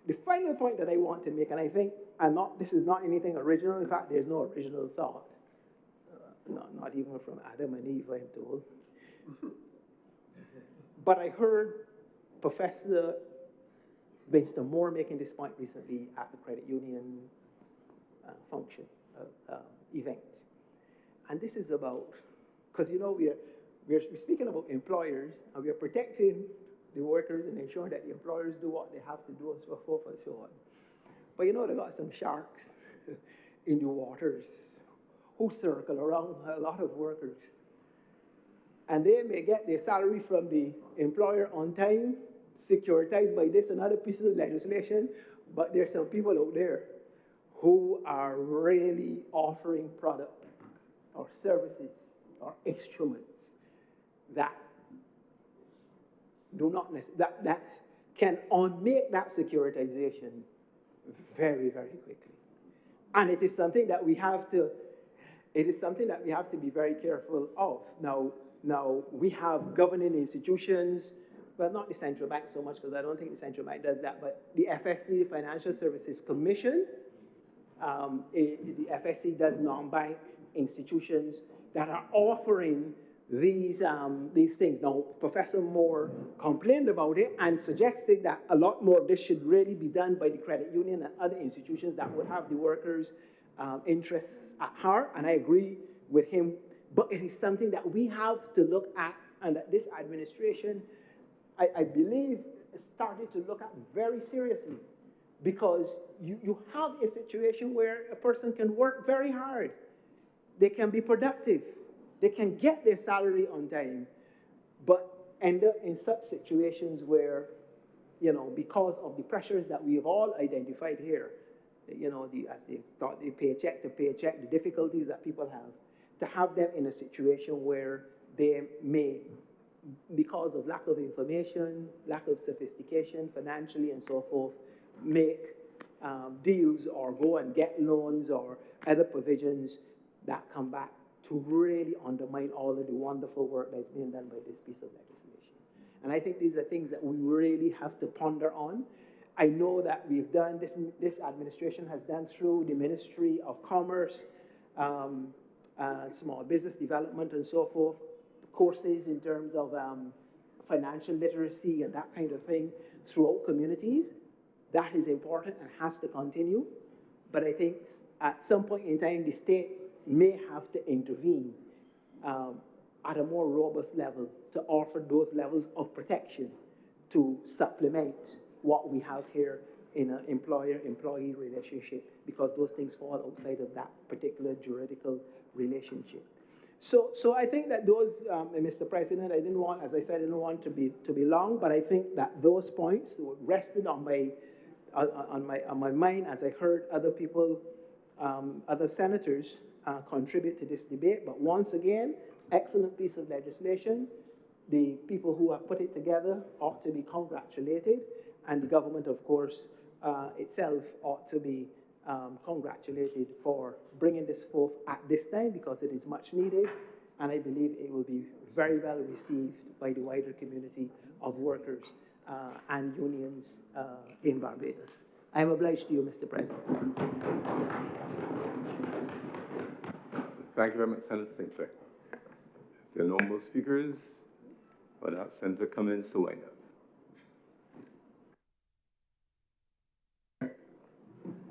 The final point that I want to make, and I think this is not anything original. In fact, there's no original thought, not even from Adam and Eve, I'm told. But I heard Professor Winston Moore making this point recently at the credit union function event. And this is about, because we're speaking about employers, and we're protecting the workers and ensuring that the employers do what they have to do, and so forth and so on. But they got some sharks in the waters who circle around a lot of workers. And they may get their salary from the employer on time, securitized by this and other pieces of legislation, but there's some people out there who are really offering product or services or instruments that do not that can unmake that securitization very, very quickly. And it is something that we have to it is something that we have to be very careful of. Now we have governing institutions, well, not the central bank so much, because I don't think the central bank does that, but the FSC, the Financial Services Commission, the FSC does non-bank institutions that are offering these things. Now, Professor Moore complained about it and suggested that a lot more of this should really be done by the credit union and other institutions that would have the workers' interests at heart, and I agree with him. But it is something that we have to look at, and that this administration, I believe, started to look at very seriously, because you have a situation where a person can work very hard, they can be productive, they can get their salary on time, but end up in such situations where, you know, because of the pressures that we have all identified here, you know, as they thought, the paycheck to paycheck, the difficulties that people have, to have them in a situation where they may, because of lack of information, lack of sophistication financially and so forth, make deals or go and get loans or other provisions that come back to really undermine all of the wonderful work that's being done by this piece of legislation. And I think these are things that we really have to ponder on. I know that we've done, this administration has done through the Ministry of Commerce, small business development and so forth, courses in terms of financial literacy and that kind of thing throughout communities. That is important and has to continue. But I think at some point in time, the state may have to intervene at a more robust level to offer those levels of protection to supplement what we have here in an employer-employee relationship, because those things fall outside of that particular juridical relationship. So I think that those, Mr. President, I didn't want, as I said, I didn't want to be long, but I think that those points rested on my mind as I heard other people, other senators contribute to this debate. But once again, excellent piece of legislation. The people who have put it together ought to be congratulated, and the government, of course, itself ought to be congratulated for bringing this forth at this time, because it is much needed, and I believe it will be very well received by the wider community of workers and unions in Barbados. I am obliged to you, Mr. President. Thank you very much, Senator Sinclair. If there are no more speakers, I'll ask Senator Cummins to wind up.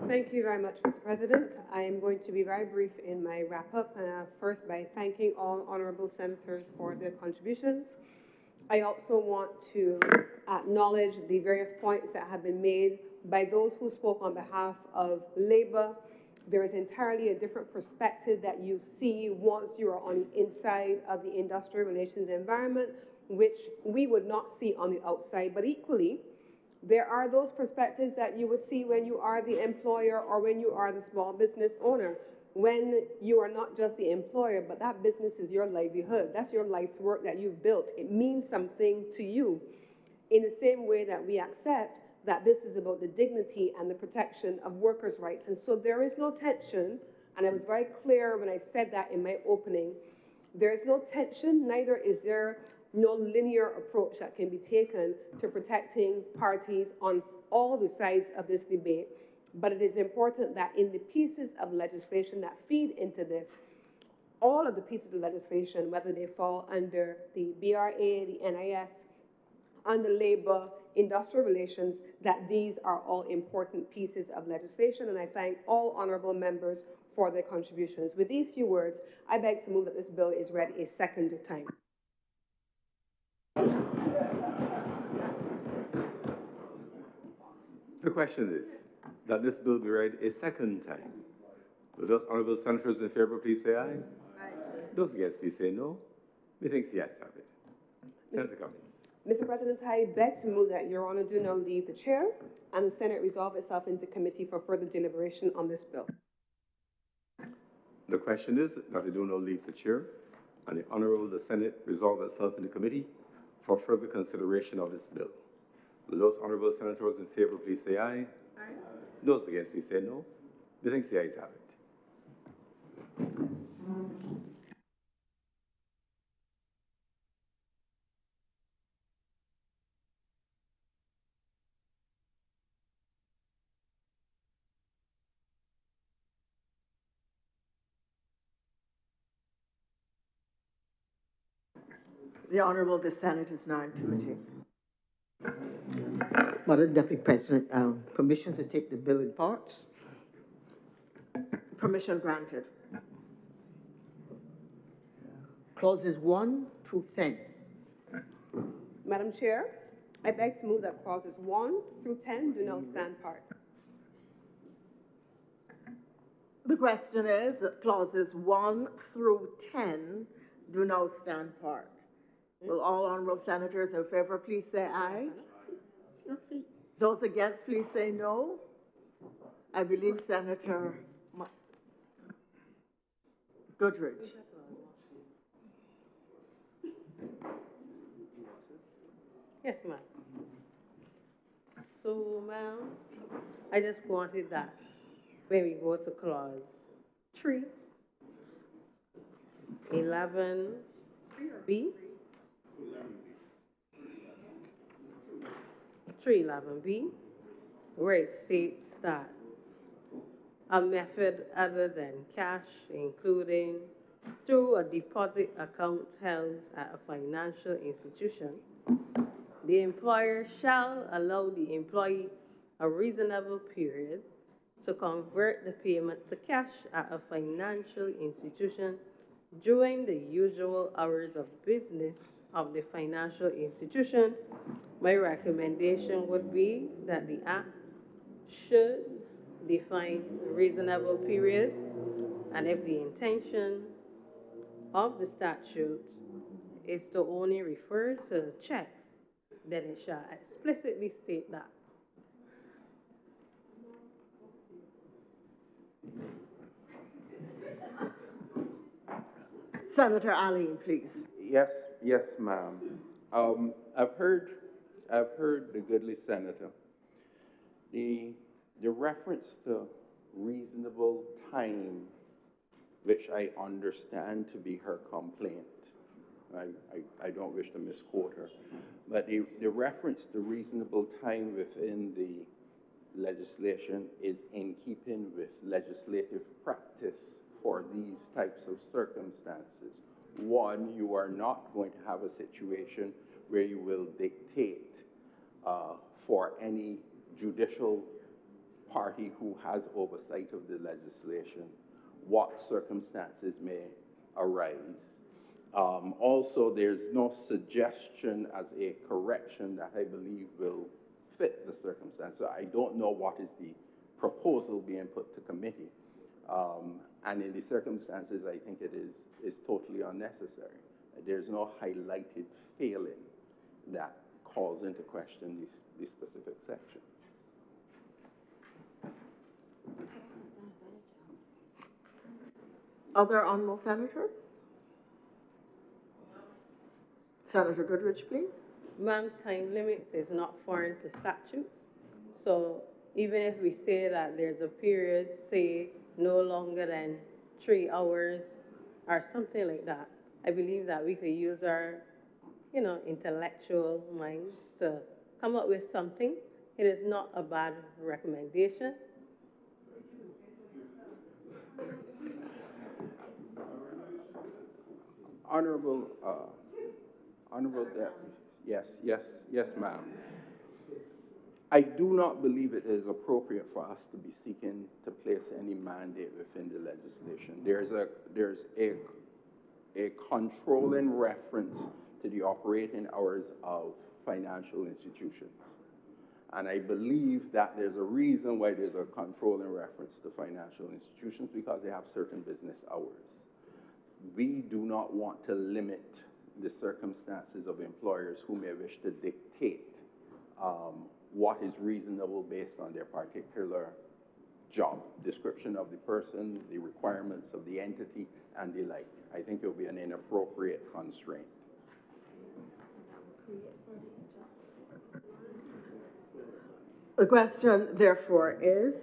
Thank you very much, Mr. President. I am going to be very brief in my wrap-up, first by thanking all honourable senators for their contributions. I also want to acknowledge the various points that have been made by those who spoke on behalf of Labour. There is entirely a different perspective that you see once you are on the inside of the industrial relations environment, which we would not see on the outside. But equally, there are those perspectives that you would see when you are the employer or when you are the small business owner, when you are not just the employer, but that business is your livelihood. That's your life's work that you've built. It means something to you. In the same way that we accept that this is about the dignity and the protection of workers' rights. And so there is no tension, and I was very clear when I said that in my opening. There is no tension, neither is there no linear approach that can be taken to protecting parties on all the sides of this debate. But it is important that in the pieces of legislation that feed into this, all of the pieces of legislation, whether they fall under the BRA, the NIS, under labor, industrial relations, that these are all important pieces of legislation. And I thank all honourable members for their contributions. With these few words, I beg to move that this bill is read a second time. The question is that this bill be read a second time. Will those honourable senators in favour please say aye? Aye. Those against please say no. Methinks the ayes have it. Senator Cummins. Mr. President, I beg to move that Your Honour do now leave the chair and the Senate resolve itself into committee for further deliberation on this bill. The question is that they do not leave the chair and the Honourable the Senate resolve itself into committee for further consideration of this bill. Will those honourable senators in favour please say aye? Aye. Those against please say no. Methinks the ayes have it. The Honourable, the Senate is now in committee. Madam Deputy President, permission to take the bill in parts? Permission granted. Clauses 1 through 10. Madam Chair, I beg to move that clauses 1 through 10 do now stand part. The question is that clauses 1 through 10 do now stand part. Will all honourable senators in favour please say aye? Those against please say no. I believe Senator Goodrich. Yes, ma'am. So, ma'am, I just wanted that when we go to clause 3, 11B, 311B, where it states that a method other than cash, including through a deposit account held at a financial institution, the employer shall allow the employee a reasonable period to convert the payment to cash at a financial institution during the usual hours of business of the financial institution. My recommendation would be that the Act should define a reasonable period, and if the intention of the statute is to only refer to checks, then it shall explicitly state that. Senator Allen, please. Yes, ma'am. I've heard the goodly senator. The reference to reasonable time, which I understand to be her complaint. I don't wish to misquote her, but the reference to reasonable time within the legislation is in keeping with legislative practice for these types of circumstances. One, you are not going to have a situation where you will dictate for any judicial party who has oversight of the legislation what circumstances may arise. Also, there's no suggestion as a correction that I believe will fit the circumstance. So I don't know what is the proposal being put to committee. And in the circumstances, I think it is totally unnecessary. There's no highlighted failing that calls into question this specific section. Other honourable senators? Senator Goodrich, please. Ma'am, time limits is not foreign to statutes. So even if we say that there's a period, say, no longer than 3 hours or something like that, I believe that we could use our, intellectual minds to come up with something. It is not a bad recommendation. Honourable Deputy, yes, ma'am. I do not believe it is appropriate for us to be seeking to place any mandate within the legislation. There's a controlling reference to the operating hours of financial institutions. And I believe that there's a reason why there's a controlling reference to financial institutions, because they have certain business hours. We do not want to limit the circumstances of employers who may wish to dictate what is reasonable based on their particular job description of the person, the requirements of the entity, and the like. I think it will be an inappropriate constraint. The question, therefore, is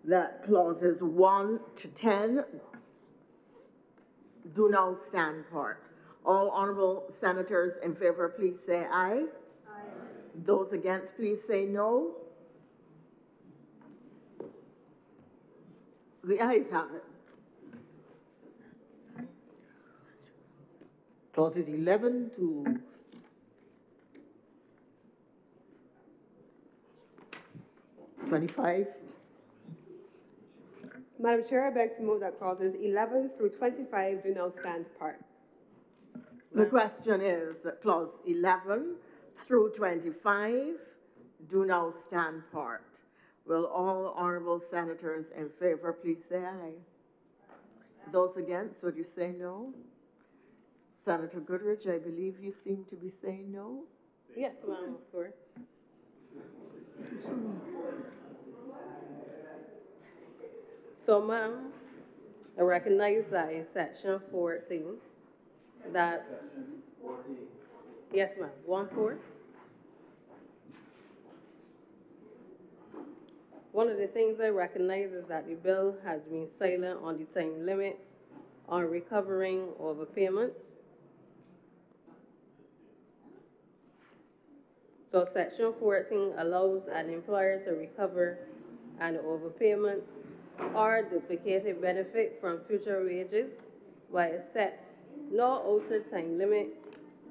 that clauses 1 to 10 do now stand part. All honourable senators in favour, please say aye. Aye. Those against, please say no. The ayes have it. clauses 11 to 25. Madam Chair, I beg to move that clauses 11 through 25 do now stand apart. The question is that clause 11 through 25 do now stand part. Will all honourable senators in favor please say aye? Those against, would you say no? Senator Goodrich, I believe you seem to be saying no? Yes, ma'am, of course. So, ma'am, I recognize that in section 14, that, yes, ma'am, 1-4. One of the things I recognize is that the bill has been silent on the time limits on recovering overpayments. So section 14 allows an employer to recover an overpayment or duplicated benefit from future wages, while it sets no outer time limit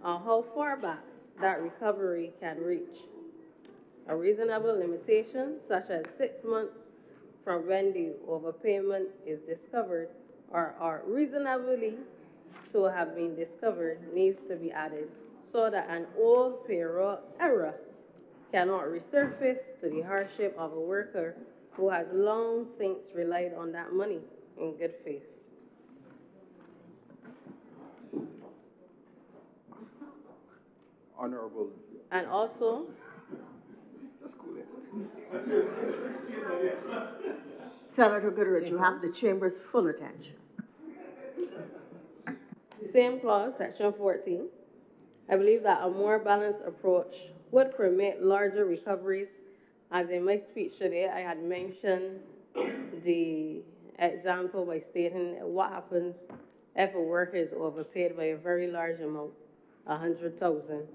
on how far back that recovery can reach. A reasonable limitation, such as 6 months from when the overpayment is discovered or reasonably to have been discovered, needs to be added so that an old payroll error cannot resurface to the hardship of a worker who has long since relied on that money in good faith. Honourable. And also, Senator Goodrich, you have the chamber's full attention. same clause, section 14, I believe that a more balanced approach would permit larger recoveries. As in my speech today, I had mentioned the example by stating what happens if a worker is overpaid by a very large amount, 100,000.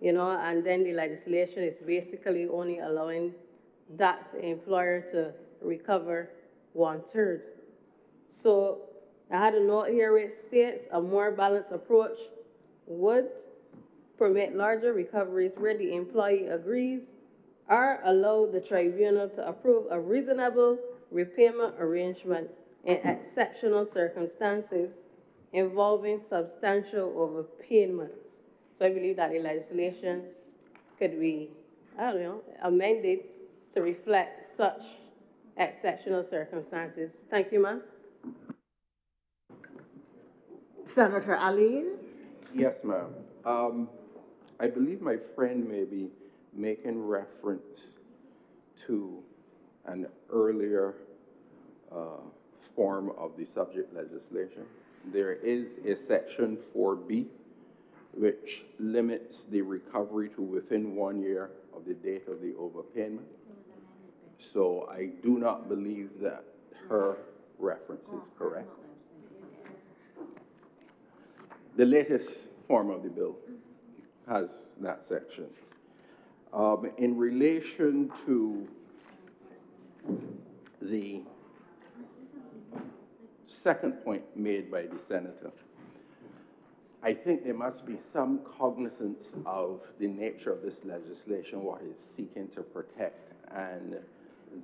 You know, and then the legislation is basically only allowing that employer to recover 1/3. So I had a note here which states a more balanced approach would permit larger recoveries where the employee agrees or allow the tribunal to approve a reasonable repayment arrangement in exceptional circumstances involving substantial overpayments. So I believe that the legislation could be, amended to reflect such exceptional circumstances. Thank you, ma'am. Senator Aline? Yes, ma'am. I believe my friend may be making reference to an earlier form of the subject legislation. There is a section 4B which limits the recovery to within 1 year of the date of the overpayment. So I do not believe that her reference is correct. The latest form of the bill has that section. In relation to the second point made by the senator, I think there must be some cognizance of the nature of this legislation, what it's seeking to protect, and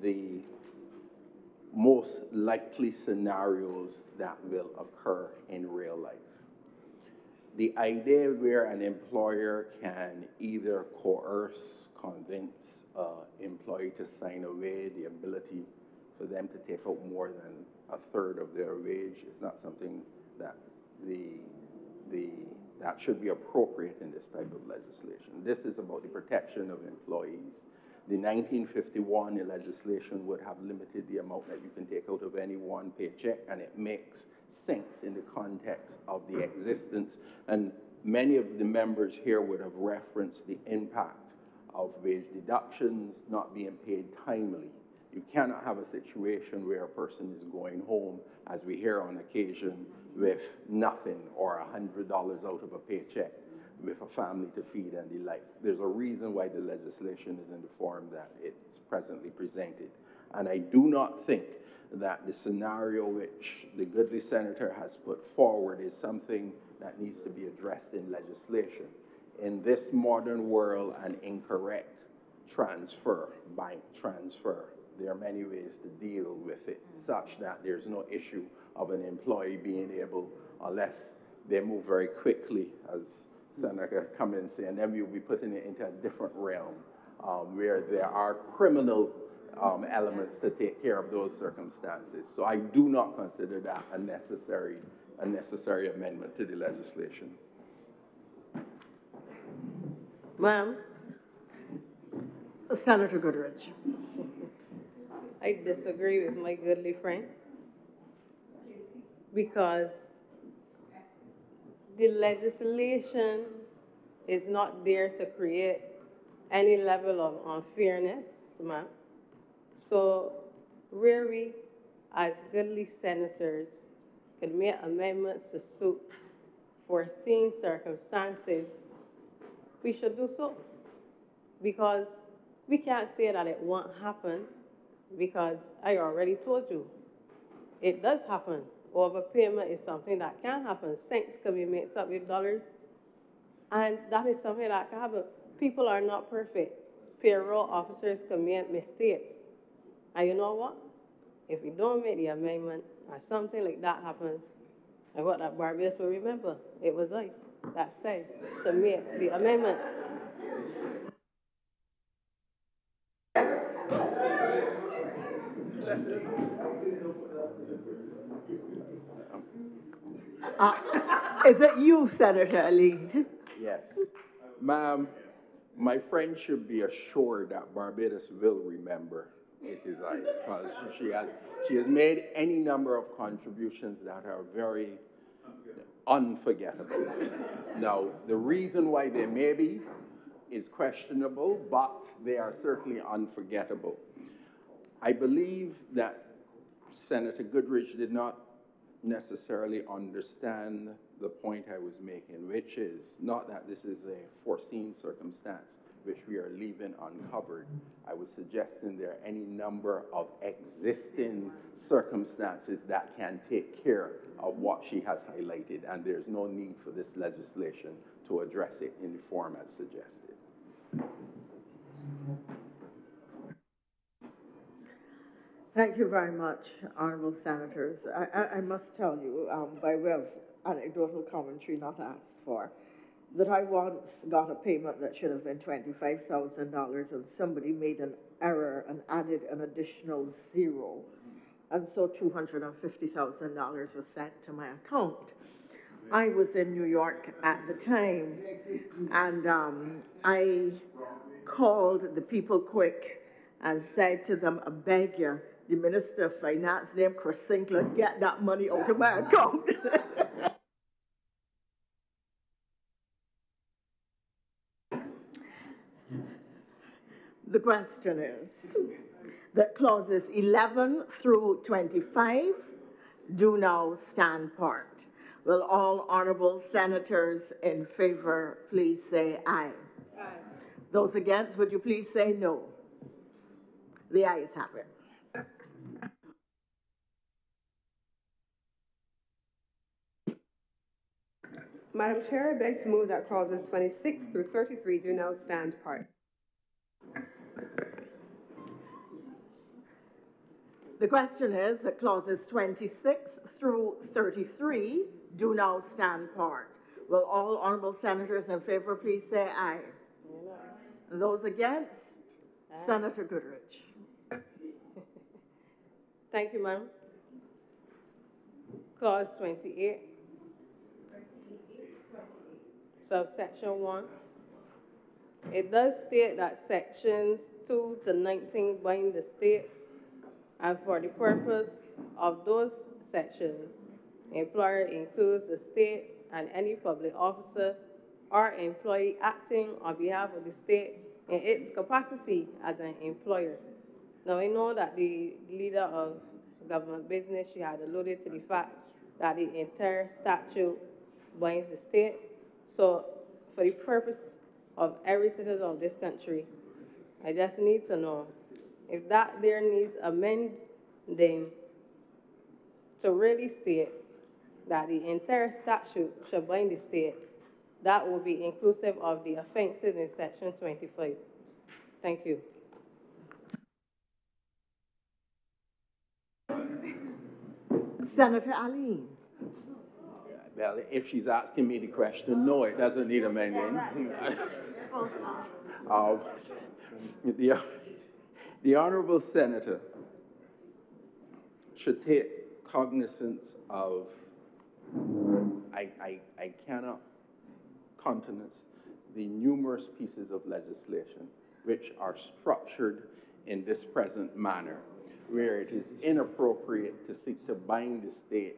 the most likely scenarios that will occur in real life. The idea where an employer can either coerce, convince an employee to sign away the ability for them to take out more than 1/3 of their wage is not something that that should be appropriate in this type of legislation. This is about the protection of employees. The 1951 legislation would have limited the amount that you can take out of any one paycheck, and it makes sense in the context of the existence. And many of the members here would have referenced the impact of wage deductions not being paid timely. You cannot have a situation where a person is going home, as we hear on occasion, with nothing or $100 out of a paycheck with a family to feed and the like. There's a reason why the legislation is in the form that it's presently presented. And I do not think that the scenario which the goodly senator has put forward is something that needs to be addressed in legislation. In this modern world, an incorrect transfer, bank transfer, there are many ways to deal with it, such that there's no issue of an employee being able, unless they move very quickly, as Senator Cummins said, and then we'll be putting it into a different realm where there are criminal elements to take care of those circumstances. So I do not consider that a necessary amendment to the legislation. Ma'am? Senator Goodrich. I disagree with my goodly friend because the legislation is not there to create any level of unfairness, ma'am. So where we, as goodly senators, could make amendments to suit foreseen circumstances, we should do so. Because we can't say that it won't happen, because I already told you, it does happen. Overpayment is something that can happen. Cents can be mixed up with dollars, and that is something that can happen. People are not perfect. Payroll officers can make mistakes. And you know what? If we don't make the amendment or something like that happens, I hope that Barbados will remember it was I that said to make the amendment. Is it you, Senator Ali? Yes. Ma'am, my friend should be assured that Barbados will remember it is I, because she has made any number of contributions that are very unforgettable. Now, the reason why they may be is questionable, but they are certainly unforgettable. I believe that Senator Goodrich did not necessarily understand the point I was making, which is not that this is a foreseen circumstance which we are leaving uncovered. I was suggesting there are any number of existing circumstances that can take care of what she has highlighted, and there's no need for this legislation to address it in the form as suggested. Thank you very much, honorable senators. I must tell you, by way of anecdotal commentary not asked for, that I once got a payment that should have been $25,000, and somebody made an error and added an additional zero. And so $250,000 was sent to my account. I was in New York at the time, and I called the people quick and said to them, I beg you, the Minister of Finance named Chris Sinclair, get that money out of my account. The question is that clauses 11 through 25 do now stand part. Will all honorable senators in favor please say aye? Aye. Those against, would you please say no? The ayes have it. Madam Chair, I beg to move that clauses 26 through 33 do now stand part. The question is that clauses 26 through 33 do now stand part. Will all honorable senators in favor please say aye? And those against? Aye. Senator Goodrich. Thank you, ma'am. Clause 28. Subsection 1. It does state that sections 2 to 19 bind the state, and for the purpose of those sections, the employer includes the state and any public officer or employee acting on behalf of the state in its capacity as an employer. Now, I know that the leader of government business, she had alluded to the fact that the entire statute binds the state. So, for the purpose of every citizen of this country, I just need to know if that there needs amending to really state that the entire statute shall bind the state. That will be inclusive of the offenses in section 25. Thank you. Senator Aline. Well, if she's asking me the question, no, it doesn't need amending. Uh, the Honourable Senator should take cognizance of, I cannot countenance the numerous pieces of legislation which are structured in this present manner, where it is inappropriate to seek to bind the state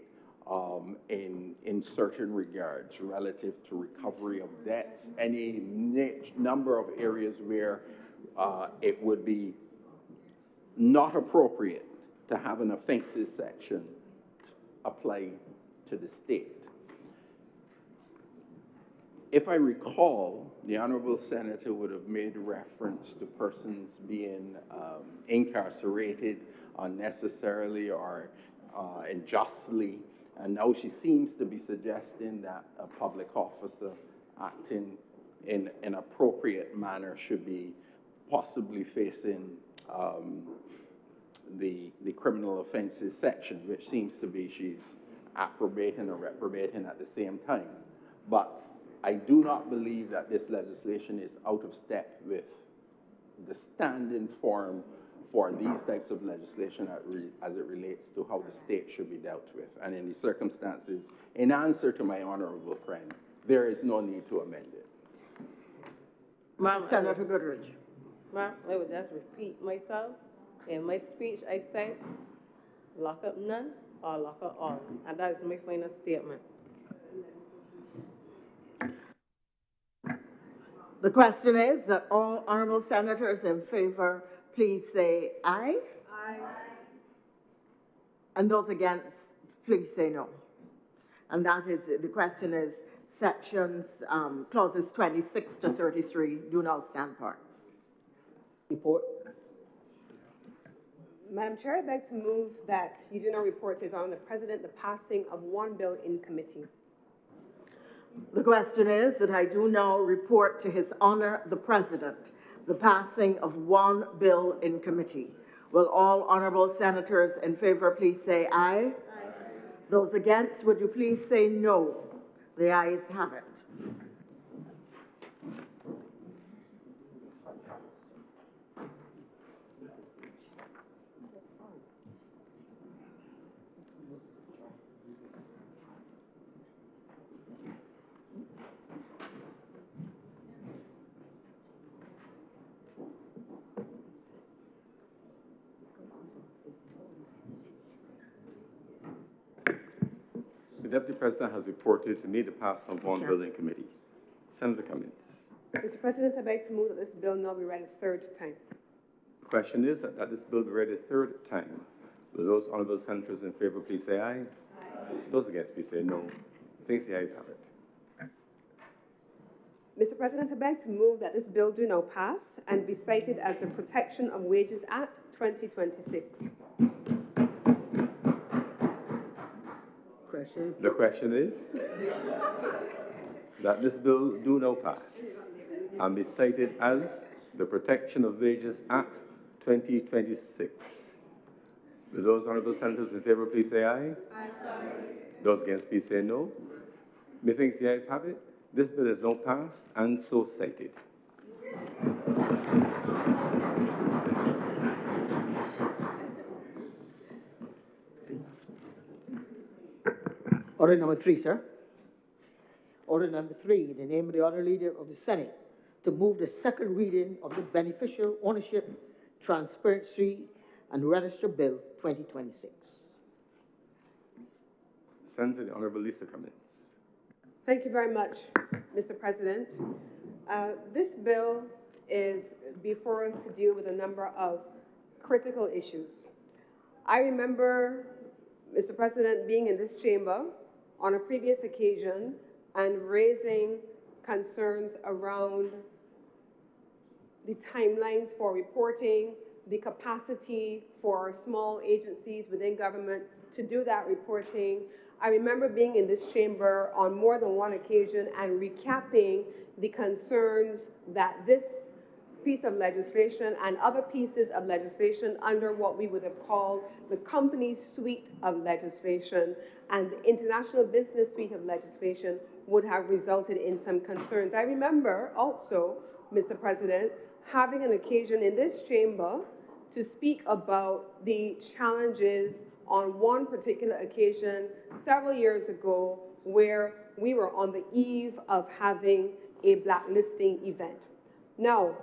in certain regards relative to recovery of debts, any number of areas where it would be not appropriate to have an offences section apply to the state. If I recall, the Honourable Senator would have made reference to persons being incarcerated unnecessarily or unjustly, and now she seems to be suggesting that a public officer acting in an appropriate manner should be possibly facing the criminal offences section, which seems to be she's approbating or reprobating at the same time. But I do not believe that this legislation is out of step with the standing form for these types of legislation as it relates to how the state should be dealt with. And in the circumstances, in answer to my honourable friend, there is no need to amend it. Senator Goodrich. Ma'am, I would just repeat myself. In my speech, I said, lock up none or lock up all. And that is my final statement. The question is that all honourable senators in favour, please say aye. Aye. And those against, please say no. And that is, the question is sections, clauses 26 to 33 do now stand part. Report. Madam Chair, I beg to move that you do not report as on the President the passing of one bill in committee. The question is that I do now report to His Honour the President the passing of one bill in committee. Will all honourable senators in favour please say aye? Aye. Those against, would you please say no? The ayes have it. The Deputy President has reported to me the passing of one bill in committee. Senator Cummings. Mr. President, I beg to move that this bill now be read a third time. The question is that this bill be read a third time. Will those honourable senators in favour please say aye? Aye. Those against please say no. Thanks, the ayes have it. Mr. President, I beg to move that this bill do now pass and be cited as the Protection of Wages Act 2026. The question is that this bill do now pass and be cited as the Protection of Wages Act 2026. Will those honourable senators in favour please say aye? Aye. Those against please say no. Methinks the ayes have it. This bill is now passed and so cited. Order number 3, sir. Order number 3, in the name of the Honourable Leader of the Senate, to move the second reading of the Beneficial Ownership, Transparency and Register Bill 2026. Senator, the Honourable Lisa Cummings. Thank you very much, Mr. President. This bill is before us to deal with a number of critical issues. I remember, Mr. President, being in this chamber on a previous occasion and raising concerns around the timelines for reporting, the capacity for small agencies within government to do that reporting. I remember being in this chamber on more than one occasion and recapping the concerns that this piece of legislation and other pieces of legislation under what we would have called the company suite of legislation and the international business suite of legislation would have resulted in some concerns. I remember also, Mr. President, having an occasion in this chamber to speak about the challenges on one particular occasion several years ago where we were on the eve of having a blacklisting event. Now,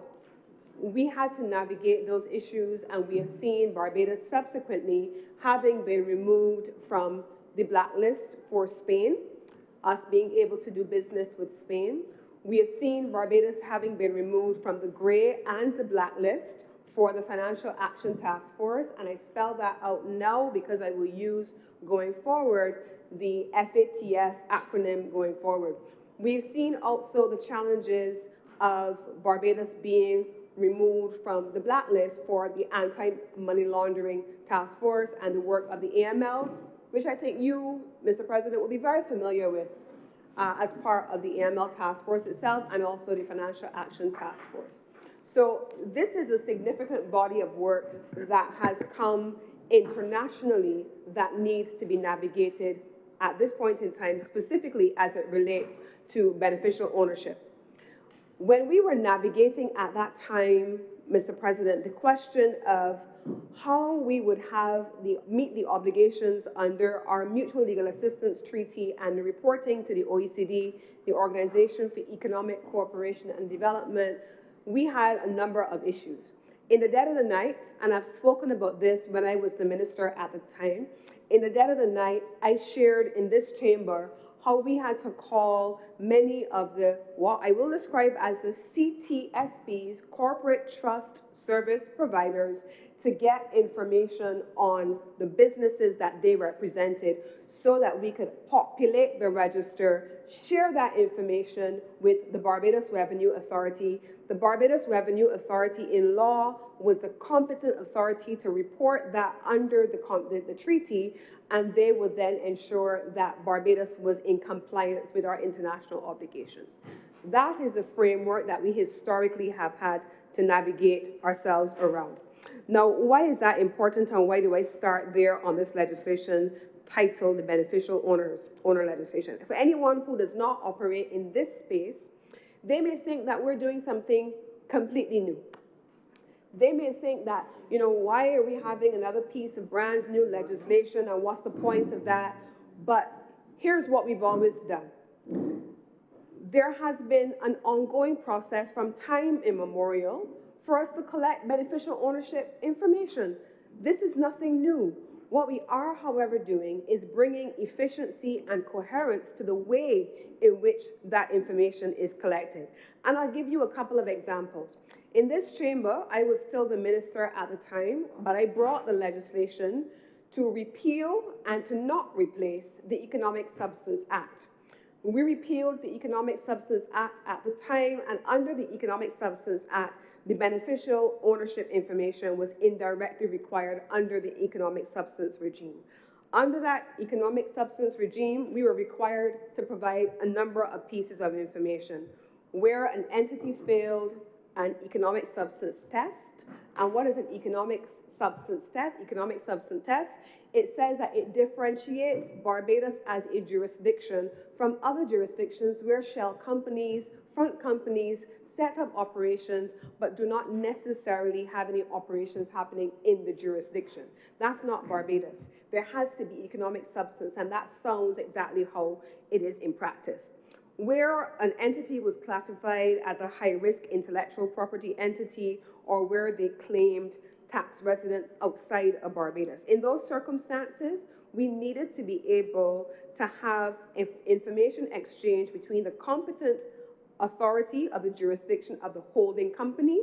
we had to navigate those issues, and we have seen Barbados subsequently having been removed from the blacklist for Spain, us being able to do business with Spain. We have seen Barbados having been removed from the gray and the blacklist for the Financial Action Task Force, and I spell that out now because I will use going forward the FATF acronym going forward. We've seen also the challenges of Barbados being removed from the blacklist for the Anti-Money Laundering Task Force and the work of the AML, which I think you, Mr. President, will be very familiar with as part of the AML Task Force itself and also the Financial Action Task Force. So this is a significant body of work that has come internationally that needs to be navigated at this point in time, specifically as it relates to beneficial ownership. When we were navigating at that time, Mr. President, the question of how we would meet the obligations under our Mutual Legal Assistance Treaty and reporting to the OECD, the Organization for Economic Cooperation and Development, we had a number of issues. In the dead of the night, and I've spoken about this when I was the minister at the time, in the dead of the night, I shared in this chamber how we had to call many of the, what I will describe as the CTSPs, Corporate Trust Service Providers, to get information on the businesses that they represented so that we could populate the register, share that information with the Barbados Revenue Authority. The Barbados Revenue Authority in law was the competent authority to report that under the treaty, and they would then ensure that Barbados was in compliance with our international obligations. That is a framework that we historically have had to navigate ourselves around. Now, why is that important, and why do I start there on this legislation titled the Beneficial Owner legislation? For anyone who does not operate in this space, they may think that we're doing something completely new. They may think that, you know, why are we having another piece of brand new legislation and what's the point of that? But here's what we've always done. There has been an ongoing process from time immemorial for us to collect beneficial ownership information. This is nothing new. What we are, however, doing is bringing efficiency and coherence to the way in which that information is collected. And I'll give you a couple of examples. In this chamber, I was still the minister at the time, but I brought the legislation to repeal and to not replace the Economic Substance Act. We repealed the Economic Substance Act at the time, and under the Economic Substance Act, the beneficial ownership information was indirectly required under the economic substance regime. Under that economic substance regime, we were required to provide a number of pieces of information. Where an entity failed an economic substance test, and what is an economic substance test? Economic substance test, it says that it differentiates Barbados as a jurisdiction from other jurisdictions where shell companies, front companies, set up operations, but do not necessarily have any operations happening in the jurisdiction. That's not Barbados. There has to be economic substance, and that sounds exactly how it is in practice. Where an entity was classified as a high-risk intellectual property entity, or where they claimed tax residents outside of Barbados. In those circumstances, we needed to be able to have information exchange between the competent authority of the jurisdiction of the holding company,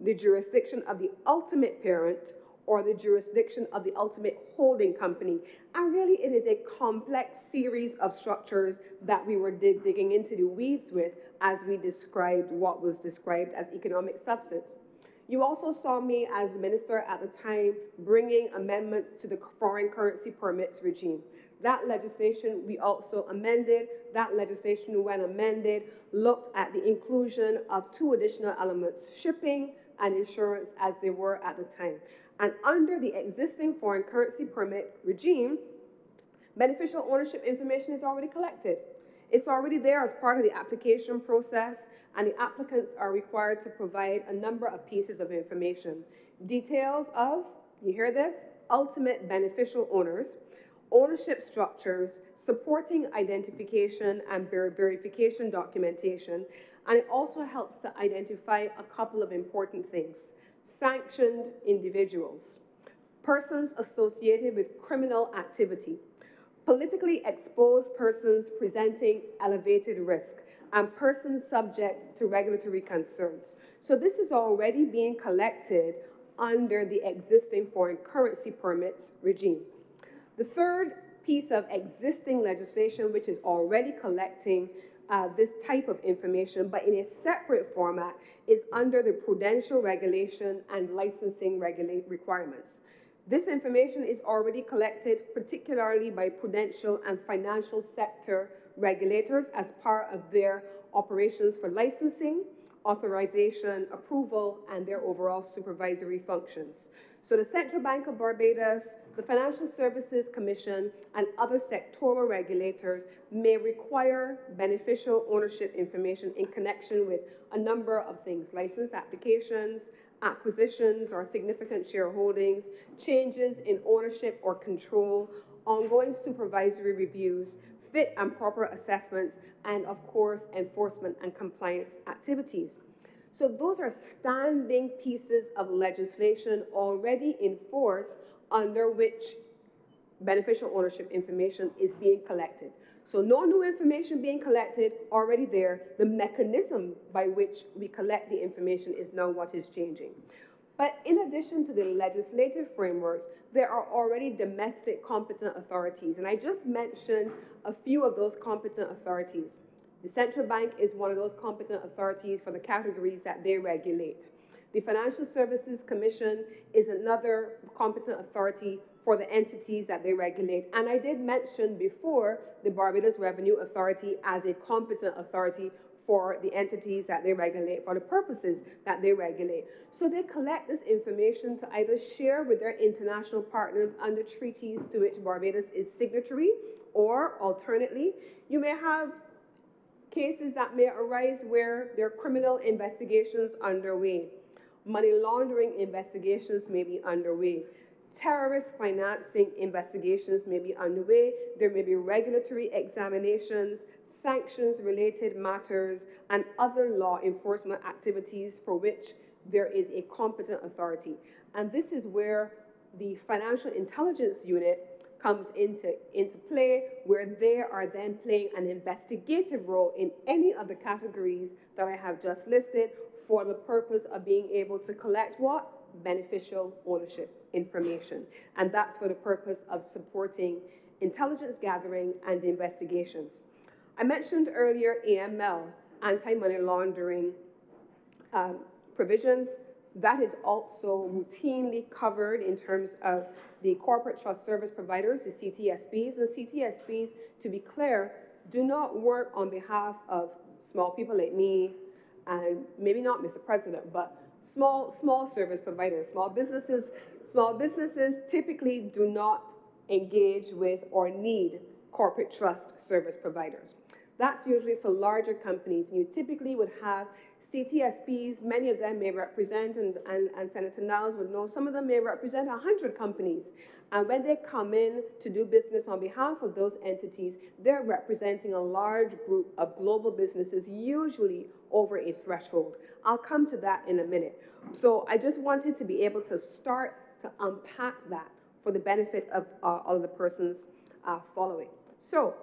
the jurisdiction of the ultimate parent, or the jurisdiction of the ultimate holding company. And really, it is a complex series of structures that we were digging into the weeds with as we described what was described as economic substance. You also saw me as the minister at the time bringing amendments to the foreign currency permits regime. That legislation we also amended. That legislation, when amended, looked at the inclusion of two additional elements, shipping and insurance, as they were at the time. And under the existing foreign currency permit regime, beneficial ownership information is already collected. It's already there as part of the application process, and the applicants are required to provide a number of pieces of information. Details of, you hear this, ultimate beneficial owners, ownership structures, supporting identification and verification documentation, and it also helps to identify a couple of important things. Sanctioned individuals, persons associated with criminal activity, politically exposed persons presenting elevated risk, and persons subject to regulatory concerns. So this is already being collected under the existing foreign currency permits regime. The third piece of existing legislation, which is already collecting this type of information, but in a separate format, is under the prudential regulation and licensing requirements. This information is already collected, particularly by prudential and financial sector regulators as part of their operations for licensing, authorization, approval, and their overall supervisory functions. So the Central Bank of Barbados, the Financial Services Commission, and other sectoral regulators may require beneficial ownership information in connection with a number of things: license applications, acquisitions or significant shareholdings, changes in ownership or control, ongoing supervisory reviews, fit and proper assessments, and of course, enforcement and compliance activities. So those are standing pieces of legislation already in force under which beneficial ownership information is being collected. So no new information being collected, already there. The mechanism by which we collect the information is now what is changing. But in addition to the legislative frameworks, there are already domestic competent authorities. And I just mentioned a few of those competent authorities. The central bank is one of those competent authorities for the categories that they regulate. The Financial Services Commission is another competent authority for the entities that they regulate. And I did mention before the Barbados Revenue Authority as a competent authority for the entities that they regulate, for the purposes that they regulate. So they collect this information to either share with their international partners under treaties to which Barbados is signatory, or alternately, you may have cases that may arise where there are criminal investigations underway. Money laundering investigations may be underway. Terrorist financing investigations may be underway. There may be regulatory examinations, sanctions-related matters, and other law enforcement activities for which there is a competent authority. And this is where the Financial Intelligence Unit comes into play, where they are then playing an investigative role in any of the categories that I have just listed for the purpose of being able to collect what? Beneficial ownership information. And that's for the purpose of supporting intelligence gathering and investigations. I mentioned earlier AML, anti-money laundering provisions. That is also routinely covered in terms of the corporate trust service providers, the CTSPs. The CTSPs, to be clear, do not work on behalf of small people like me, and maybe not Mr. President, but small service providers. Small businesses typically do not engage with or need corporate trust service providers. That's usually for larger companies. You typically would have CTSPs, many of them may represent, and Senator Niles would know, some of them may represent 100 companies. And when they come in to do business on behalf of those entities, they're representing a large group of global businesses, usually over a threshold. I'll come to that in a minute. So I just wanted to be able to start to unpack that for the benefit of all of the persons following. So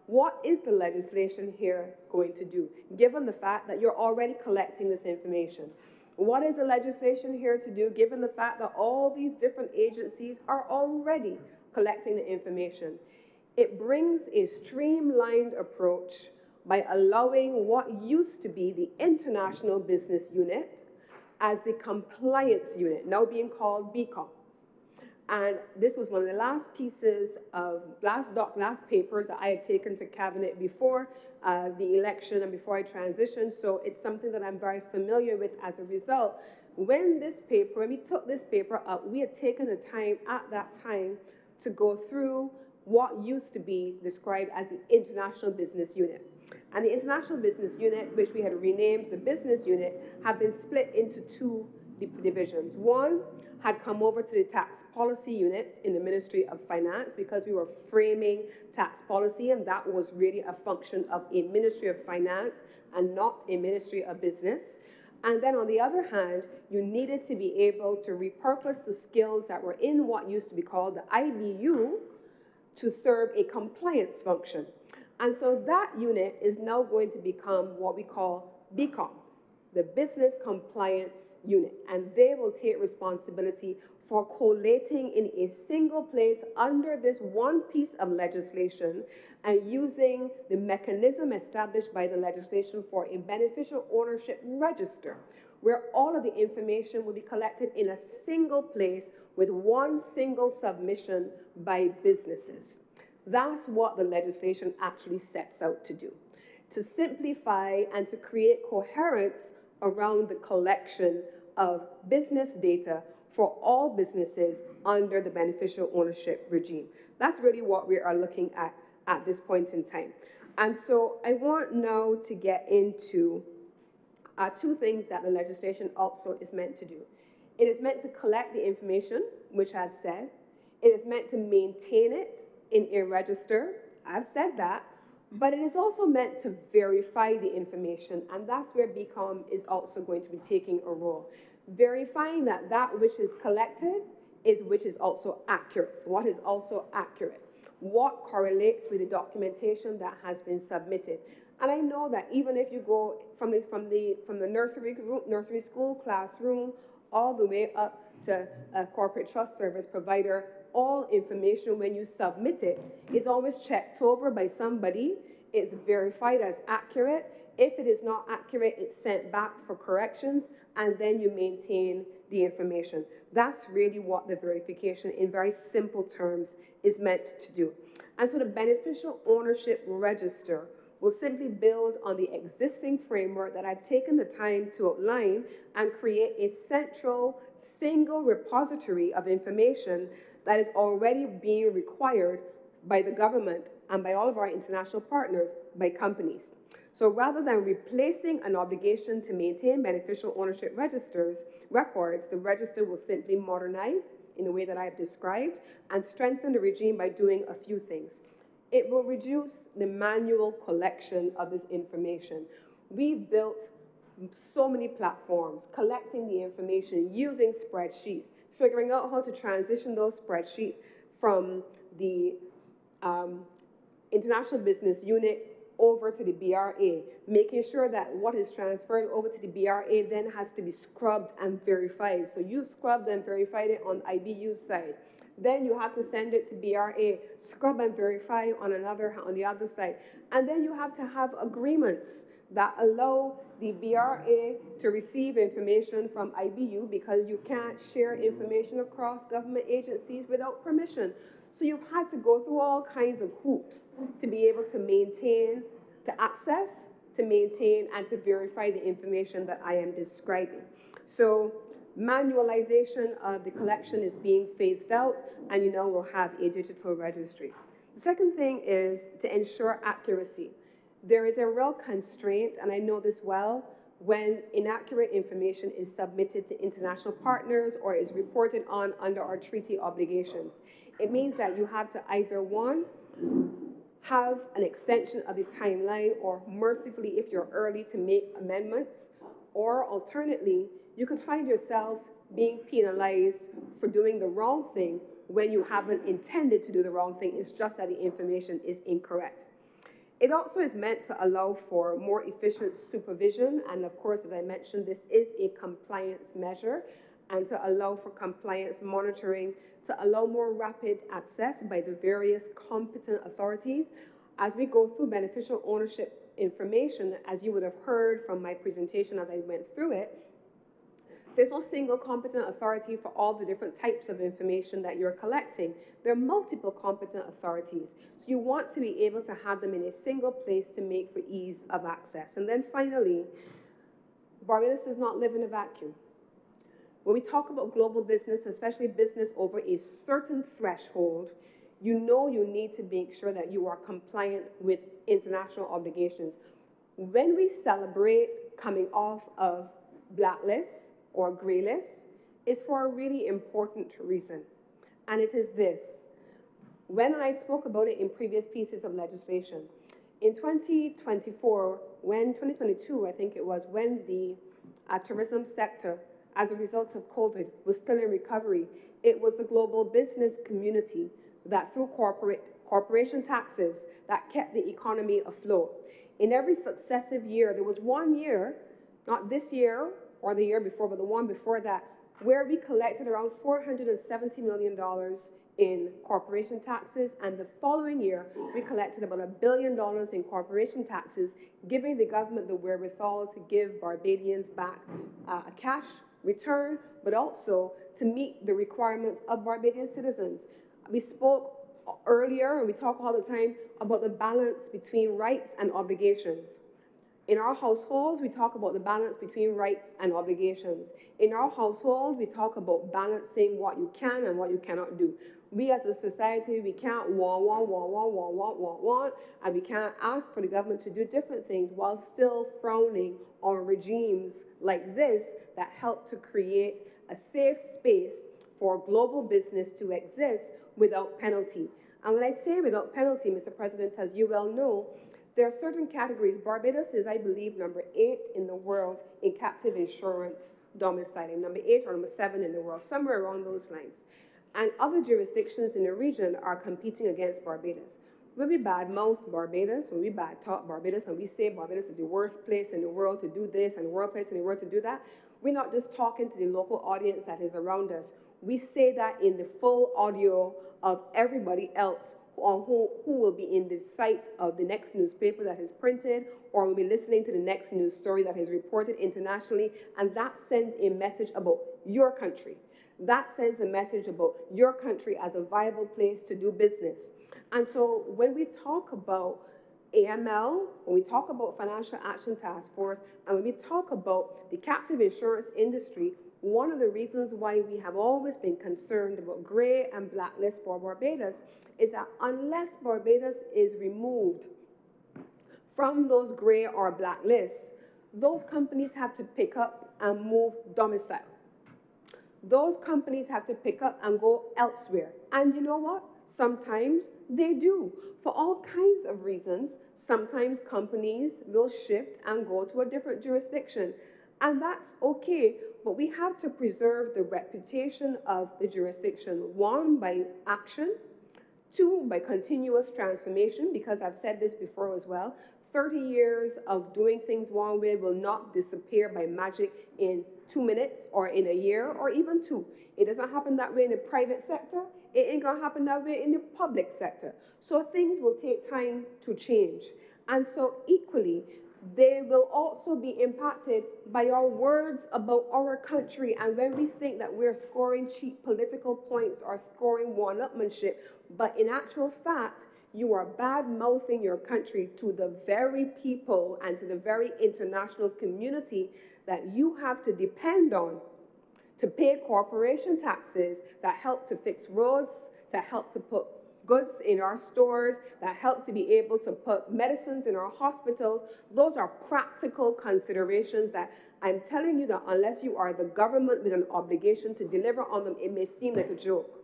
what is the legislation here going to do, given the fact that you're already collecting this information? What is the legislation here to do, given the fact that all these different agencies are already collecting the information? It brings a streamlined approach by allowing what used to be the International Business Unit as the Compliance Unit, now being called BCOM. And this was one of the last pieces of last papers that I had taken to cabinet before the election and before I transitioned. So it's something that I'm very familiar with as a result. When we took this paper up, we had taken the time at that time to go through what used to be described as the International Business Unit. And the International Business Unit, which we had renamed the Business Unit, had been split into two divisions. One had come over to the Tax Policy Unit in the Ministry of Finance because we were framing tax policy, and that was really a function of a Ministry of Finance and not a Ministry of Business. And then on the other hand, you needed to be able to repurpose the skills that were in what used to be called the IBU to serve a compliance function. And so that unit is now going to become what we call BCOM, the Business Compliance Unit. And they will take responsibility for collating in a single place under this one piece of legislation and using the mechanism established by the legislation for a beneficial ownership register, where all of the information will be collected in a single place with one single submission by businesses. That's what the legislation actually sets out to do, to simplify and to create coherence around the collection of business data for all businesses under the beneficial ownership regime. That's really what we are looking at this point in time. And so I want now to get into two things that the legislation also is meant to do. It is meant to collect the information, which I've said. It is meant to maintain it in a register. I've said that. But it is also meant to verify the information, and that's where BCOM is also going to be taking a role. Verifying that that which is collected is which is also accurate. What is also accurate? What correlates with the documentation that has been submitted? And I know that even if you go from the nursery school classroom all the way up to a corporate trust service provider, all information when you submit it is always checked over by somebody. It's verified as accurate. If it is not accurate, it's sent back for corrections, and then you maintain the information. That's really what the verification, in very simple terms, is meant to do. And so the beneficial ownership register will simply build on the existing framework that I've taken the time to outline and create a central, single repository of information that is already being required by the government and by all of our international partners, by companies. So rather than replacing an obligation to maintain beneficial ownership records, the register will simply modernize in the way that I have described and strengthen the regime by doing a few things. It will reduce the manual collection of this information. We've built so many platforms collecting the information using spreadsheets, figuring out how to transition those spreadsheets from the International Business Unit over to the BRA, making sure that what is transferred over to the BRA then has to be scrubbed and verified. So you scrubbed and verified it on IBU's side. Then you have to send it to BRA, scrub and verify on the other side. And then you have to have agreements that allow the BRA to receive information from IBU, because you can't share information across government agencies without permission. So you've had to go through all kinds of hoops to be able to maintain, to access, to maintain, and to verify the information that I am describing. So manualization of the collection is being phased out, and you now will have a digital registry. The second thing is to ensure accuracy. There is a real constraint, and I know this well, when inaccurate information is submitted to international partners or is reported on under our treaty obligations. It means that you have to either, one, have an extension of the timeline, or mercifully, if you're early, to make amendments, or alternately, you could find yourself being penalized for doing the wrong thing when you haven't intended to do the wrong thing. It's just that the information is incorrect. It also is meant to allow for more efficient supervision, and of course, as I mentioned, this is a compliance measure, and to allow for compliance monitoring, to allow more rapid access by the various competent authorities. As we go through beneficial ownership information, as you would have heard from my presentation as I went through it, There's no single competent authority for all the different types of information that you're collecting. There are multiple competent authorities. So you want to be able to have them in a single place to make for ease of access. And then finally, Barbados does not live in a vacuum. When we talk about global business, especially business over a certain threshold, you know you need to make sure that you are compliant with international obligations. When we celebrate coming off of blacklist or gray list, it's for a really important reason. And it is this. When I spoke about it in previous pieces of legislation, in 2022, I think it was, when the tourism sector, as a result of COVID, was still in recovery, it was the global business community that through corporation taxes that kept the economy afloat. In every successive year, there was one year, not this year or the year before, but the one before that, where we collected around $470 million in corporation taxes, and the following year, we collected about $1 billion in corporation taxes, giving the government the wherewithal to give Barbadians back a cash return, but also to meet the requirements of Barbadian citizens. We spoke earlier, and we talk all the time, about the balance between rights and obligations. In our households, we talk about the balance between rights and obligations. In our households, we talk about balancing what you can and what you cannot do. We as a society, we can't want, and we can't ask for the government to do different things while still frowning on regimes like this that help to create a safe space for global business to exist without penalty. And when I say without penalty, Mr. President, as you well know, there are certain categories. Barbados is, I believe, number 8 in the world in captive insurance domiciling, number 8 or number 7 in the world, somewhere around those lines. And other jurisdictions in the region are competing against Barbados. When we badmouth Barbados, when we bad-talk Barbados, and we say Barbados is the worst place in the world to do this and the worst place in the world to do that, we're not just talking to the local audience that is around us. We say that in the full audio of everybody else who will be in the sight of the next newspaper that is printed, or will be listening to the next news story that is reported internationally, and that sends a message about your country. That sends a message about your country as a viable place to do business. And so when we talk about AML, when we talk about Financial Action Task Force, and when we talk about the captive insurance industry, one of the reasons why we have always been concerned about gray and blacklist for Barbados is that unless Barbados is removed from those gray or black lists, those companies have to pick up and move domicile. Those companies have to pick up and go elsewhere. And you know what? Sometimes they do. For all kinds of reasons, sometimes companies will shift and go to a different jurisdiction. And that's okay, but we have to preserve the reputation of the jurisdiction, one, by action, two, by continuous transformation, because I've said this before as well, 30 years of doing things one way will not disappear by magic in 2 minutes or in a year or even 2. It doesn't happen that way in the private sector. It ain't gonna happen that way in the public sector. So things will take time to change. And so equally, they will also be impacted by our words about our country. And when we think that we're scoring cheap political points or scoring one-upmanship, but in actual fact, you are bad-mouthing your country to the very people and to the very international community that you have to depend on to pay corporation taxes that help to fix roads, that help to put goods in our stores, that help to be able to put medicines in our hospitals. Those are practical considerations that I'm telling you that unless you are the government with an obligation to deliver on them, it may seem like a joke.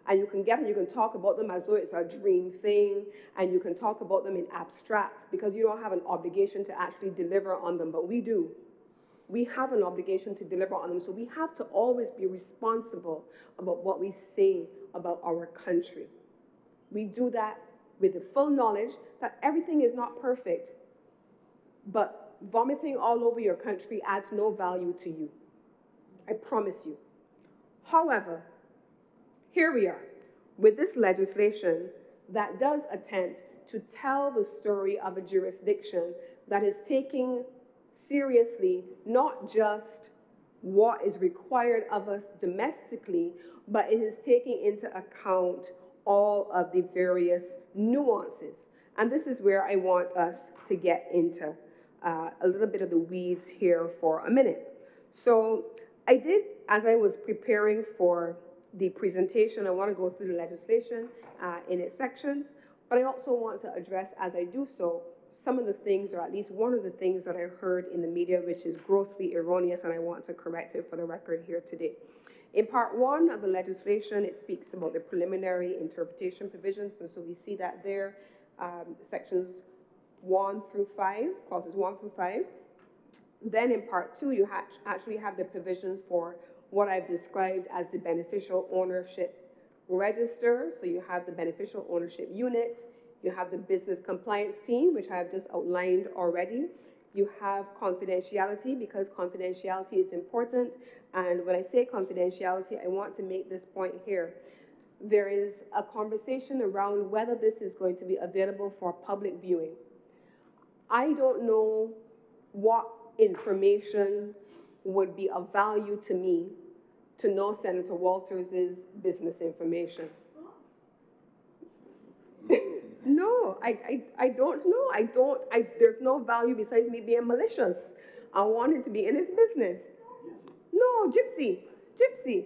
And you can talk about them as though it's a dream thing, and you can talk about them in abstract because you don't have an obligation to actually deliver on them, but we do. We have an obligation to deliver on them, so we have to always be responsible about what we say about our country. We do that with the full knowledge that everything is not perfect, but vomiting all over your country adds no value to you. I promise you. However, here we are with this legislation that does attempt to tell the story of a jurisdiction that is taking seriously not just what is required of us domestically, but it is taking into account all of the various nuances. And this is where I want us to get into a little bit of the weeds here for a minute. So I did, as I was preparing for the presentation, I want to go through the legislation in its sections, but I also want to address, as I do so, some of the things, or at least one of the things that I heard in the media, which is grossly erroneous, and I want to correct it for the record here today. In part 1 of the legislation, it speaks about the preliminary interpretation provisions, and so we see that there, sections 1 through 5, clauses 1 through 5. Then in part 2, you actually have the provisions for what I've described as the beneficial ownership register. So you have the beneficial ownership unit, you have the business compliance team, which I have just outlined already. You have confidentiality, because confidentiality is important. And when I say confidentiality, I want to make this point here. There is a conversation around whether this is going to be available for public viewing. I don't know what information would be of value to me to know Senator Walters' business information. No, I don't know. There's no value besides me being malicious. I want him to be in his business. No, gypsy.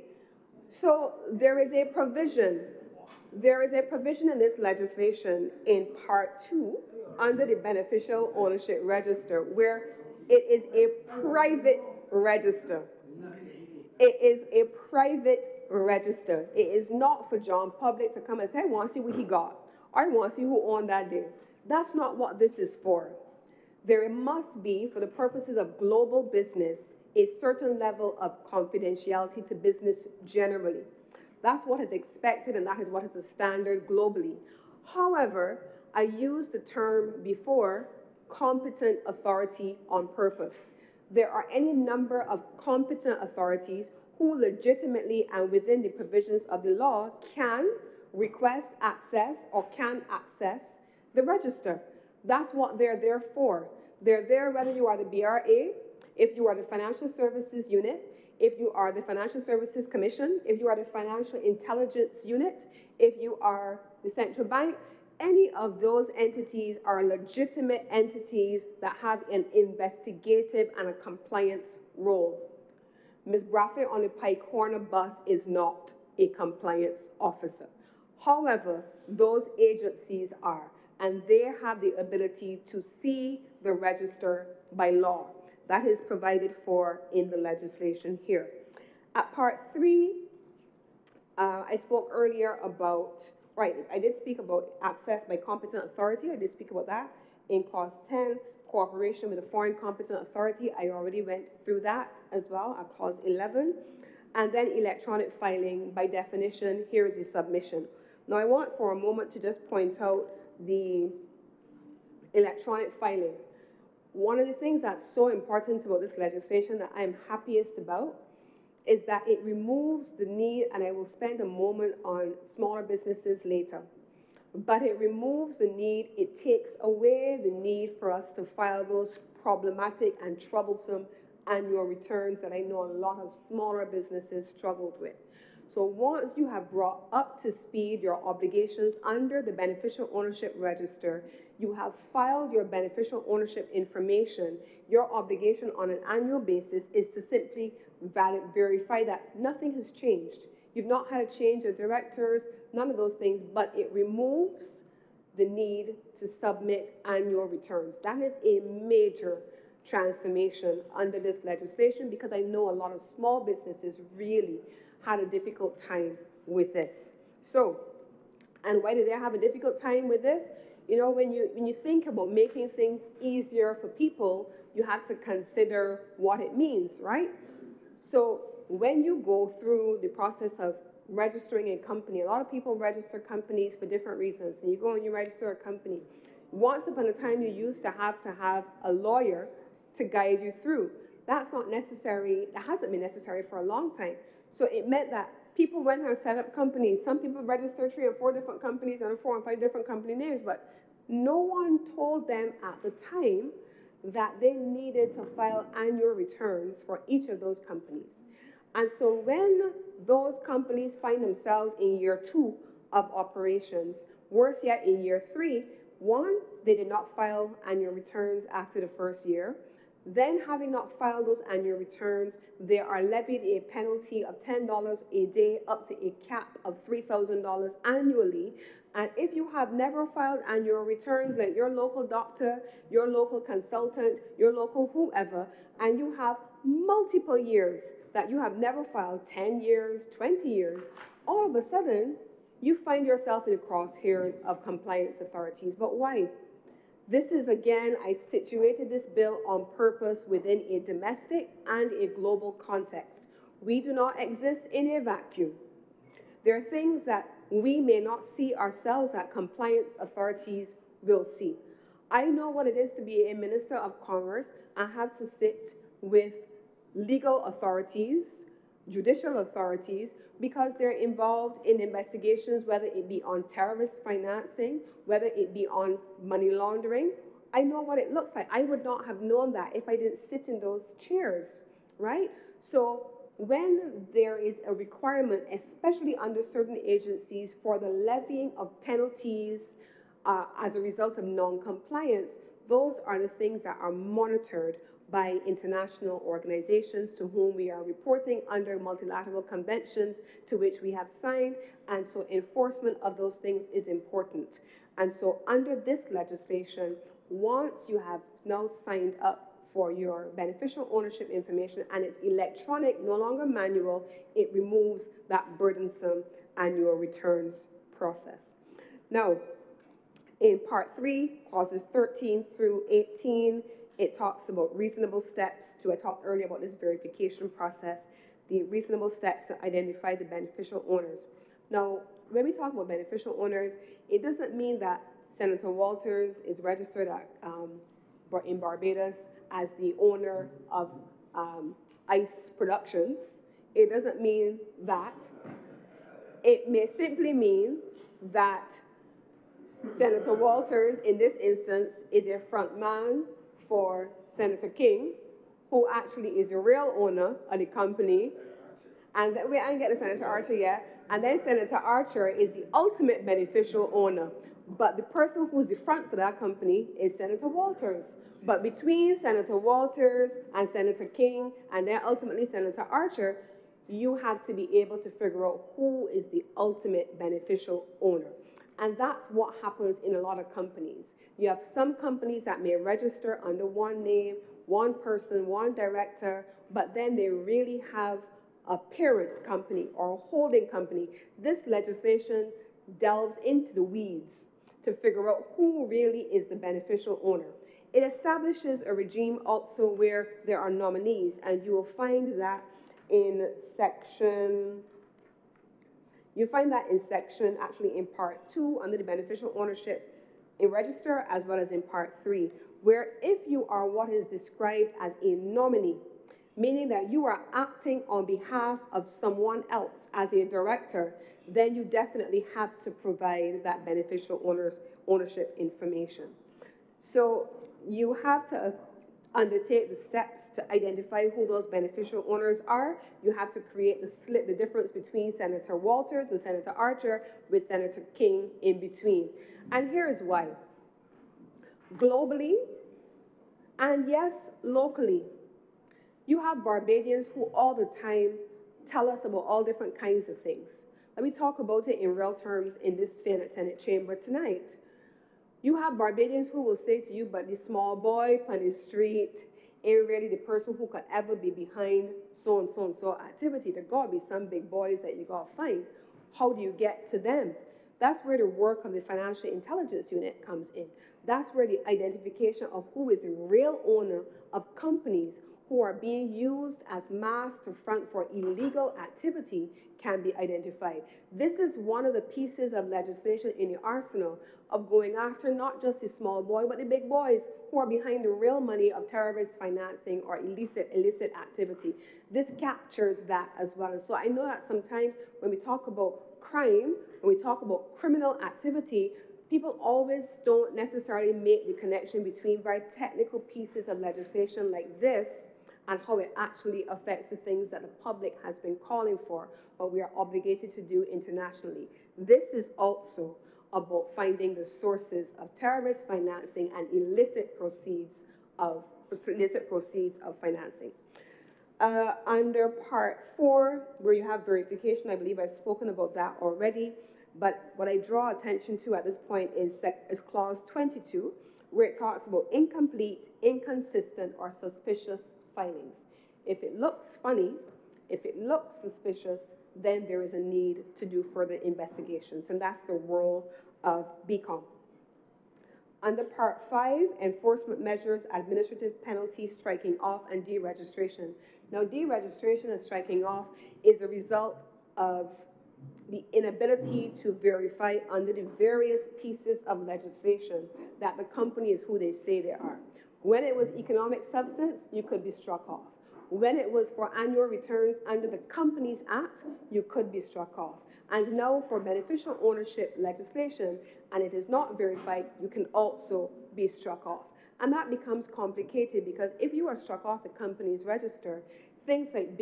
So there is a provision in this legislation in part 2 under the beneficial ownership register, where it is a private register. It is a private register. It is not for John Public to come and say, I want to see what he got, or I want to see who owned that day. That's not what this is for. There must be, for the purposes of global business, a certain level of confidentiality to business generally. That's what is expected, and that is what is the standard globally. However, I used the term before, competent authority, on purpose. There are any number of competent authorities who legitimately and within the provisions of the law can request access or can access the register. That's what they're there for. They're there whether you are the BRA, if you are the Financial Services Unit, if you are the Financial Services Commission, if you are the Financial Intelligence Unit, if you are the Central Bank. Any of those entities are legitimate entities that have an investigative and a compliance role. Ms. Braffett on the Pike Corner bus is not a compliance officer. However, those agencies are, and they have the ability to see the register by law. That is provided for in the legislation here. At part 3, I spoke earlier about, I did speak about access by competent authority. I did speak about that. In clause 10, cooperation with a foreign competent authority. I already went through that as well at clause 11. And then electronic filing, by definition, here is the submission. Now I want for a moment to just point out the electronic filing. One of the things that's so important about this legislation that I'm happiest about is that it removes the need, and I will spend a moment on smaller businesses later, but it removes the need, it takes away the need for us to file those problematic and troublesome annual returns that I know a lot of smaller businesses struggled with. So once you have brought up to speed your obligations under the beneficial ownership register, you have filed your beneficial ownership information, your obligation on an annual basis is to simply verify that nothing has changed. You've not had a change of directors, none of those things, but it removes the need to submit annual returns. That is a major transformation under this legislation, because I know a lot of small businesses really had a difficult time with this. So, and why did they have a difficult time with this? You know, when you think about making things easier for people, you have to consider what it means, right? So when you go through the process of registering a company, a lot of people register companies for different reasons. And you go and you register a company. Once upon a time, you used to have a lawyer to guide you through. That's not necessary. That hasn't been necessary for a long time. So it meant that people went and set up companies. Some people registered 3 or 4 different companies under 4 and 5 different company names, but no one told them at the time that they needed to file annual returns for each of those companies. And so when those companies find themselves in year 2 of operations, worse yet in year 3, one, they did not file annual returns after the first year. Then, having not filed those annual returns, they are levied a penalty of $10 a day up to a cap of $3,000 annually. And if you have never filed annual returns, like your local doctor, your local consultant, your local whoever, and you have multiple years that you have never filed, 10 years, 20 years, all of a sudden, you find yourself in the crosshairs of compliance authorities. But why? This is, again, I situated this bill on purpose within a domestic and a global context. We do not exist in a vacuum. There are things that we may not see ourselves that compliance authorities will see. I know what it is to be a Minister of Commerce. I have to sit with legal authorities, judicial authorities, because they're involved in investigations, whether it be on terrorist financing, whether it be on money laundering. I know what it looks like. I would not have known that if I didn't sit in those chairs, right? So when there is a requirement, especially under certain agencies, for the levying of penalties as a result of non-compliance, those are the things that are monitored by international organizations to whom we are reporting under multilateral conventions to which we have signed, and so enforcement of those things is important. And so under this legislation, once you have now signed up for your beneficial ownership information and it's electronic, no longer manual, it removes that burdensome annual returns process. Now, in Part 3, clauses 13 through 18, it talks about reasonable steps I talked earlier about this verification process, the reasonable steps to identify the beneficial owners. Now, when we talk about beneficial owners, it doesn't mean that Senator Walters is registered in Barbados as the owner of ICE Productions. It doesn't mean that. It may simply mean that Senator Walters, in this instance, is a front man for Senator King, who actually is the real owner of the company. And we ain't get to Senator Archer yet. And then Senator Archer is the ultimate beneficial owner. But the person who's the front for that company is Senator Walters. But between Senator Walters and Senator King, and then ultimately Senator Archer, you have to be able to figure out who is the ultimate beneficial owner. And that's what happens in a lot of companies. You have some companies that may register under one name, one person, one director, but then they really have a parent company or a holding company. This legislation delves into the weeds to figure out who really is the beneficial owner. It establishes a regime also where there are nominees, and you will find that in actually in Part 2, under the beneficial ownership in register, as well as in Part 3, where if you are what is described as a nominee, meaning that you are acting on behalf of someone else as a director, then you definitely have to provide that beneficial ownership information. So you have to undertake the steps to identify who those beneficial owners are. You have to create the difference between Senator Walters and Senator Archer, with Senator King in between. And here's why. Globally, and yes, locally, you have Barbadians who all the time tell us about all different kinds of things. Let me talk about it in real terms in this Senate chamber tonight. You have Barbadians who will say to you, but the small boy on the street ain't really the person who could ever be behind so and so and so activity. There gotta be some big boys that you gotta find. How do you get to them? That's where the work of the Financial Intelligence Unit comes in. That's where the identification of who is the real owner of companies who are being used as masks to front for illegal activity can be identified. This is one of the pieces of legislation in the arsenal of going after not just the small boy, but the big boys who are behind the real money of terrorist financing or illicit activity. This captures that as well. And so I know that sometimes when we talk about crime, when we talk about criminal activity, people always don't necessarily make the connection between very technical pieces of legislation like this and how it actually affects the things that the public has been calling for, but we are obligated to do internationally. This is also about finding the sources of terrorist financing and illicit proceeds of financing. Under Part 4, where you have verification, I believe I've spoken about that already, but what I draw attention to at this point is Clause 22, where it talks about incomplete, inconsistent, or suspicious filings. If it looks funny, if it looks suspicious, then there is a need to do further investigations, and that's the role of BCOM. Under Part 5, enforcement measures, administrative penalties, striking off, and deregistration. Now, deregistration and striking off is a result of the inability to verify under the various pieces of legislation that the company is who they say they are. When it was economic substance, you could be struck off. When it was for annual returns under the Companies Act, you could be struck off. And now for beneficial ownership legislation, and it is not verified, you can also be struck off. And that becomes complicated because if you are struck off the company's register, things like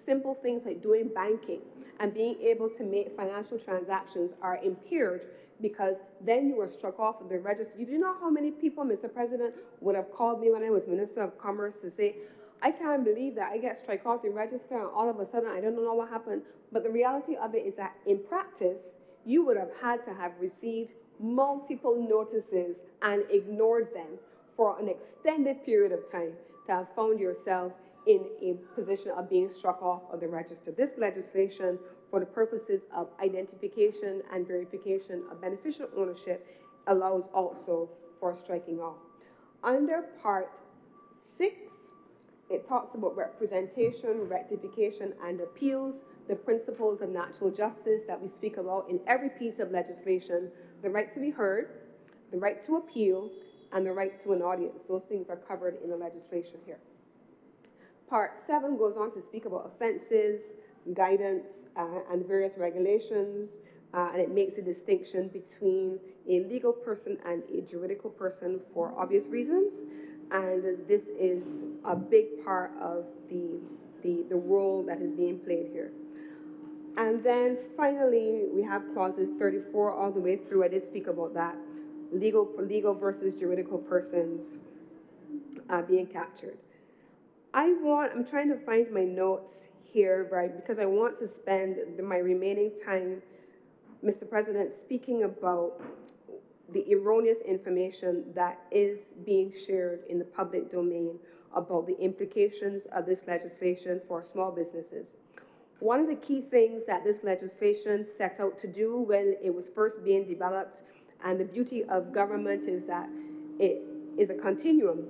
simple things like doing banking and being able to make financial transactions are impaired because then you are struck off of the register. You do know how many people, Mr. President, would have called me when I was Minister of Commerce to say, I can't believe that I get struck off the register and all of a sudden I don't know what happened. But the reality of it is that in practice, you would have had to have received multiple notices and ignored them for an extended period of time to have found yourself in a position of being struck off of the register. This legislation, for the purposes of identification and verification of beneficial ownership, allows also for striking off. Under Part 6, it talks about representation, rectification, and appeals, the principles of natural justice that we speak about in every piece of legislation, the right to be heard, the right to appeal, and the right to an audience. Those things are covered in the legislation here. Part 7 goes on to speak about offenses, guidance, and various regulations, and it makes a distinction between a legal person and a juridical person for obvious reasons. And this is a big part of the role that is being played here. And then finally, we have clauses 34 all the way through. I did speak about that. Legal versus juridical persons being captured. I'm trying to find my notes here, right, because I want to spend my remaining time, Mr. President, speaking about the erroneous information that is being shared in the public domain about the implications of this legislation for small businesses. One of the key things that this legislation set out to do when it was first being developed, and the beauty of government is that it is a continuum.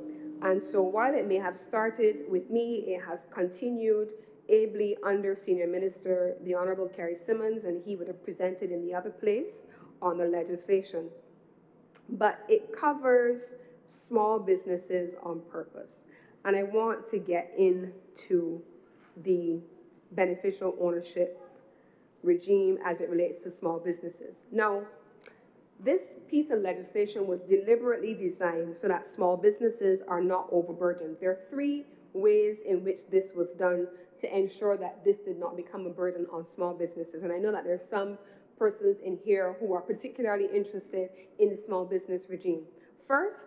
And so while it may have started with me, it has continued ably under Senior Minister, the Honourable Kerry Simmons, and he would have presented in the other place on the legislation. But it covers small businesses on purpose. And I want to get into the beneficial ownership regime as it relates to small businesses. Now, this piece of legislation was deliberately designed so that small businesses are not overburdened. There are 3 ways in which this was done to ensure that this did not become a burden on small businesses. And I know that there are some persons in here who are particularly interested in the small business regime. First,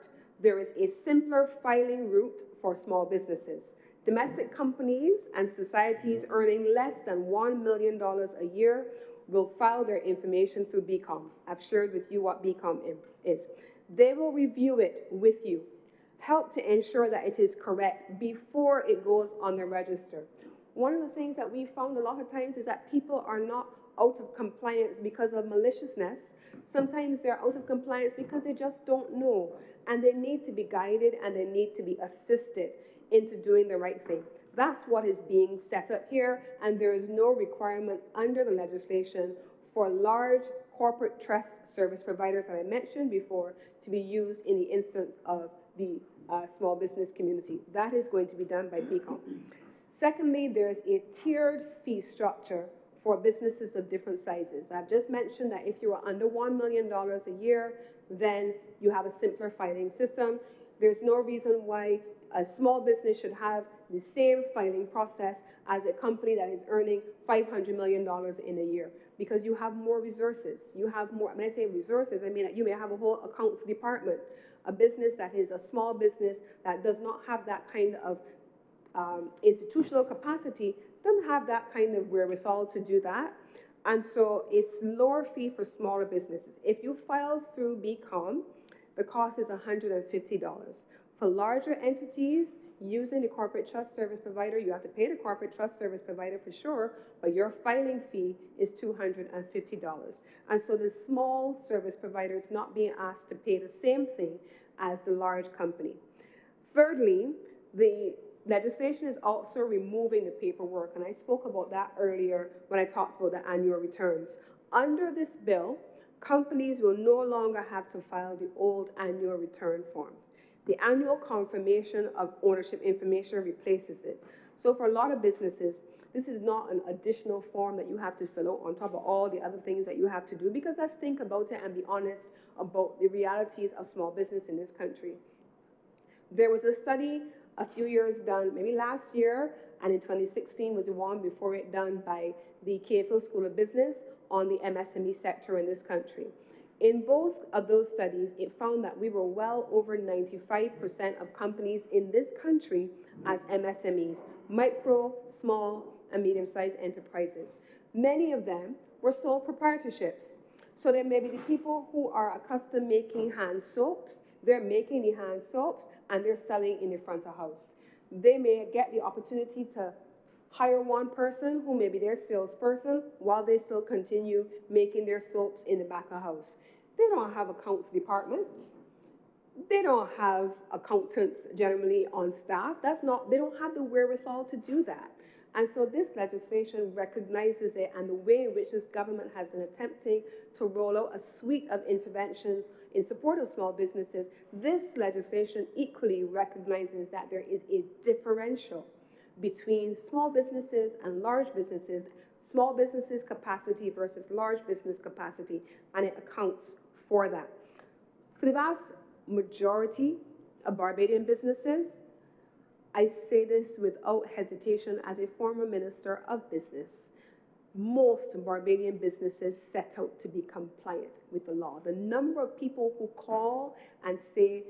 there is a simpler filing route for small businesses. Domestic companies and societies earning less than $1 million a year will file their information through BCOM. I've shared with you what BCOM is. They will review it with you, help to ensure that it is correct before it goes on the register. One of the things that we found a lot of times is that people are not out of compliance because of maliciousness. Sometimes they're out of compliance because they just don't know, and they need to be guided and they need to be assisted into doing the right thing. That's what is being set up here, and there is no requirement under the legislation for large corporate trust service providers that I mentioned before to be used in the instance of the small business community. That is going to be done by BCOM. Secondly, there is a tiered fee structure for businesses of different sizes. I've just mentioned that if you are under $1 million a year, then you have a simpler filing system. There's no reason why a small business should have the same filing process as a company that is earning $500 million in a year, because you have more resources. You have more, when I say resources, I mean that you may have a whole accounts department. A business that is a small business that does not have that kind of institutional capacity doesn't have that kind of wherewithal to do that. And so it's lower fee for smaller businesses. If you file through BCom, the cost is $150. For larger entities, using the corporate trust service provider, you have to pay the corporate trust service provider for sure, but your filing fee is $250. And so the small service provider is not being asked to pay the same thing as the large company. Thirdly, the legislation is also removing the paperwork, and I spoke about that earlier when I talked about the annual returns. Under this bill, companies will no longer have to file the old annual return form. The annual confirmation of ownership information replaces it. So for a lot of businesses, this is not an additional form that you have to fill out on top of all the other things that you have to do, because let's think about it and be honest about the realities of small business in this country. There was a study a few years done, maybe last year, and in 2016 was the one before it done by the Cahill School of Business on the MSME sector in this country. In both of those studies, it found that we were well over 95% of companies in this country as MSMEs, micro, small, and medium-sized enterprises. Many of them were sole proprietorships. So there may be the people who are accustomed making hand soaps, they're making the hand soaps, and they're selling in the front of house. They may get the opportunity to hire one person who may be their salesperson while they still continue making their soaps in the back of house. They don't have accounts departments. They don't have accountants generally on staff. They don't have the wherewithal to do that. And so this legislation recognizes it, and the way in which this government has been attempting to roll out a suite of interventions in support of small businesses, this legislation equally recognizes that there is a differential between small businesses and large businesses, small businesses capacity versus large business capacity, and it accounts for that. For the vast majority of Barbadian businesses, I say this without hesitation as a former minister of business, most Barbadian businesses set out to be compliant with the law. The number of people who call and say,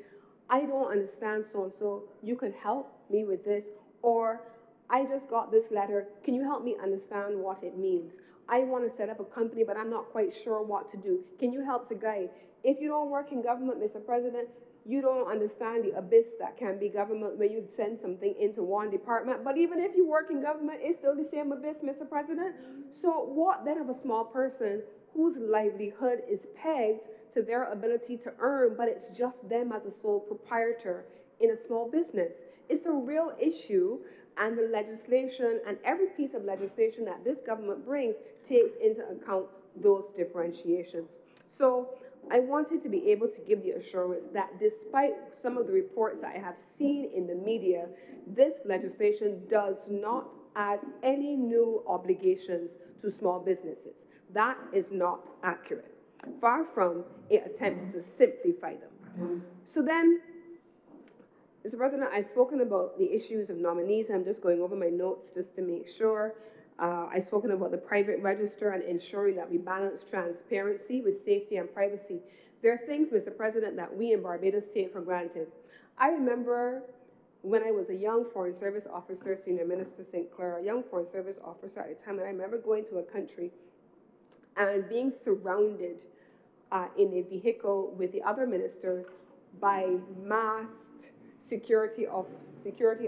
I don't understand so-and-so, you can help me with this, or I just got this letter, can you help me understand what it means? I want to set up a company, but I'm not quite sure what to do. Can you help to guide? If you don't work in government, Mr. President, you don't understand the abyss that can be government when you send something into one department. But even if you work in government, it's still the same abyss, Mr. President. So what then of a small person whose livelihood is pegged to their ability to earn, but it's just them as a sole proprietor in a small business? It's a real issue, and the legislation and every piece of legislation that this government brings takes into account those differentiations. So I wanted to be able to give the assurance that despite some of the reports that I have seen in the media, this legislation does not add any new obligations to small businesses. That is not accurate. Far from, it attempts to simplify them. So then, Mr. President, I've spoken about the issues of nominees. I'm just going over my notes just to make sure. I've spoken about the private register and ensuring that we balance transparency with safety and privacy. There are things, Mr. President, that we in Barbados take for granted. I remember when I was a young Foreign Service officer, Senior Minister St. Clair, a young Foreign Service officer at the time, and I remember going to a country and being surrounded in a vehicle with the other ministers by masked security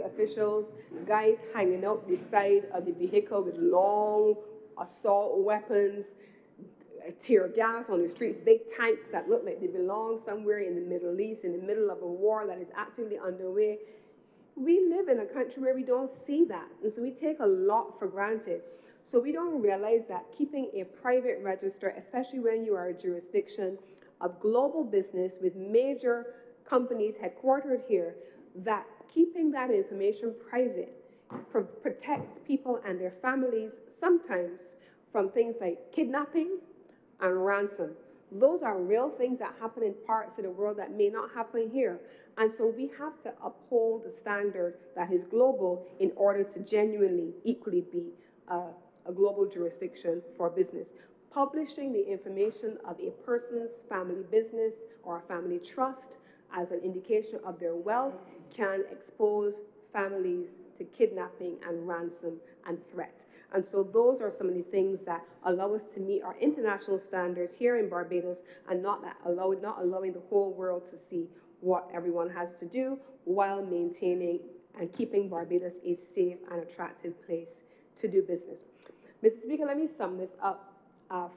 officials, guys hanging out the side of the vehicle with long assault weapons, tear gas on the streets, big tanks that look like they belong somewhere in the Middle East, in the middle of a war that is actively underway. We live in a country where we don't see that, and so we take a lot for granted. So we don't realize that keeping a private register, especially when you are a jurisdiction of global business with major companies headquartered here, that keeping that information private protects people and their families sometimes from things like kidnapping and ransom. Those are real things that happen in parts of the world that may not happen here. And so we have to uphold the standard that is global in order to genuinely, equally be a global jurisdiction for business. Publishing the information of a person's family business or a family trust as an indication of their wealth can expose families to kidnapping and ransom and threat. And so those are some of the things that allow us to meet our international standards here in Barbados and not allowing the whole world to see what everyone has to do while maintaining and keeping Barbados a safe and attractive place to do business. Mr. Speaker, let me sum this up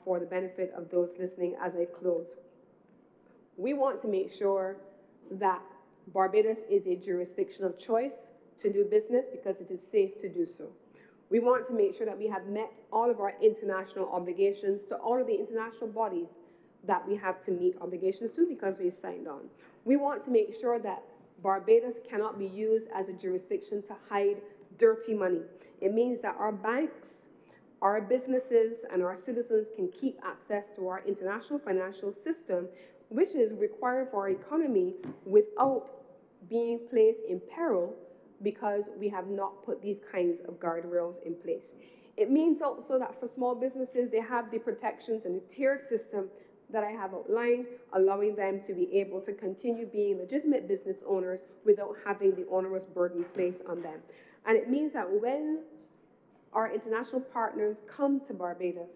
for the benefit of those listening as I close. We want to make sure that Barbados is a jurisdiction of choice to do business because it is safe to do so. We want to make sure that we have met all of our international obligations to all of the international bodies that we have to meet obligations to because we've signed on. We want to make sure that Barbados cannot be used as a jurisdiction to hide dirty money. It means that our banks, our businesses, and our citizens can keep access to our international financial system, which is required for our economy without being placed in peril because we have not put these kinds of guardrails in place. It means also that for small businesses, they have the protections and the tiered system that I have outlined, allowing them to be able to continue being legitimate business owners without having the onerous burden placed on them. And it means that when our international partners come to Barbados,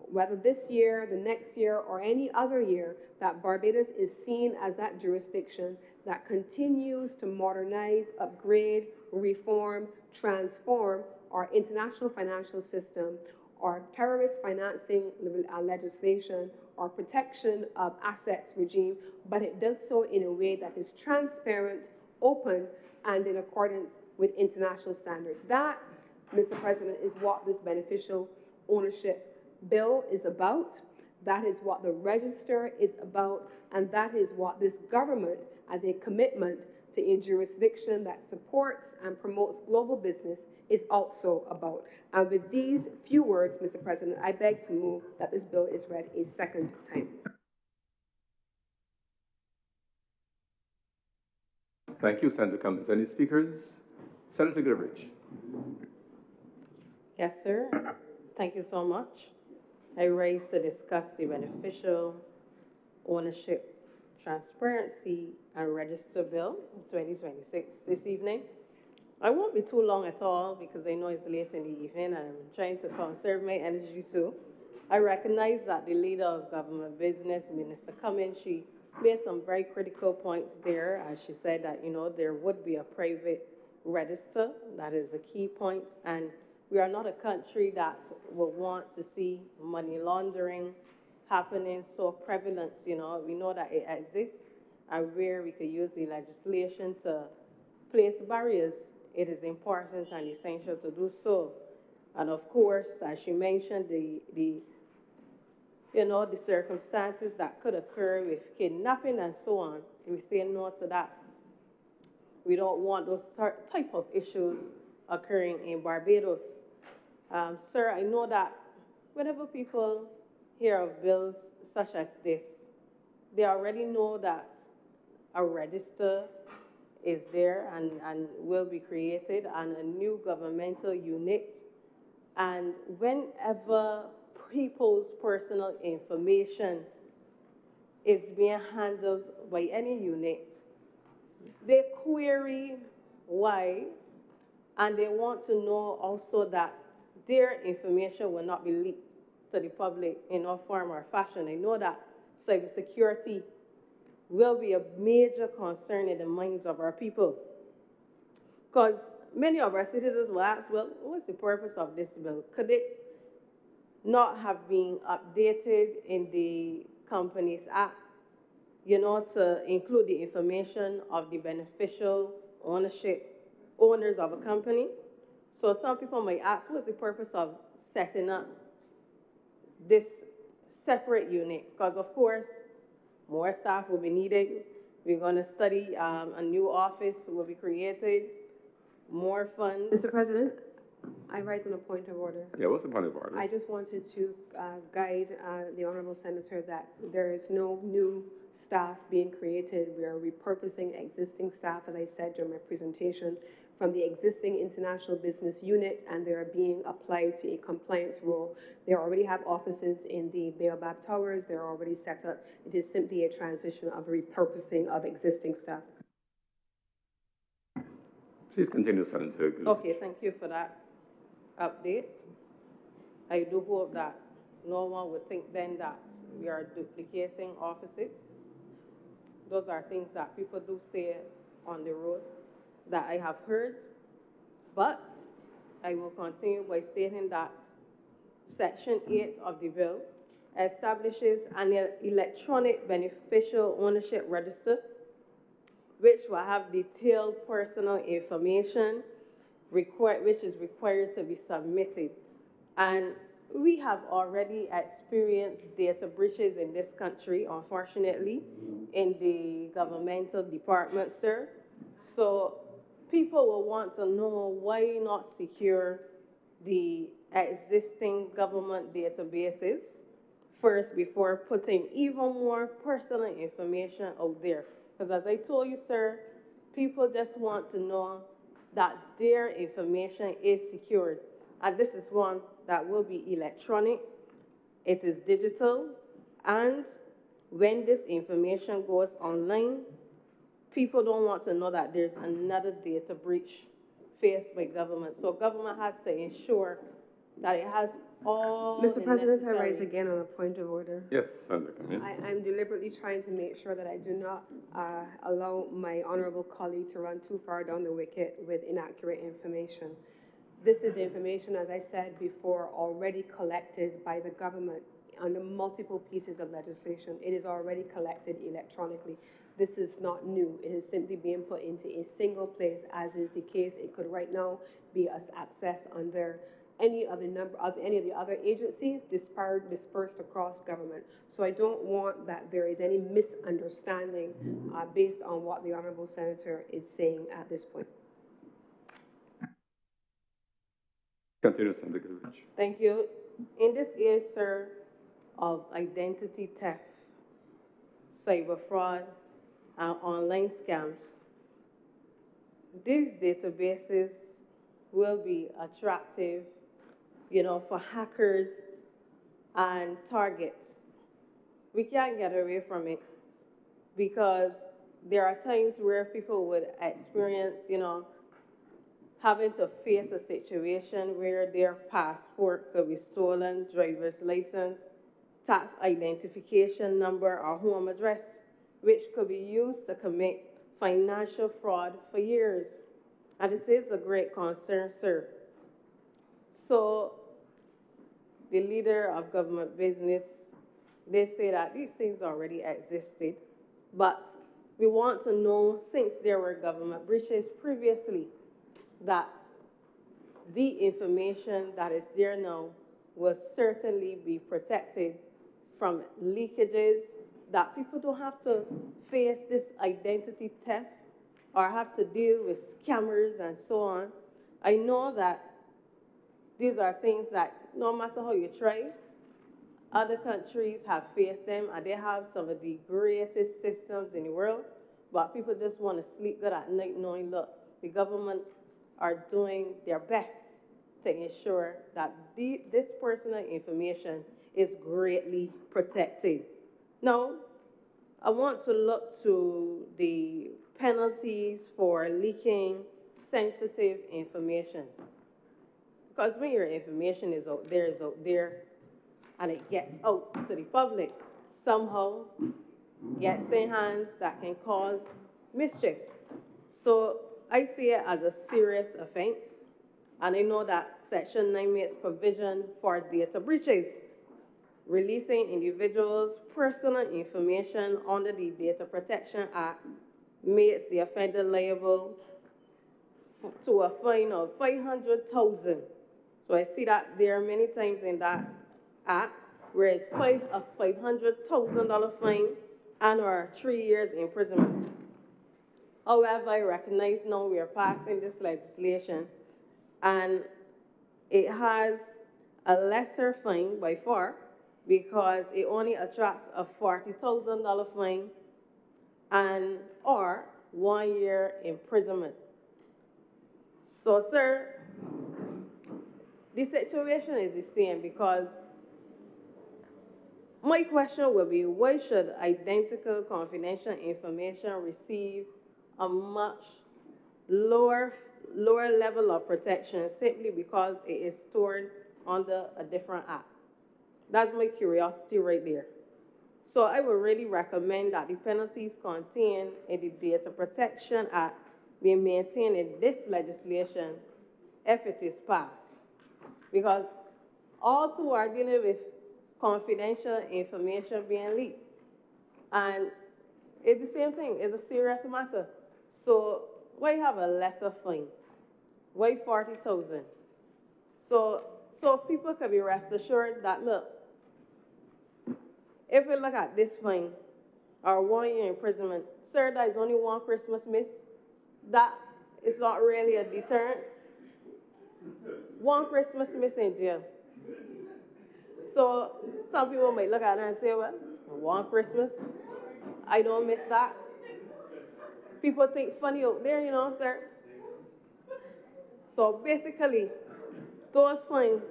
whether this year, the next year, or any other year, that Barbados is seen as that jurisdiction that continues to modernize, upgrade, reform, transform our international financial system, our terrorist financing legislation, our protection of assets regime, but it does so in a way that is transparent, open, and in accordance with international standards. That, Mr. President, is what this beneficial ownership bill is about. That is what the register is about, and that is what this government, as a commitment to a jurisdiction that supports and promotes global business, is also about. And with these few words, Mr. President, I beg to move that this bill is read a second time. Thank you, Senator Cummins. Any speakers? Senator Goodrich. Yes, sir. Thank you so much. I rise to discuss the beneficial ownership, transparency, and register bill 2026 this evening. I won't be too long at all because I know it's late in the evening and I'm trying to conserve my energy too. I recognize that the leader of government business, Minister Cummins, she made some very critical points there as she said that, there would be a private register. That is a key point. And we are not a country that will want to see money laundering happening so prevalent. We know that it exists and where we could use the legislation to place barriers. It is important and essential to do so. And of course, as you mentioned, the circumstances that could occur with kidnapping and so on, we say no to that. We don't want those type of issues occurring in Barbados. Sir, I know that whenever people hear of bills such as this, they already know that a register is there and will be created and a new governmental unit. And whenever people's personal information is being handled by any unit, they query why, and they want to know also that their information will not be leaked to the public in no form or fashion. I know that cybersecurity will be a major concern in the minds of our people. Because many of our citizens will ask, well, what's the purpose of this bill? Could it not have been updated in the Companies Act, to include the information of the beneficial owners of a company? So some people might ask, what's the purpose of setting up this separate unit? Because, of course, more staff will be needed. We're going to study, a new office will be created, more funds. Mr. President, I rise on a point of order. Yeah, what's the point of order? I just wanted to guide the Honourable Senator that there is no new staff being created. We are repurposing existing staff, as I said during my presentation, from the existing international business unit, and they are being applied to a compliance role. They already have offices in the Baobab Towers. They're already set up. It is simply a transition of repurposing of existing staff. Please continue, Senator. Okay, thank you for that update. I do hope that no one would think then that we are duplicating offices. Those are things that people do say on the road that I have heard, but I will continue by stating that Section 8 of the bill establishes an electronic beneficial ownership register, which will have detailed personal information which is required to be submitted. And we have already experienced data breaches in this country, unfortunately, in the governmental department, sir. So people will want to know why not secure the existing government databases first before putting even more personal information out there. Because as I told you, sir, people just want to know that their information is secured. And this is one that will be electronic, it is digital, and when this information goes online, people don't want to know that there's another data breach faced by government. So government has to ensure that it has all Mr. the President, I necessary... rise again on a point of order. Yes, Senator, come in. I'm deliberately trying to make sure that I do not allow my honourable colleague to run too far down the wicket with inaccurate information. This is information, as I said before, already collected by the government under multiple pieces of legislation. It is already collected electronically. This is not new. It is simply being put into a single place, as is the case. It could right now be accessed under any of the other agencies dispersed across government. So I don't want that there is any misunderstanding based on what the Honourable Senator is saying at this point. Continue, Senator Goodrich. Thank you. In this age, sir, of identity theft, cyber fraud, and online scams, these databases will be attractive, for hackers and targets. We can't get away from it because there are times where people would experience, having to face a situation where their passport could be stolen, driver's license, tax identification number, or home address, which could be used to commit financial fraud for years. And this is a great concern, sir. So the leader of government business, they say that these things already existed, but we want to know, since there were government breaches previously, that the information that is there now will certainly be protected from leakages, that people don't have to face this identity theft or have to deal with scammers and so on. I know that these are things that no matter how you try, other countries have faced them and they have some of the greatest systems in the world, but people just want to sleep good at night knowing, look, the government are doing their best to ensure that this personal information is greatly protected. Now, I want to look to the penalties for leaking sensitive information. Because when your information is out there, and it gets out to the public, somehow gets in hands that can cause mischief. So I see it as a serious offense, and I know that Section 9 makes provision for data breaches, releasing individuals' personal information under the Data Protection Act makes the offender liable to a fine of $500,000. So I see that there are many times in that act where it's a $500,000 fine and or 3 years imprisonment. However, I recognize now we are passing this legislation, and it has a lesser fine by far because it only attracts a $40,000 fine and or 1 year imprisonment. So, sir, the situation is the same because my question would be, why should identical confidential information receive a much lower level of protection simply because it is stored under a different act? That's my curiosity right there. So I would really recommend that the penalties contained in the Data Protection Act be maintained in this legislation if it is passed. Because all two are dealing with confidential information being leaked. And it's the same thing, it's a serious matter. So why have a lesser fine? Why 40,000? So people can be rest assured that, look, if we look at this fine, or 1 year imprisonment, sir, that is only one Christmas miss. That is not really a deterrent. One Christmas miss in jail. So some people might look at it and say, well, one Christmas, I don't miss that. People think funny out there, you know, sir. So basically, those fines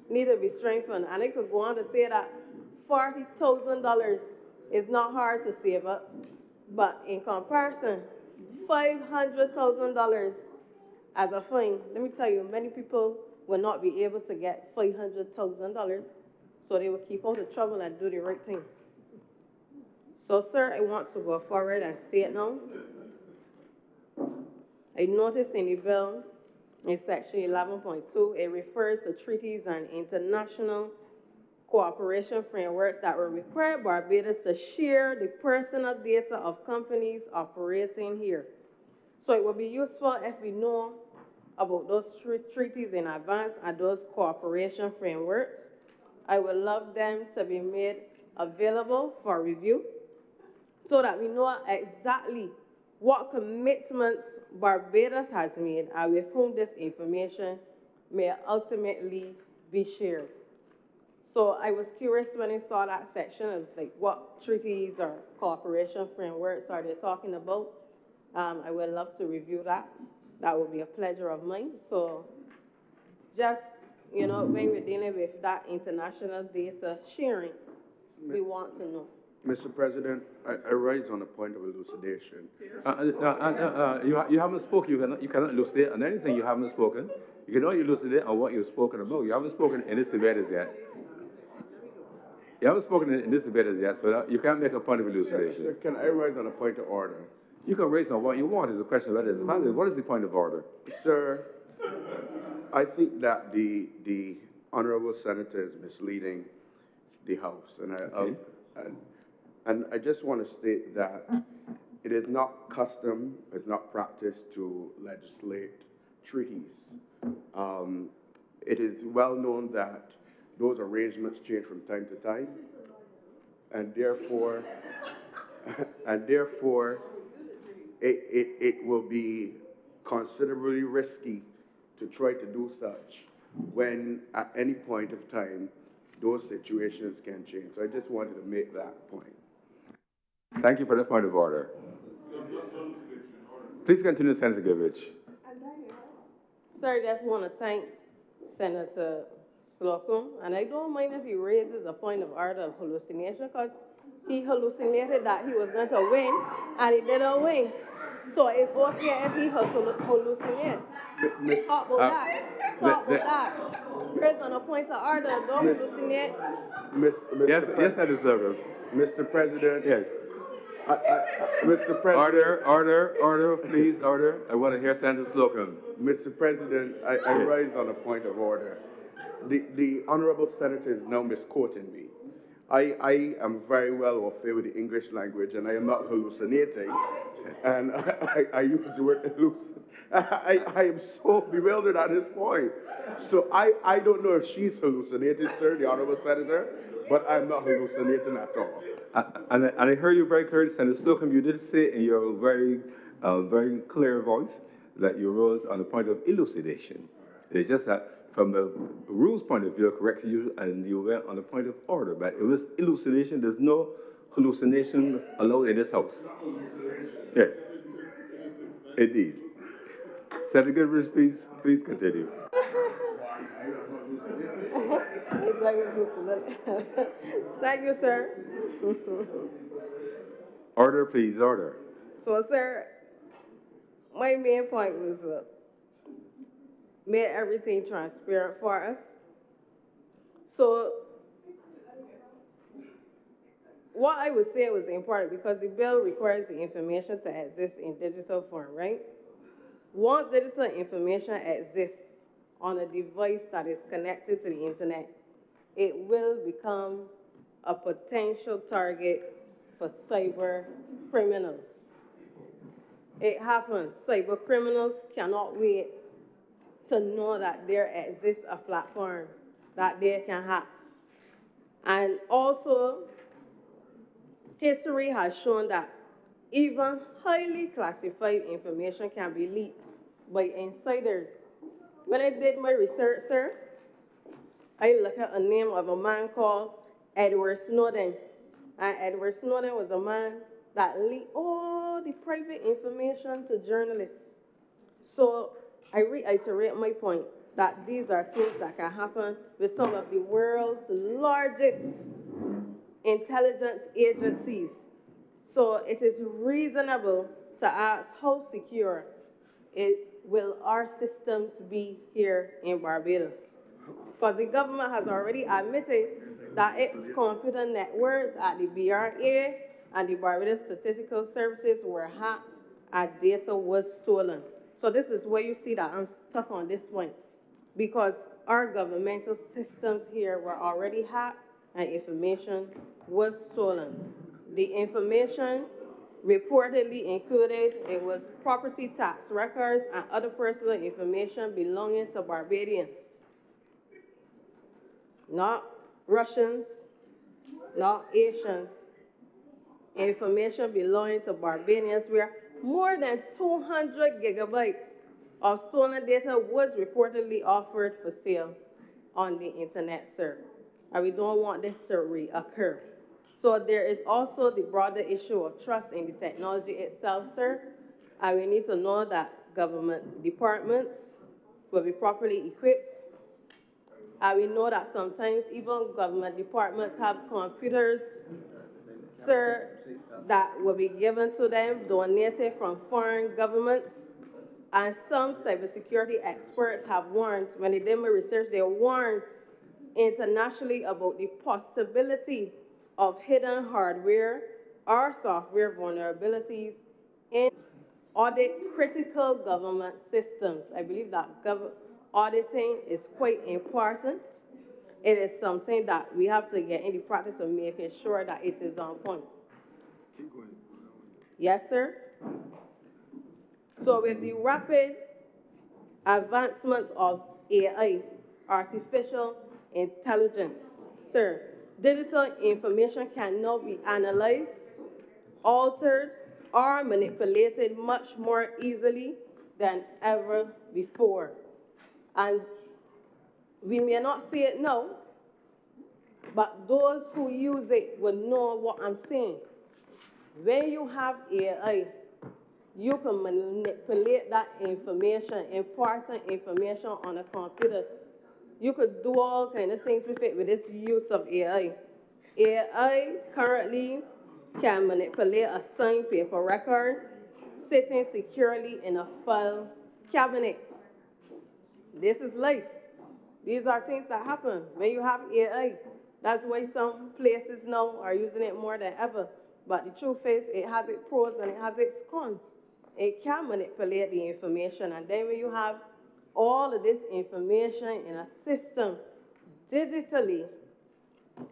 need to be strengthened. And I could go on to say that $40,000 is not hard to save up, but in comparison, $500,000 as a fine, let me tell you, many people will not be able to get $500,000, so they will keep out of trouble and do the right thing. So, sir, I want to go forward and state now. I noticed in the bill, in section 11.2, it refers to treaties and international cooperation frameworks that will require Barbados to share the personal data of companies operating here. So it would be useful if we know about those treaties in advance and those cooperation frameworks. I would love them to be made available for review so that we know exactly what commitments Barbados has made and with whom this information may ultimately be shared. So I was curious when I saw that section. I was like, what treaties or cooperation frameworks are they talking about? I would love to review that. That would be a pleasure of mine. So just, you know, when we're dealing with that international data sharing, we want to know. Mr. President, I rise on a point of elucidation. You haven't spoken. You cannot elucidate on anything you haven't spoken. You can only elucidate on what you've spoken about. You haven't spoken in this debate as yet. You haven't spoken in this debate as yet, so that you can't make a point of elucidation. Sir, can I rise on a point of order? You can raise on what you want. It's a question of whether it's valid. What is the point of order? Sir, I think that the honourable senator is misleading the House, and I just want to state that it is not custom, it's not practice to legislate treaties. It is well known that those arrangements change from time to time, and therefore, it will be considerably risky to try to do such when at any point of time those situations can change. So I just wanted to make that point. Thank you for that point of order. Please continue, Senator Givich. Sir, I just want to thank Senator Slocum, and I don't mind if he raises a point of order of hallucination, because he hallucinated that he was going to win, and he didn't win. So it's okay if he hallucinates. Talk about that. Talk about that. Raise on a point of order, don't hallucinate. Yes, Senator Slocum. Mr. President. Yes. Mr. President. Order, please, order. I want to hear Senator Slocum. Mr. President, I rise on a point of order. The honourable senator is now misquoting me. I am very well au fait with the English language, and I am not hallucinating. And I use the word hallucinate. I am so bewildered at this point. So I don't know if she's hallucinated, sir, the honourable senator, but I'm not hallucinating at all. And I heard you very clearly, Senator Slocum. You did say in your very clear voice that you rose on the point of elucidation. It's just that from a rules point of view, corrected you, and you went on a point of order, but it was hallucination. There's no hallucination allowed in this house. Yes, indeed. Senator Goodrich, please continue. Thank you, sir. Order, please, order. So, sir, my main point was make everything transparent for us. So, what I would say was important because the bill requires the information to exist in digital form, right? Once digital information exists on a device that is connected to the internet, it will become a potential target for cyber criminals. It happens. Cyber criminals cannot wait to know that there exists a platform that they can hack. And also, history has shown that even highly classified information can be leaked by insiders. When I did my research, sir, I looked at a name of a man called Edward Snowden. And Edward Snowden was a man that leaked all the private information to journalists. So I reiterate my point that these are things that can happen with some of the world's largest intelligence agencies. So it is reasonable to ask how secure will our systems be here in Barbados. Because the government has already admitted that its computer networks at the BRA and the Barbados Statistical Services were hacked and data was stolen. So this is where you see that I'm stuck on this point, because our governmental systems here were already hacked and information was stolen. The information reportedly included, it was property tax records and other personal information belonging to Barbadians. Not Russians, not Asians. Information belonging to Barbadians, where more than 200 gigabytes of stolen data was reportedly offered for sale on the internet, sir. And we don't want this to reoccur. So there is also the broader issue of trust in the technology itself, sir. And we need to know that government departments will be properly equipped. And we know that sometimes even government departments have computers, sir, that will be given to them, donated from foreign governments. And some cybersecurity experts have warned, when they did my research, they warned internationally about the possibility of hidden hardware or software vulnerabilities in audit critical government systems. I believe that auditing is quite important. It is something that we have to get in the practice of making sure that it is on point. Keep going. Yes, sir? So with the rapid advancement of AI, artificial intelligence, sir, digital information can now be analyzed, altered, or manipulated much more easily than ever before. And we may not see it now, but those who use it will know what I'm saying. When you have AI, you can manipulate that information, important information on a computer. You could do all kinds of things with it with this use of AI. AI currently can manipulate a signed paper record sitting securely in a file cabinet. This is life. These are things that happen when you have AI. That's why some places now are using it more than ever. But the truth is, it has its pros and it has its cons. It can manipulate the information, and then when you have all of this information in a system digitally,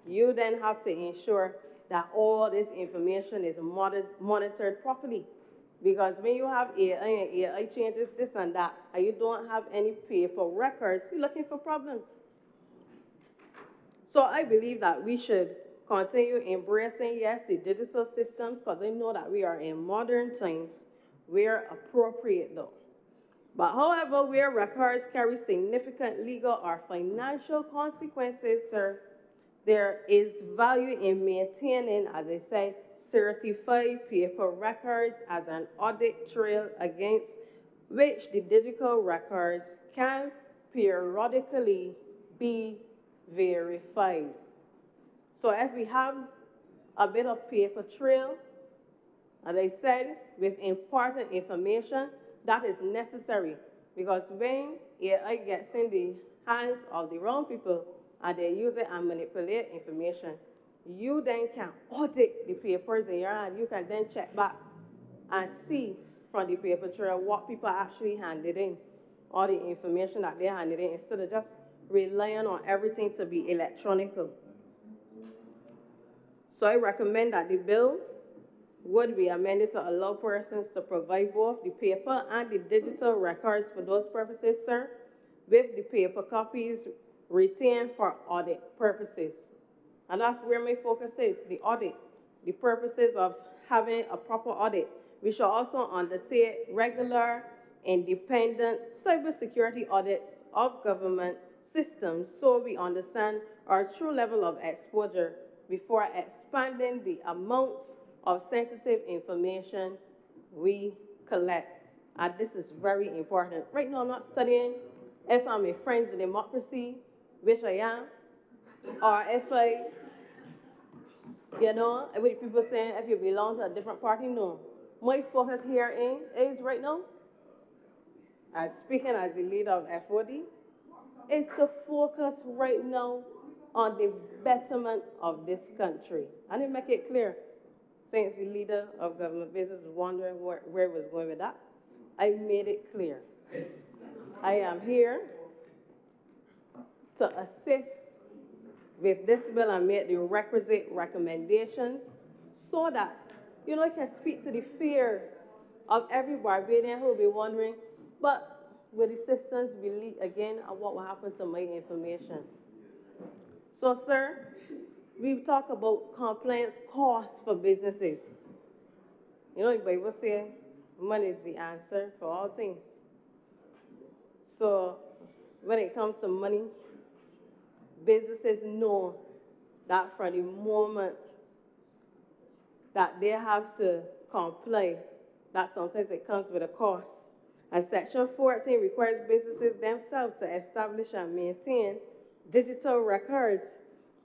you then have to ensure that all this information is monitored properly. Because when you have AI and AI changes this and that, and you don't have any paper records, you're looking for problems. So I believe that we should continue embracing, yes, the digital systems, because I know that we are in modern times where appropriate, though. But however, where records carry significant legal or financial consequences, sir, there is value in maintaining, as I said, certified paper records as an audit trail against which the digital records can periodically be verified. So if we have a bit of paper trail, as I said, with important information, that is necessary because when AI gets in the hands of the wrong people and they use it and manipulate information, you then can audit the papers in your hand. You can then check back and see from the paper trail what people actually handed in, all the information that they handed in, instead of just relying on everything to be electronical. So I recommend that the bill would be amended to allow persons to provide both the paper and the digital records for those purposes, sir, with the paper copies retained for audit purposes. And that's where my focus is, the audit, the purposes of having a proper audit. We should also undertake regular, independent cybersecurity audits of government systems so we understand our true level of exposure before expanding the amount of sensitive information we collect. And this is very important. Right now, I'm not studying if I'm a friends in democracy, which I am, or if I, every people saying if you belong to a different party, no. My focus here is right now, as speaking as the leader of FOD, is to focus right now on the betterment of this country. I didn't make it clear. Since the leader of government business was wondering where it was going with that, I made it clear. I am here to assist with this bill and make the requisite recommendations so that, it can speak to the fears of every Barbadian who will be wondering, but will the systems be leaked again, and what will happen to my information? So, sir, we've talked about compliance costs for businesses. The Bible says money is the answer for all things. So when it comes to money, businesses know that from the moment that they have to comply, that sometimes it comes with a cost. And Section 14 requires businesses themselves to establish and maintain digital records.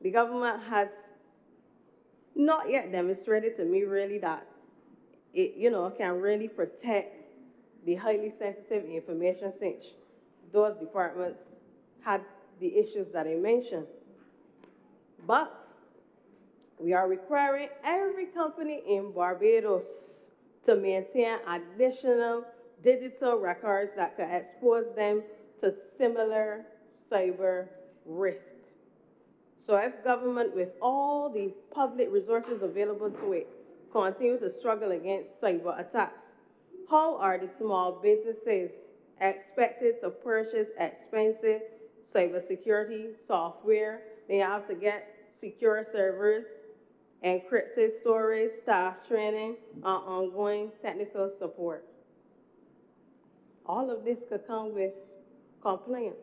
The government has not yet demonstrated to me really that it, can really protect the highly sensitive information since those departments had the issues that I mentioned. But we are requiring every company in Barbados to maintain additional digital records that could expose them to similar cyber risk. So if government, with all the public resources available to it, continue to struggle against cyber attacks, how are the small businesses expected to purchase expensive cybersecurity software? They have to get secure servers, encrypted storage, staff training, and ongoing technical support. All of this could come with compliance.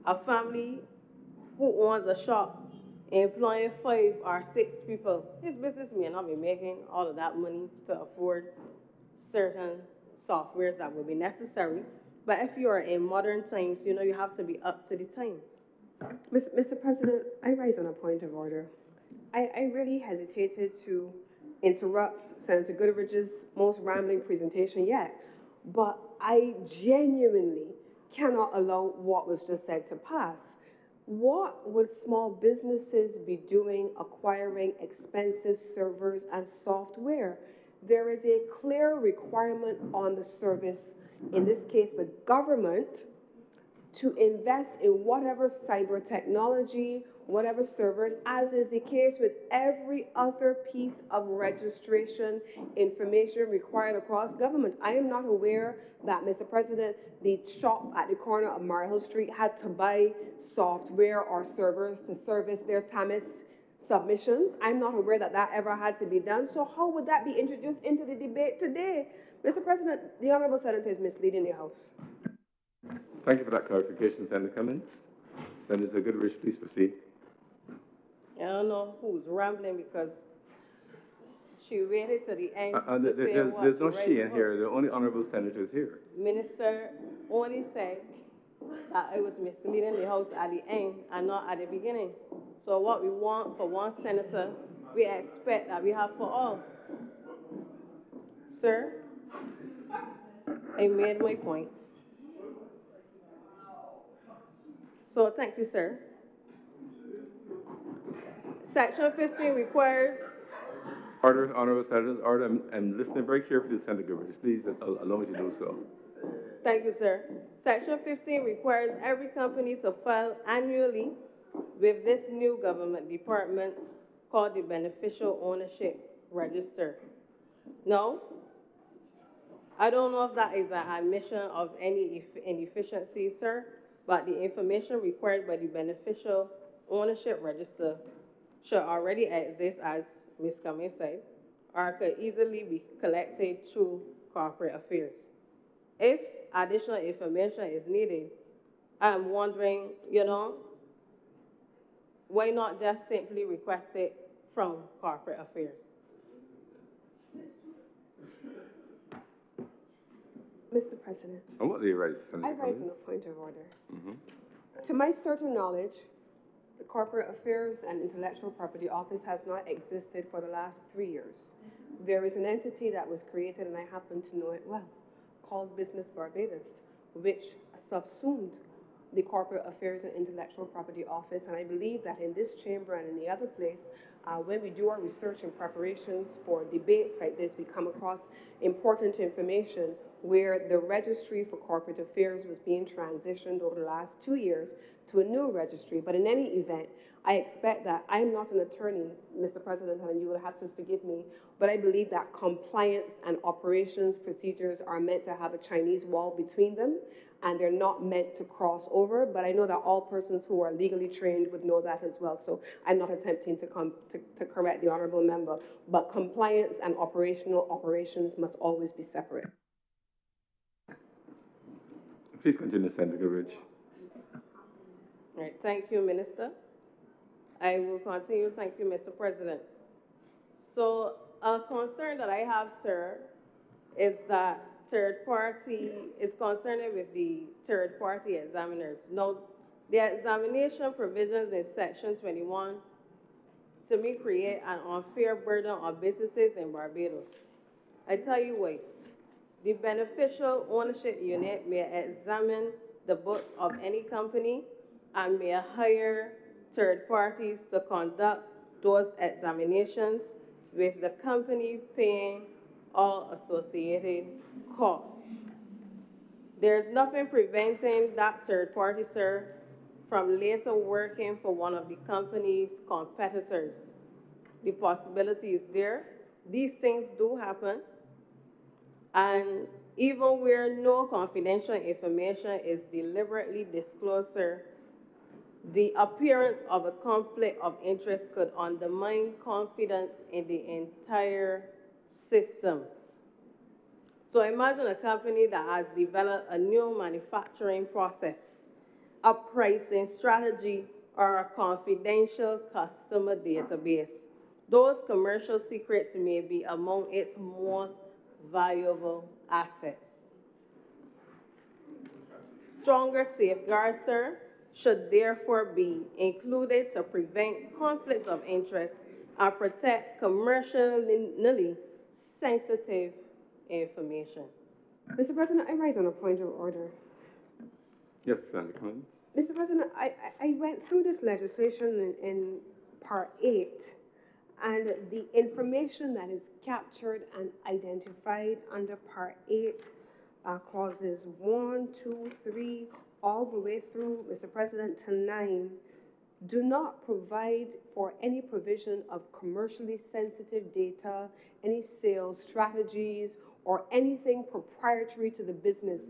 A family who owns a shop employing 5 or 6 people, his business may not be making all of that money to afford certain softwares that will be necessary. But if you are in modern times, you have to be up to the time. Mr. President, I rise on a point of order. I really hesitated to interrupt Senator Goodridge's most rambling presentation yet, but I genuinely cannot allow what was just said to pass. What would small businesses be doing acquiring expensive servers and software? There is a clear requirement on the service, in this case the government, to invest in whatever cyber technology, whatever servers, as is the case with every other piece of registration information required across government. I am not aware that, Mr. President, the shop at the corner of Marhill Street had to buy software or servers to service their TAMIS submissions. I'm not aware that that ever had to be done. So how would that be introduced into the debate today? Mr. President, the Honourable Senator is misleading the House. Thank you for that clarification, Senator Cummins. Senator Goodrich, please proceed. I don't know who's rambling because she waited to the end to say what There's no she read she the in book. here. The only honorable senator is here. Minister only said that it was misleading the House at the end and not at the beginning. So what we want for one senator, we expect that we have for all. Sir, I made my point. So thank you, sir. Section 15 requires. Order, honorable senators. Order. I'm listening very carefully to Senator Goodrich. Please allow me to do so. Thank you, sir. Section 15 requires every company to file annually with this new government department called the Beneficial Ownership Register. No? I don't know if that is an admission of any inefficiency, sir, but the information required by the Beneficial Ownership Register should already exist, as Ms. Cummings said, or could easily be collected through corporate affairs. If additional information is needed, I'm wondering, why not just simply request it from corporate affairs? Mr. President, And what do you raise, Senator I rise Cummins? on a point of order. Mm-hmm. To my certain knowledge, the Corporate Affairs and Intellectual Property Office has not existed for the last 3 years. There is an entity that was created, and I happen to know it well, called Business Barbados, which subsumed the Corporate Affairs and Intellectual Property Office. And I believe that in this chamber and in the other place, when we do our research and preparations for debates like this, we come across important information where the Registry for Corporate Affairs was being transitioned over the last 2 years to a new registry. But in any event, I expect that I'm not an attorney, Mr. President, and you will have to forgive me, but I believe that compliance and operations procedures are meant to have a Chinese wall between them, and they're not meant to cross over. But I know that all persons who are legally trained would know that as well, so I'm not attempting to correct the honourable member. But compliance and operations must always be separate. Please continue, Senator Goodrich. All right, thank you, Minister. I will continue. Thank you, Mr. President. So a concern that I have, sir, is that third party is concerned with the third party examiners. Now, the examination provisions in Section 21 to me create an unfair burden on businesses in Barbados. I tell you why. The Beneficial Ownership Unit may examine the books of any company and may hire third parties to conduct those examinations, with the company paying all associated costs. There's nothing preventing that third party, sir, from later working for one of the company's competitors. The possibility is there. These things do happen. And even where no confidential information is deliberately disclosed, sir, the appearance of a conflict of interest could undermine confidence in the entire system. So imagine a company that has developed a new manufacturing process, a pricing strategy, or a confidential customer database. Those commercial secrets may be among its most valuable assets. Stronger safeguards, sir, should therefore be included to prevent conflicts of interest and protect commercially sensitive information. Mr. President, I rise on a point of order. Yes, Senator Cummins. Mr. President, I went through this legislation in Part 8, and the information that is captured and identified under Part 8, clauses 1, 2, 3, all the way through, Mr. President, to 9, do not provide for any provision of commercially sensitive data, any sales strategies, or anything proprietary to the business.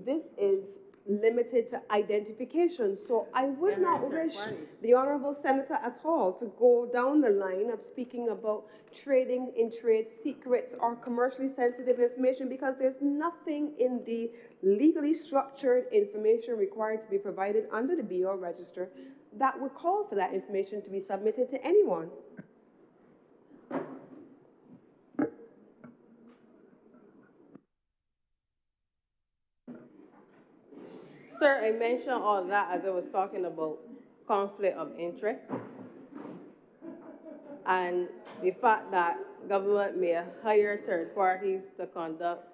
This is limited to identification. So I would And not third wish party. the Honourable Senator at all to go down the line of speaking about trading in trade secrets or commercially sensitive information, because there's nothing in the legally structured information required to be provided under the BO register that would call for that information to be submitted to anyone. Sir, I mentioned all that as I was talking about conflict of interest and the fact that government may hire third parties to conduct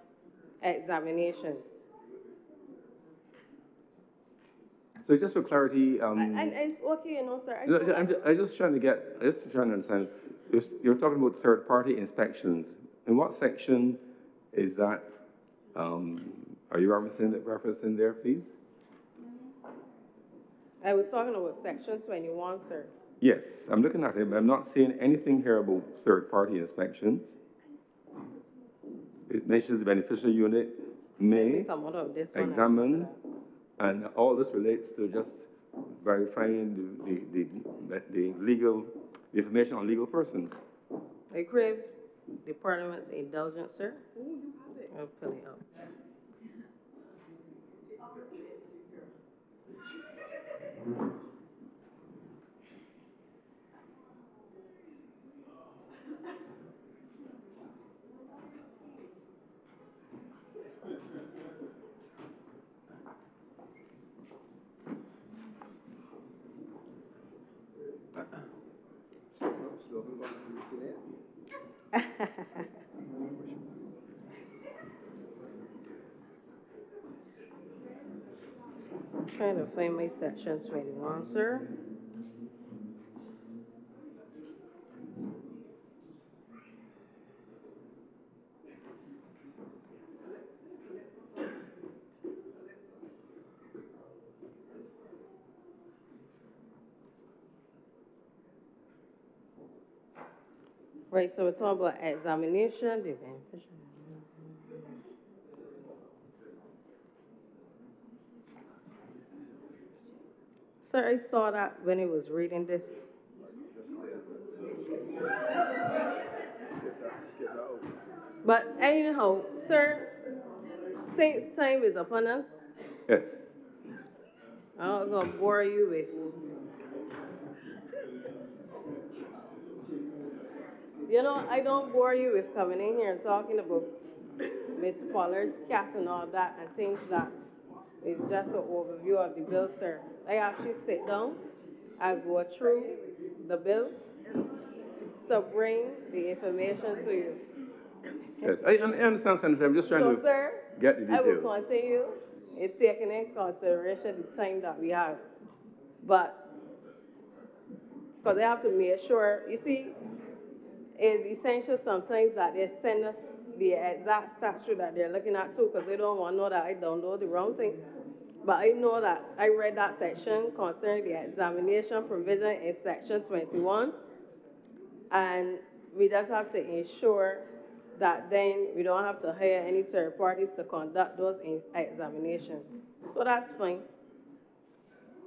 examinations. So just for clarity, And it's okay, you know, sir. I'm just trying to understand. You're talking about third-party inspections. In what section is that? Are you referencing there, please? I was talking about section 21, sir. Yes, I'm looking at it, but I'm not seeing anything here about third-party inspections. It mentions the beneficial unit may Come out of this one. examine, and all this relates to just verifying the legal, the information on legal persons. I crave the Parliament's indulgence, sir. I'll pull it out. Trying to find my section 21, sir. Right, so we're talking about examination, the beneficial. Sir, I saw that when I was reading this. But anyhow, sir, Saints' time is upon us. Yes. I'm not gonna bore you with. You know, I don't bore you with coming in here and talking about Miss Pollard's cat and all that and things that is just an overview of the bill, sir. I actually sit down and go through the bill to bring the information to you. Yes, I understand, Senator. I'm just trying So, to sir, get the I will details. continue in taking in consideration the time that we have. But, because I have to make sure, you see, it's essential sometimes that they send us the exact statute that they're looking at too, because they don't want to know that I download the wrong thing. But I know that I read that section concerning the examination provision in section 21, and we just have to ensure that then we don't have to hire any third parties to conduct those examinations. So that's fine.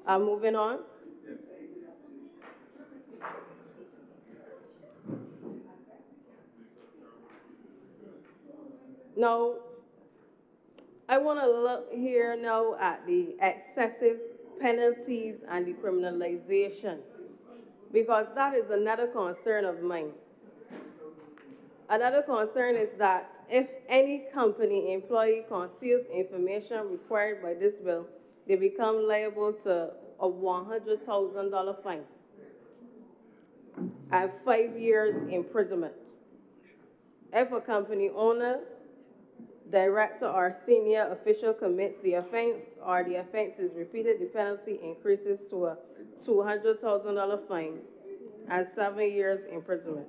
I'm moving on. Now, I want to look here now at the excessive penalties and the criminalization, because that is another concern of mine. Another concern is that if any company employee conceals information required by this bill, they become liable to a $100,000 fine and 5 years imprisonment. If a company owner, director, or senior official commits the offense or the offense is repeated, the penalty increases to a $200,000 fine and 7 years imprisonment.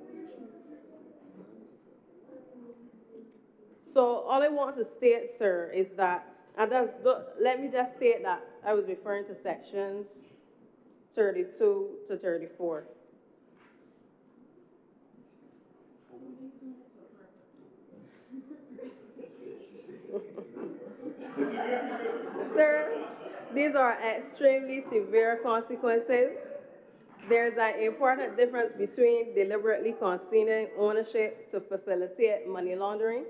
So all I want to state, sir, is that, let me just state that I was referring to sections 32 to 34. Sir, These are extremely severe consequences. There's an important difference between deliberately concealing ownership to facilitate money laundering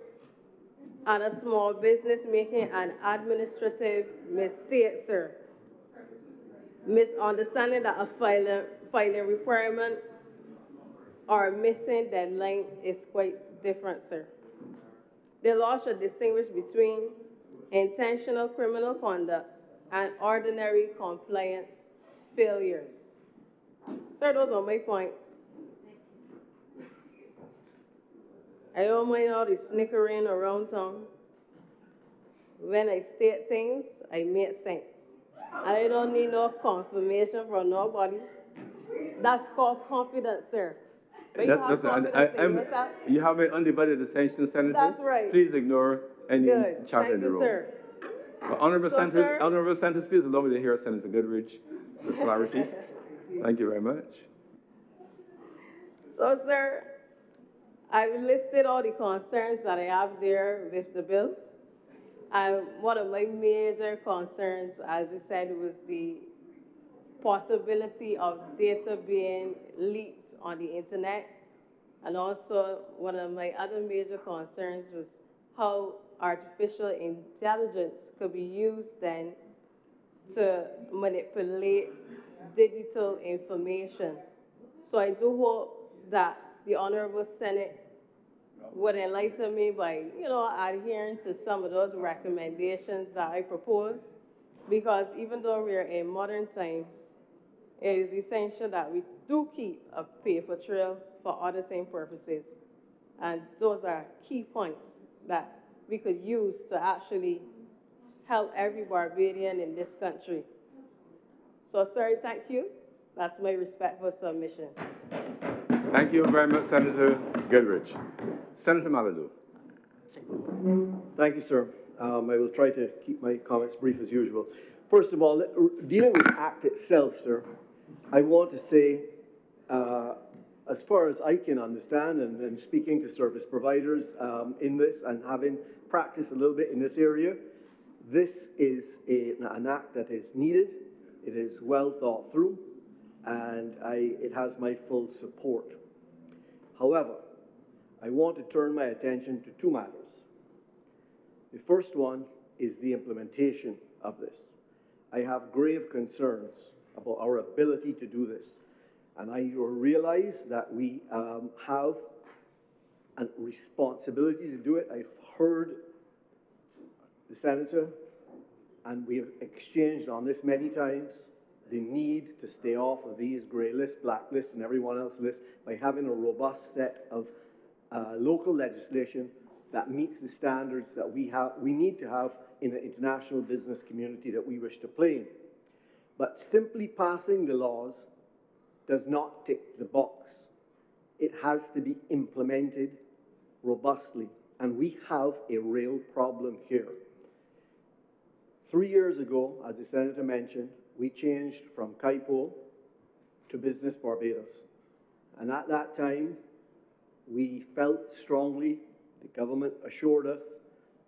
and a small business making an administrative mistake, sir. Misunderstanding that a filing requirement or missing deadline is quite different, sir. The law should distinguish between intentional criminal conduct and ordinary compliance failures. Sir, those are my points. I don't mind all the snickering around town. When I state things, I make sense. And I don't need no confirmation from nobody. That's called confidence, sir. But you have confidence in yourself? You have my undivided attention, Senator. That's right. Please ignore any Good. chatter Thank in the you, room. sir. Honourable So, Senators, sir- Honourable Senators, please allow me to hear Senator Goodrich with clarity. Thank you very much. So, sir, I've listed all the concerns that I have there with the bill. And one of my major concerns, as I said, was the possibility of data being leaked on the internet. And also, one of my other major concerns was how artificial intelligence could be used then to manipulate digital information. So I do hope that the Honourable Senate would enlighten me by, adhering to some of those recommendations that I propose. Because even though we are in modern times, it is essential that we do keep a paper trail for auditing purposes. And those are key points that we could use to actually help every Barbadian in this country. So, sir, thank you. That's my respectful submission. Thank you very much, Senator Goodrich. Senator Maladu. Thank you, sir. I will try to keep my comments brief as usual. First of all, dealing with the Act itself, sir, I want to say, as far as I can understand, and speaking to service providers in this and having practiced a little bit in this area, this is an act that is needed. It is well thought through, and it has my full support. However, I want to turn my attention to two matters. The first one is the implementation of this. I have grave concerns about our ability to do this. And I realize that we have a responsibility to do it. I've heard the Senator, and we have exchanged on this many times, the need to stay off of these grey lists, black lists, and everyone else's lists by having a robust set of local legislation that meets the standards that we need to have in the international business community that we wish to play in. But simply passing the laws does not tick the box. It has to be implemented robustly, and we have a real problem here. 3 years ago, as the Senator mentioned, we changed from CAIPO to Business Barbados. And at that time, we felt strongly, the government assured us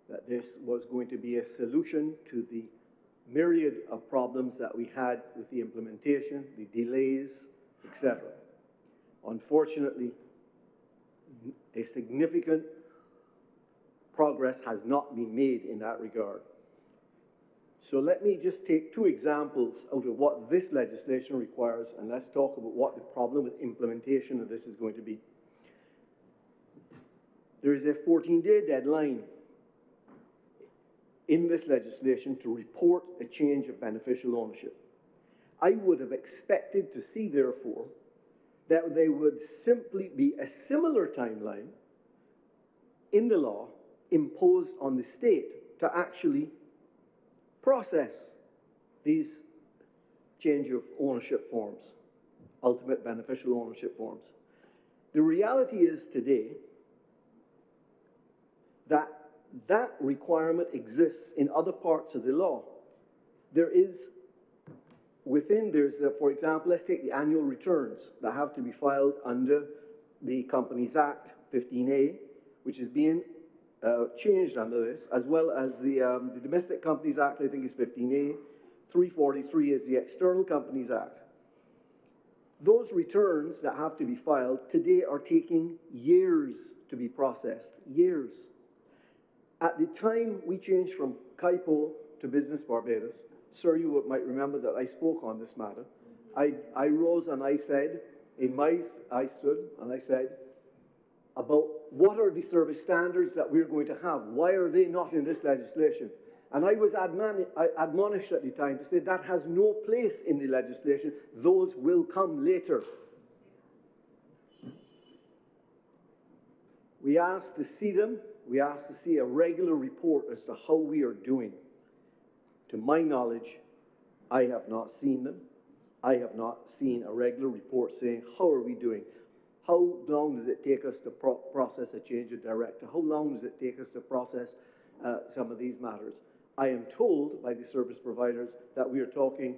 that this was going to be a solution to the myriad of problems that we had with the implementation, the delays, etc. Unfortunately, a significant progress has not been made in that regard. So let me just take two examples out of what this legislation requires, and let's talk about what the problem with implementation of this is going to be. There is a 14-day deadline in this legislation to report a change of beneficial ownership. I would have expected to see, therefore, that there would simply be a similar timeline in the law imposed on the state to actually process these change of ownership forms, ultimate beneficial ownership forms. The reality is today that that requirement exists in other parts of the law. For example, let's take the annual returns that have to be filed under the Companies Act 15A, which is being changed under this, as well as the Domestic Companies Act, I think is 15A, 343 is the External Companies Act. Those returns that have to be filed today are taking years to be processed, years. At the time we changed from CAIPO to Business Barbados, sir, you might remember that I spoke on this matter. I rose and I said, I stood and I said about what are the service standards that we're going to have? Why are they not in this legislation? And I was admonished at the time to say that has no place in the legislation. Those will come later. We asked to see them. We asked to see a regular report as to how we are doing. To my knowledge, I have not seen them. I have not seen a regular report saying, how are we doing? How long does it take us to process a change of director? How long does it take us to process some of these matters? I am told by the service providers that we are talking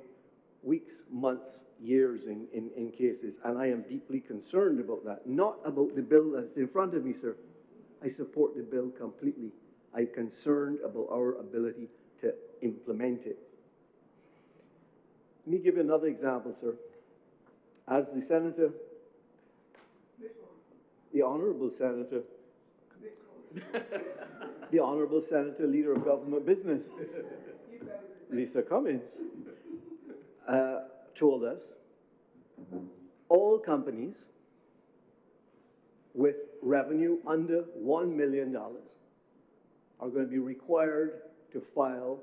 weeks, months, years in cases, and I am deeply concerned about that. Not about the bill that's in front of me, sir. I support the bill completely. I'm concerned about our ability to implement it. Let me give you another example, sir. As the Senator, the Honourable Senator, the Honourable Senator, Leader of Government Business, Lisa Cummins, told us all companies with revenue under $1 million are going to be required to file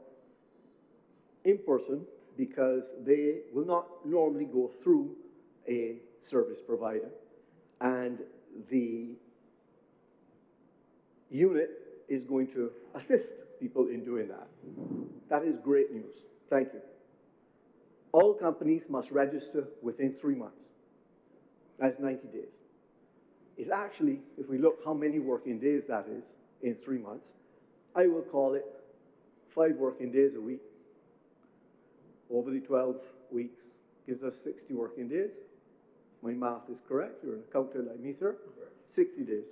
in person because they will not normally go through a service provider, and the unit is going to assist people in doing that. That is great news. Thank you. All companies must register within 3 months. That's 90 days. It's actually, if we look how many working days that is in 3 months, I will call it 5 working days a week. Over the 12 weeks gives us 60 working days. My math is correct. You're an accountant like me, sir. 60 days.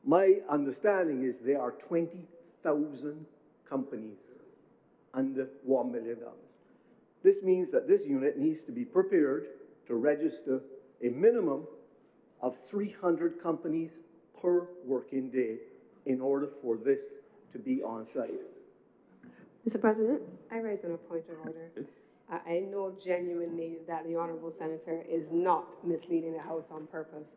My understanding is there are 20,000 companies under $1 million. This means that this unit needs to be prepared to register a minimum of 300 companies per working day in order for this to be on site. Mr. President, I raise on a point of order. I know genuinely that the Honourable Senator is not misleading the House on purpose,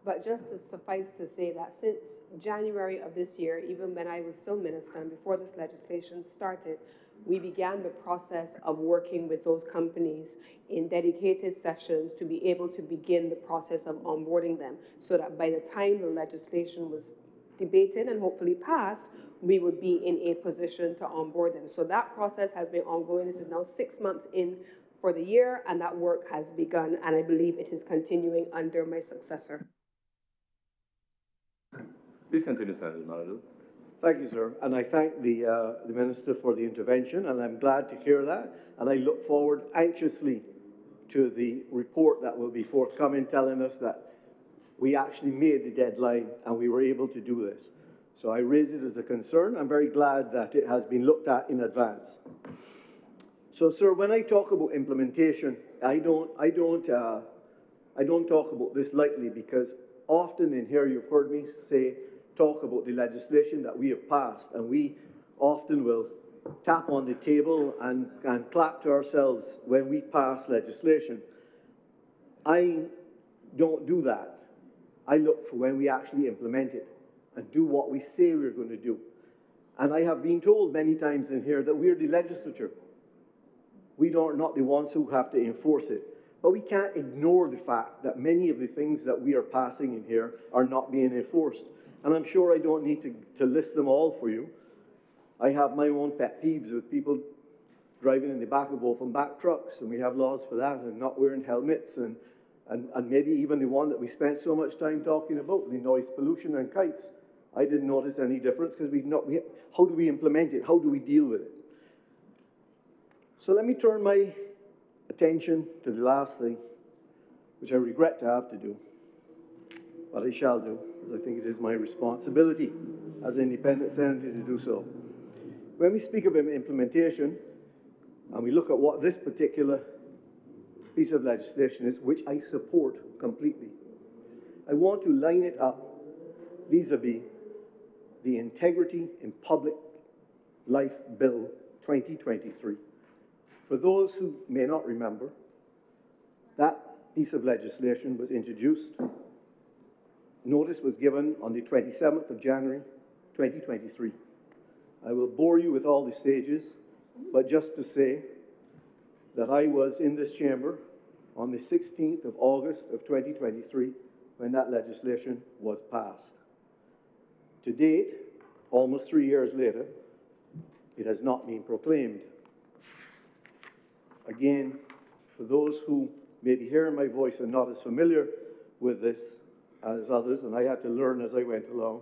but just to suffice to say that since January of this year, even when I was still minister and before this legislation started, we began the process of working with those companies in dedicated sessions to be able to begin the process of onboarding them, so that by the time the legislation was debated and hopefully passed, we would be in a position to onboard them. So that process has been ongoing. This is now 6 months in for the year, and that work has begun, and I believe it is continuing under my successor. Please continue, Senator Honourable. Thank you, sir. And I thank the Minister for the intervention, and I'm glad to hear that. And I look forward anxiously to the report that will be forthcoming telling us that we actually made the deadline and we were able to do this. So I raise it as a concern. I'm very glad that it has been looked at in advance. So, sir, when I talk about implementation, I don't talk about this lightly, because often in here you've heard me talk about the legislation that we have passed, and we often will tap on the table and clap to ourselves when we pass legislation. I don't do that. I look for when we actually implement it and do what we say we're going to do. And I have been told many times in here that we're the legislature. We are not the ones who have to enforce it. But we can't ignore the fact that many of the things that we are passing in here are not being enforced. And I'm sure I don't need to list them all for you. I have my own pet peeves with people driving in the back of open back trucks, and we have laws for that, and not wearing helmets, and maybe even the one that we spent so much time talking about, the noise pollution and kites. I didn't notice any difference because how do we implement it? How do we deal with it? So let me turn my attention to the last thing, which I regret to have to do, but I shall do, because I think it is my responsibility as an independent senator to do so. When we speak of implementation, and we look at what this particular piece of legislation is, which I support completely, I want to line it up vis-à-vis the Integrity in Public Life Bill 2023. For those who may not remember, that piece of legislation was introduced. Notice was given on the 27th of January, 2023. I will bore you with all the stages, but just to say that I was in this chamber on the 16th of August of 2023 when that legislation was passed. To date, almost 3 years later, it has not been proclaimed. Again, for those who may be hearing my voice and not as familiar with this as others, and I had to learn as I went along,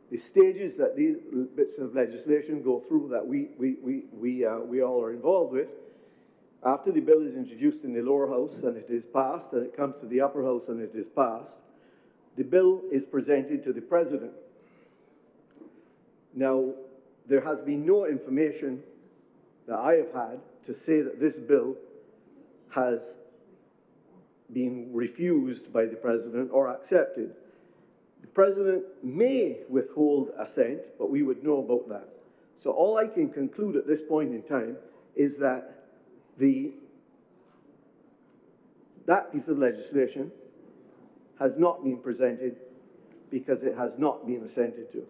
the stages that these bits of legislation go through that we all are involved with, after the bill is introduced in the lower house and it is passed, and it comes to the upper house and it is passed, the bill is presented to the President. Now, there has been no information that I have had to say that this bill has been refused by the President or accepted. The President may withhold assent, but we would know about that. So all I can conclude at this point in time is that that piece of legislation has not been presented because it has not been assented to.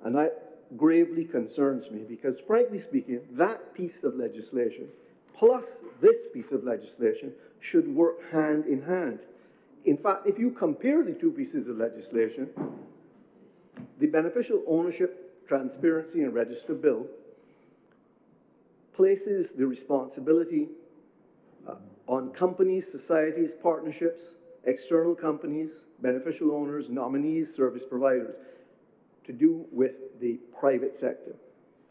And that gravely concerns me because, frankly speaking, that piece of legislation plus this piece of legislation should work hand in hand. In fact, if you compare the two pieces of legislation, the Beneficial Ownership, Transparency and Register Bill places the responsibility on companies, societies, partnerships, external companies, beneficial owners, nominees, service providers, to do with the private sector.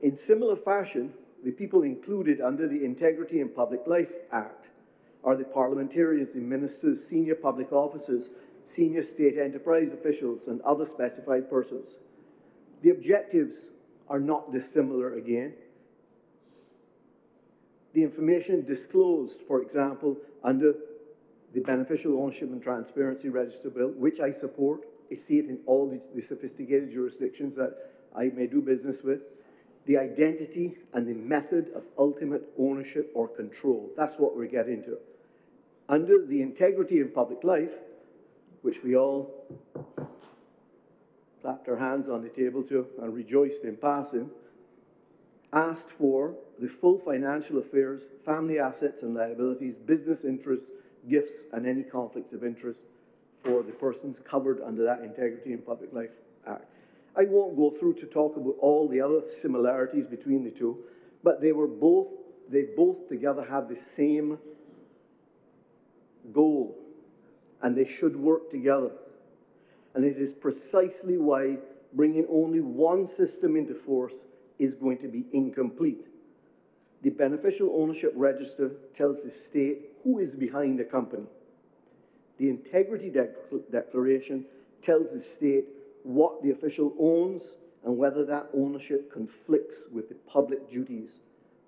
In similar fashion, the people included under the Integrity in Public Life Act are the parliamentarians, the ministers, senior public officers, senior state enterprise officials, and other specified persons. The objectives are not dissimilar again. The information disclosed, for example, under the Beneficial Ownership and Transparency Register Bill, which I support. I see it in all the sophisticated jurisdictions that I may do business with. The identity and the method of ultimate ownership or control. That's what we're getting to. Under the Integrity in Public Life, which we all clapped our hands on the table to and rejoiced in passing, asked for the full financial affairs, family assets and liabilities, business interests, gifts, and any conflicts of interest for the persons covered under that Integrity in Public Life Act. I won't go through to talk about all the other similarities between the two, but they both together have the same goal, and they should work together. And it is precisely why bringing only one system into force is going to be incomplete. The Beneficial Ownership Register tells the state who is behind the company. The Integrity Declaration tells the state what the official owns and whether that ownership conflicts with the public duties.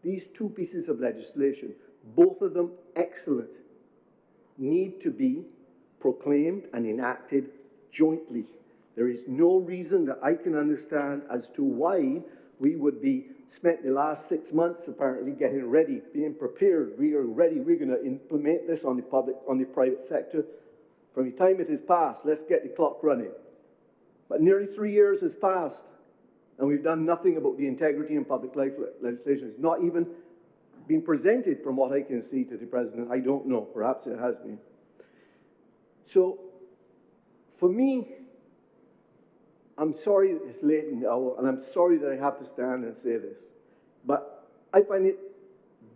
These two pieces of legislation, both of them excellent, need to be proclaimed and enacted jointly. There is no reason that I can understand as to why we would be spent the last 6 months apparently getting ready, being prepared. We are ready. We're going to implement this on the private sector. From the time it is passed, let's get the clock running. But nearly 3 years has passed, and we've done nothing about the Integrity in Public Life legislation. It's not even been presented, from what I can see, to the President. I don't know. Perhaps it has been. So, for me, I'm sorry it's late in the hour, and I'm sorry that I have to stand and say this, but I find it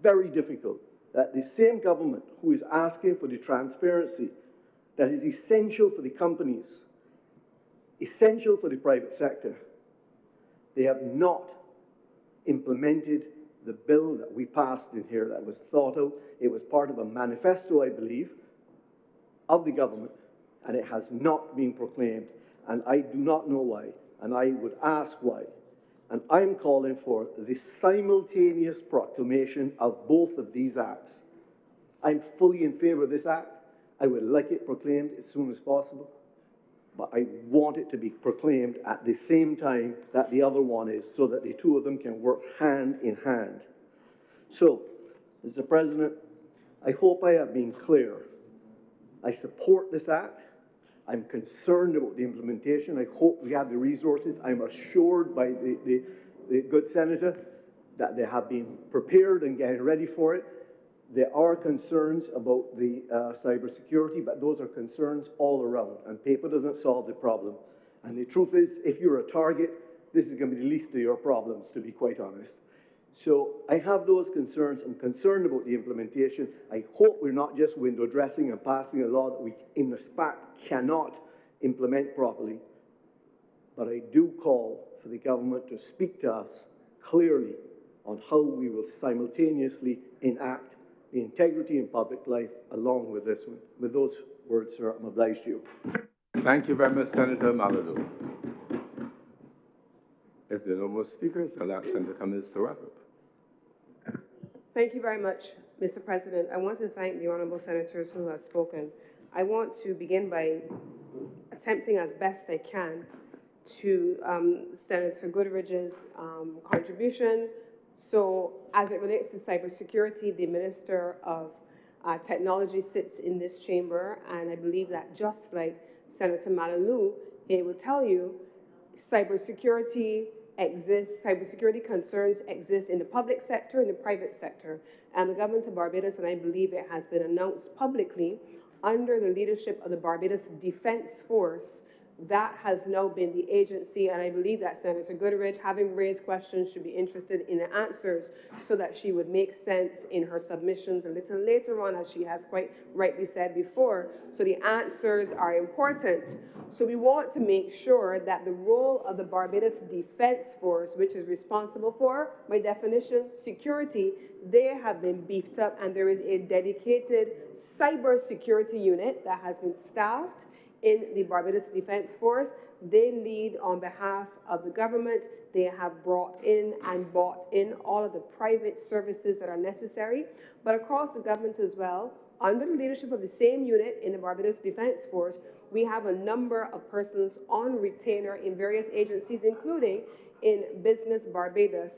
very difficult that the same government who is asking for the transparency that is essential for the companies, essential for the private sector, they have not implemented the bill that we passed in here that was thought out. It was part of a manifesto, I believe, of the government, and it has not been proclaimed. And I do not know why, and I would ask why. And I'm calling for the simultaneous proclamation of both of these acts. I'm fully in favor of this act. I would like it proclaimed as soon as possible, but I want it to be proclaimed at the same time that the other one is, so that the two of them can work hand in hand. So, Mr. President, I hope I have been clear. I support this act. I'm concerned about the implementation. I hope we have the resources. I'm assured by the good senator that they have been prepared and getting ready for it. There are concerns about the cybersecurity, but those are concerns all around, and paper doesn't solve the problem. And the truth is, if you're a target, this is going to be the least of your problems, to be quite honest. So I have those concerns. I'm concerned about the implementation. I hope we're not just window dressing and passing a law that we, in fact, cannot implement properly. But I do call for the government to speak to us clearly on how we will simultaneously enact the integrity in public life along with this one. With those words, sir, I'm obliged to you. Thank you very much, Senator Malado. If there are no more speakers, I'll ask Senator Cummins to wrap up. Thank you very much, Mr. President. I want to thank the honourable senators who have spoken. I want to begin by attempting as best I can to Senator Goodridge's contribution. So as it relates to cybersecurity, the Minister of Technology sits in this chamber, and I believe that just like Senator Malalou, he will tell you cybersecurity exists, cybersecurity concerns exist in the public sector and the private sector. And the government of Barbados, and I believe it has been announced publicly, under the leadership of the Barbados Defence Force, that has now been the agency, and I believe that Senator Goodridge, having raised questions, should be interested in the answers so that she would make sense in her submissions a little later on, as she has quite rightly said before. So the answers are important. So we want to make sure that the role of the Barbados Defence Force, which is responsible for, by definition, security, they have been beefed up, and there is a dedicated cybersecurity unit that has been staffed in the Barbados Defence Force. They lead on behalf of the government. They have brought in and bought in all of the private services that are necessary, but across the government as well, under the leadership of the same unit in the Barbados Defence Force, we have a number of persons on retainer in various agencies, including in Business Barbados,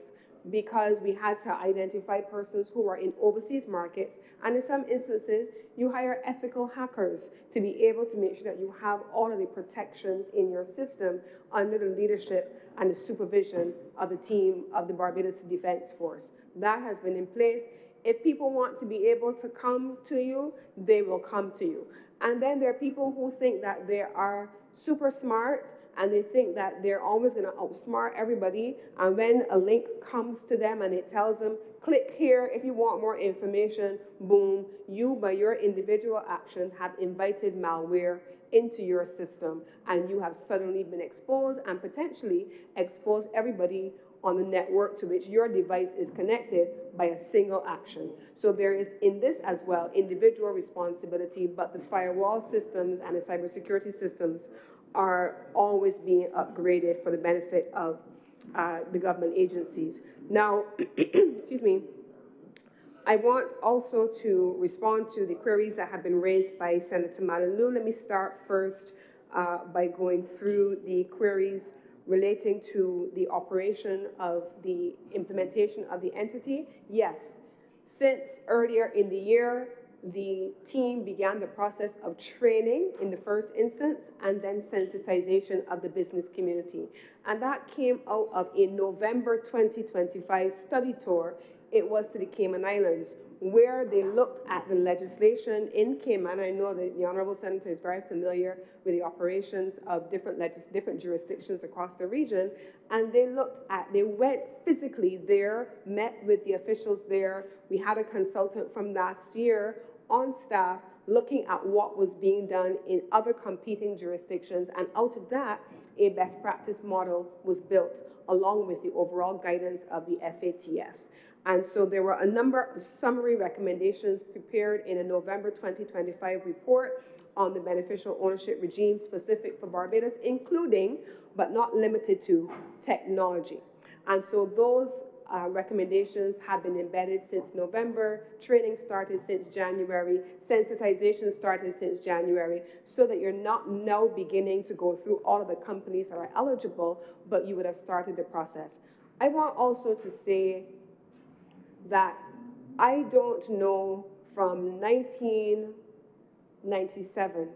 because we had to identify persons who are in overseas markets, and in some instances, you hire ethical hackers to be able to make sure that you have all of the protections in your system under the leadership and the supervision of the team of the Barbados Defence Force. That has been in place. If people want to be able to come to you, they will come to you. And then there are people who think that they are super smart and they think that they're always going to outsmart everybody. And when a link comes to them and it tells them, click here if you want more information, boom, you, by your individual action, have invited malware into your system, and you have suddenly been exposed and potentially exposed everybody on the network to which your device is connected by a single action. So there is in this as well individual responsibility, but the firewall systems and the cybersecurity systems are always being upgraded for the benefit of the government agencies. Now, excuse me, I want also to respond to the queries that have been raised by Senator Malalou. Let me start first by going through the queries relating to the operation of the implementation of the entity. Yes, since earlier in the year, the team began the process of training in the first instance and then sensitization of the business community. And that came out of a November 2025 study tour. It was to the Cayman Islands, where they looked at the legislation in Cayman. I know that the Honourable Senator is very familiar with the operations of different jurisdictions across the region, and they went physically there, met with the officials there. We had a consultant from last year on staff looking at what was being done in other competing jurisdictions, and out of that, a best practice model was built along with the overall guidance of the FATF. And so there were a number of summary recommendations prepared in a November 2025 report on the beneficial ownership regime specific for Barbados, including, but not limited to, technology. And so those recommendations have been embedded since November, training started since January, sensitization started since January, so that you're not now beginning to go through all of the companies that are eligible, but you would have started the process. I want also to say that I don't know from 1997,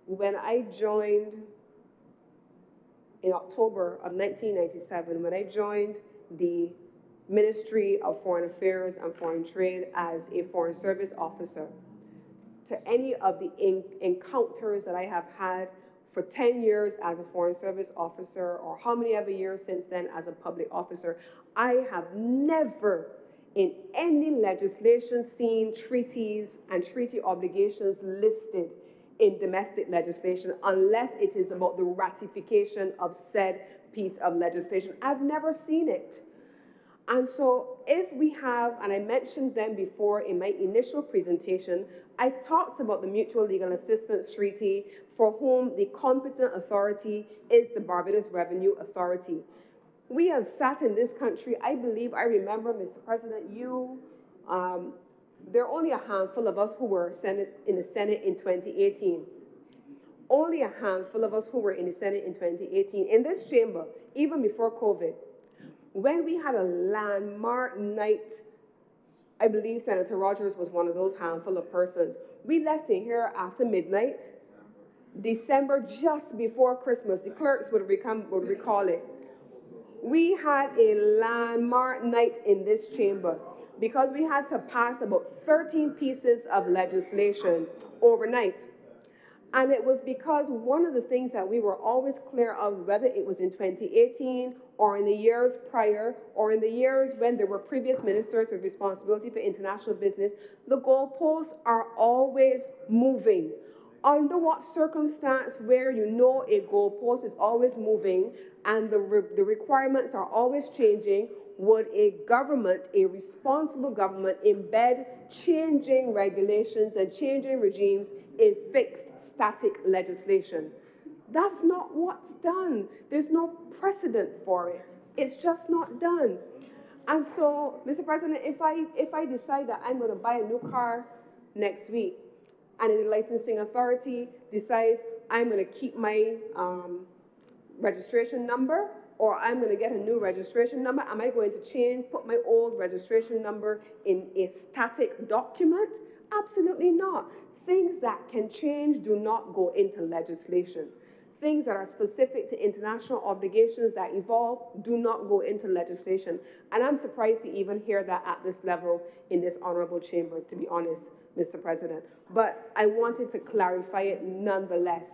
when I joined in October of 1997, when I joined the Ministry of Foreign Affairs and Foreign Trade as a Foreign Service officer, to any of the encounters that I have had for 10 years as a Foreign Service officer, or how many other years since then as a public officer, I have never in any legislation seen treaties and treaty obligations listed in domestic legislation unless it is about the ratification of said piece of legislation. I've never seen it. And so if we have, and I mentioned them before in my initial presentation, I talked about the Mutual Legal Assistance Treaty, for whom the competent authority is the Barbados Revenue Authority. We have sat in this country, I believe, I remember, Mr. President, there are only a handful of us who were in the Senate in 2018. Only a handful of us who were in the Senate in 2018. In this chamber, even before COVID, when we had a landmark night, I believe Senator Rogers was one of those handful of persons. We left in here after midnight, December, just before Christmas. The clerks would recall it. We had a landmark night in this chamber because we had to pass about 13 pieces of legislation overnight. And it was because one of the things that we were always clear of, whether it was in 2018 or in the years prior, or in the years when there were previous ministers with responsibility for international business, the goalposts are always moving. Under what circumstance where you know a goalpost is always moving and the requirements are always changing, would a government, a responsible government, embed changing regulations and changing regimes in fixed static legislation? That's not what's done. There's no precedent for it. It's just not done. And so, Mr. President, if I decide that I'm going to buy a new car next week, and the licensing authority decides I'm going to keep my registration number, or I'm going to get a new registration number, am I going to put my old registration number in a static document? Absolutely not. Things that can change do not go into legislation. Things that are specific to international obligations that evolve do not go into legislation. And I'm surprised to even hear that at this level in this honorable chamber, to be honest, Mr. President. But I wanted to clarify it nonetheless,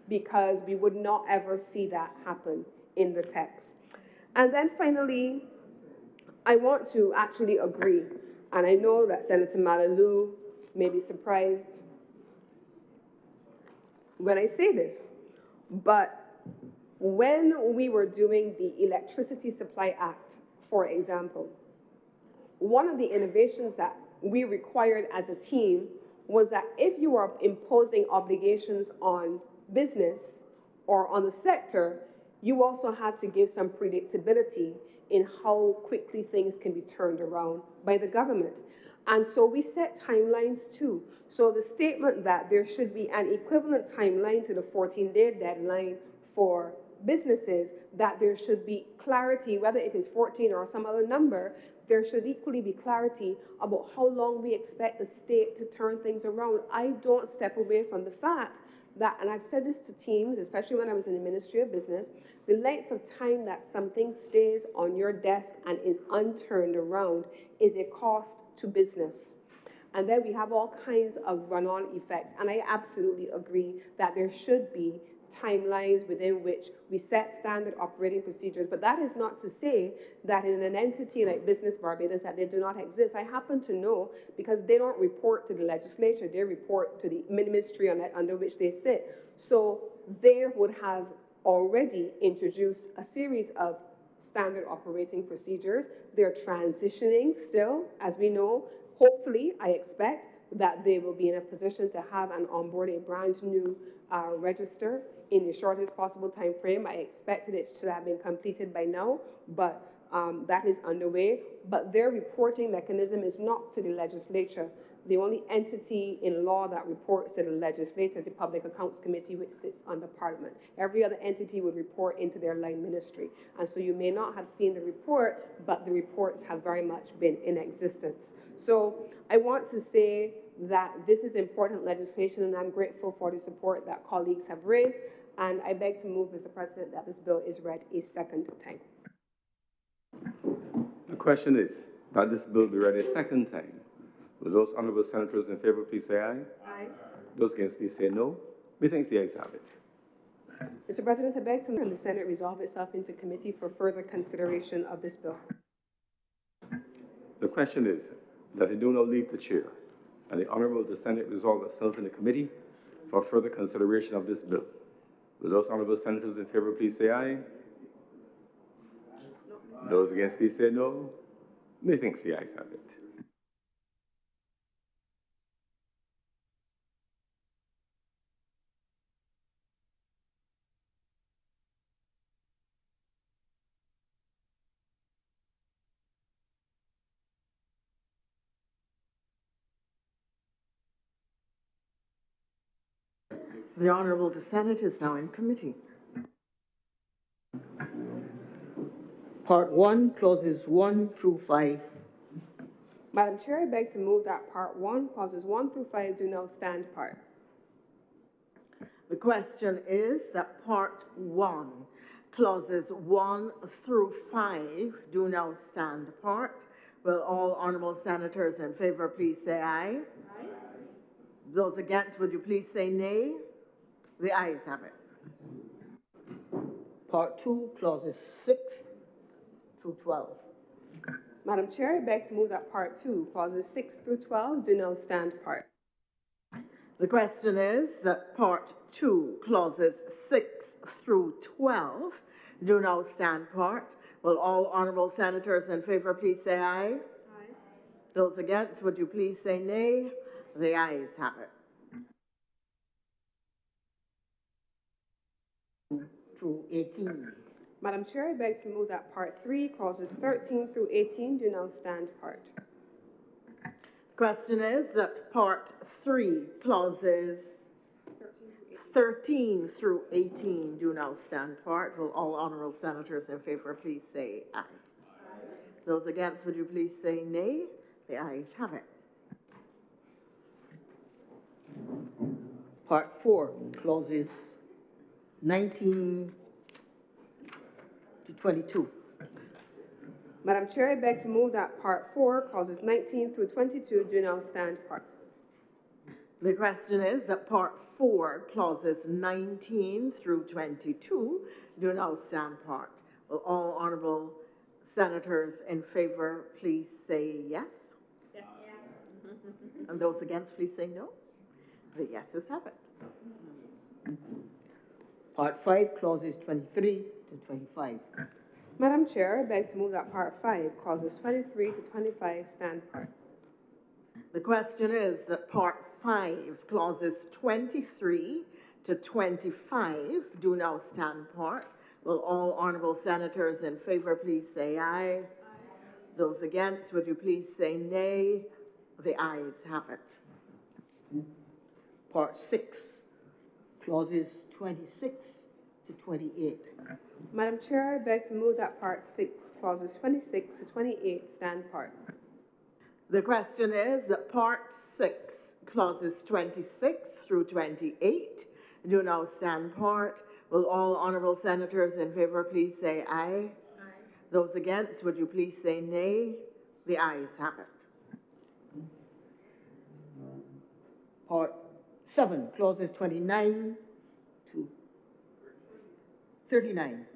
because we would not ever see that happen in the text. And then finally, I want to actually agree, and I know that Senator Malalou may be surprised when I say this, but when we were doing the Electricity Supply Act, for example, one of the innovations that we required as a team was that if you are imposing obligations on business or on the sector, you also have to give some predictability in how quickly things can be turned around by the government. And so we set timelines too. So the statement that there should be an equivalent timeline to the 14-day deadline for businesses, that there should be clarity, whether it is 14 or some other number, there should equally be clarity about how long we expect the state to turn things around. I don't step away from the fact that, and I've said this to teams, especially when I was in the Ministry of Business, the length of time that something stays on your desk and is unturned around is a cost to business. And then we have all kinds of run-on effects. And I absolutely agree that there should be timelines within which we set standard operating procedures. But that is not to say that in an entity like Business Barbados that they do not exist. I happen to know, because they don't report to the legislature, they report to the ministry under which they sit. So they would have already introduced a series of standard operating procedures. They're transitioning still, as we know. Hopefully, I expect that they will be in a position to have and onboard a brand new register in the shortest possible time frame. I expected it should have been completed by now, but that is underway. But their reporting mechanism is not to the legislature. The only entity in law that reports to the legislature is the Public Accounts Committee, which sits under Parliament. Every other entity would report into their line ministry. And so you may not have seen the report, but the reports have very much been in existence. So I want to say that this is important legislation, and I'm grateful for the support that colleagues have raised. And I beg to move, Mr. President, that this bill is read a second time. The question is that this bill be read a second time. Will those honourable senators in favour please say aye? Aye. Those against please say no. Methinks the ayes have it. Mr. President, I beg to move the Senate resolve itself into committee for further consideration of this bill. The question is that it do not leave the chair, and the Honourable the Senate resolve itself in the committee for further consideration of this bill. Will those honourable senators in favour please say aye? Those against please say no. Methinks the ayes have it. The Honourable the Senate is now in committee. Part 1, clauses 1 through 5. Madam Chair, I beg to move that Part 1, clauses 1 through 5 do now stand part. The question is that Part 1, clauses 1 through 5 do now stand apart. Will all honourable senators in favour please say aye? Aye. Those against, would you please say nay? The ayes have it. Part 2, clauses 6 through 12. Madam Chair, I beg to move that Part 2, clauses 6 through 12 do now stand part. The question is that Part 2, clauses 6 through 12 do now stand part. Will all honourable senators in favour please say aye? Aye. Those against, would you please say nay? The ayes have it. Through 18. Madam Chair, I beg to move that Part 3, clauses 13 through 18 do now stand part. The question is that Part 3, clauses 13 through 18 do now stand part. Will all honourable senators in favour please say aye? Aye. Those against, would you please say nay? The ayes have it. Part 4, clauses 19 to 22. Madam Chair, I beg to move that Part 4, clauses 19 through 22 do now stand part. The question is that Part 4, clauses 19 through 22 do now stand part. Will all honourable senators in favour please say yes? Yes. And those against please say no? The yeses have it. Part 5, clauses 23 to 25. Madam Chair, I beg to move that Part 5, clauses 23 to 25 stand part. The question is that Part 5, clauses 23 to 25 do now stand part. Will all honourable senators in favour please say aye? Aye. Those against, would you please say nay? The ayes have it. Part 6, clauses 26 to 28. Madam Chair, I beg to move that Part 6, clauses 26 to 28 stand part. The question is that Part 6, clauses 26 through 28 do now stand part. Will all honourable senators in favour please say aye? Aye. Those against, would you please say nay? The ayes have it. Part 7, clauses 29 to 39.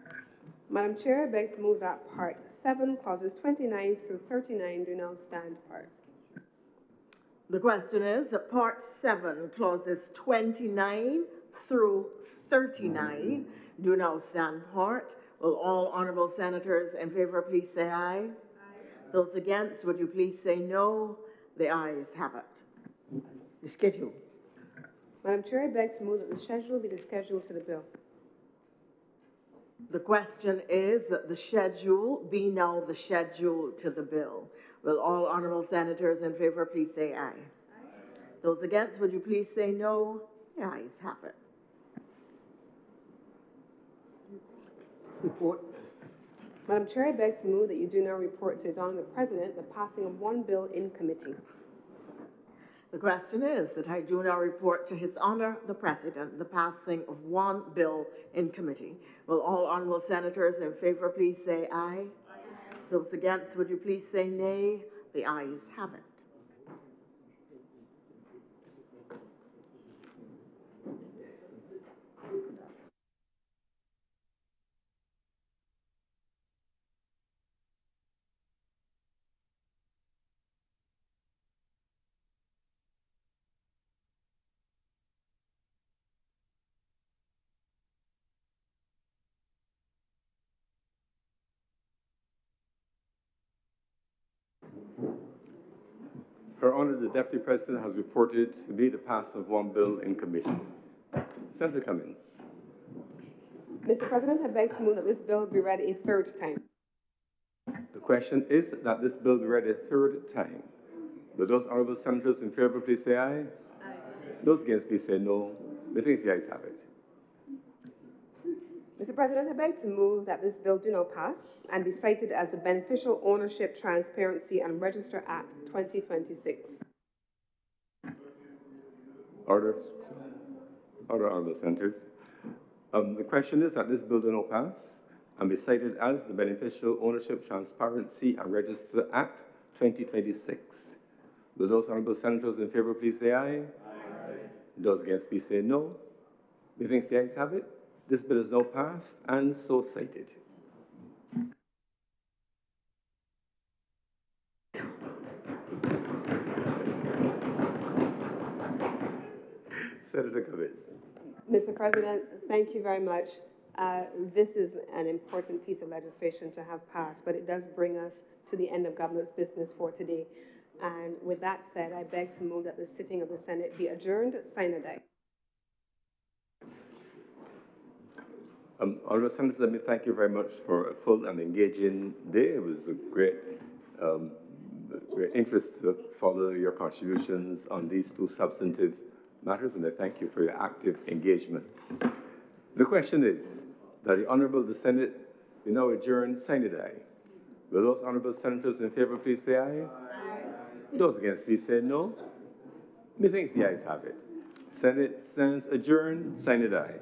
Madam Chair, I beg to move that Part 7, clauses 29 through 39 do now stand part. The question is that Part 7, clauses 29 through 39 do now stand part. Will all honourable senators in favour please say aye? Aye. Those against, would you please say no? The ayes have it. The schedule. Madam Chair, I beg to move that the schedule be the schedule to the bill. The question is that the schedule be now the schedule to the bill. Will all honourable senators in favour please say aye? Those against, would you please say no? The ayes have it. Report. Madam Chair, I beg to move that you do now report to His Honour the President the passing of one bill in committee. The question is that I do now report to His Honour the President the passing of one bill in committee. Will all honourable senators in favour please say aye? Those against, would you please say nay? The ayes have it. Her Honour, the Deputy President has reported to me the passing of one bill in committee. Senator Cummins. Mr. President, I beg to move that this bill be read a third time. The question is that this bill be read a third time. Will those honourable senators in favour please say aye? Aye. Those against please say no. Methinks the ayes have it. Mr. President, I beg to move that this bill do now pass and be cited as the Beneficial Ownership, Transparency and Register Act 2026. Order. Order, honourable senators. The question is that this bill do not pass and be cited as the Beneficial Ownership, Transparency and Register Act 2026. Will those honourable senators in favour please say aye? Aye. Those against please say no. Methinks the ayes have it. This bill is now passed and so cited. Senator Cummins. Mr. President, thank you very much. This is an important piece of legislation to have passed, but it does bring us to the end of government's business for today. And with that said, I beg to move that the sitting of the Senate be adjourned sine die. Honourable Senators, let me thank you very much for a full and engaging day. It was a great interest to follow your contributions on these two substantive matters, and I thank you for your active engagement. The question is that the Honourable the Senate be now adjourned sine die. Will those honourable senators in favour please say aye? Aye. Those against please say no. Methinks the ayes have it. Senate stands adjourned sine die.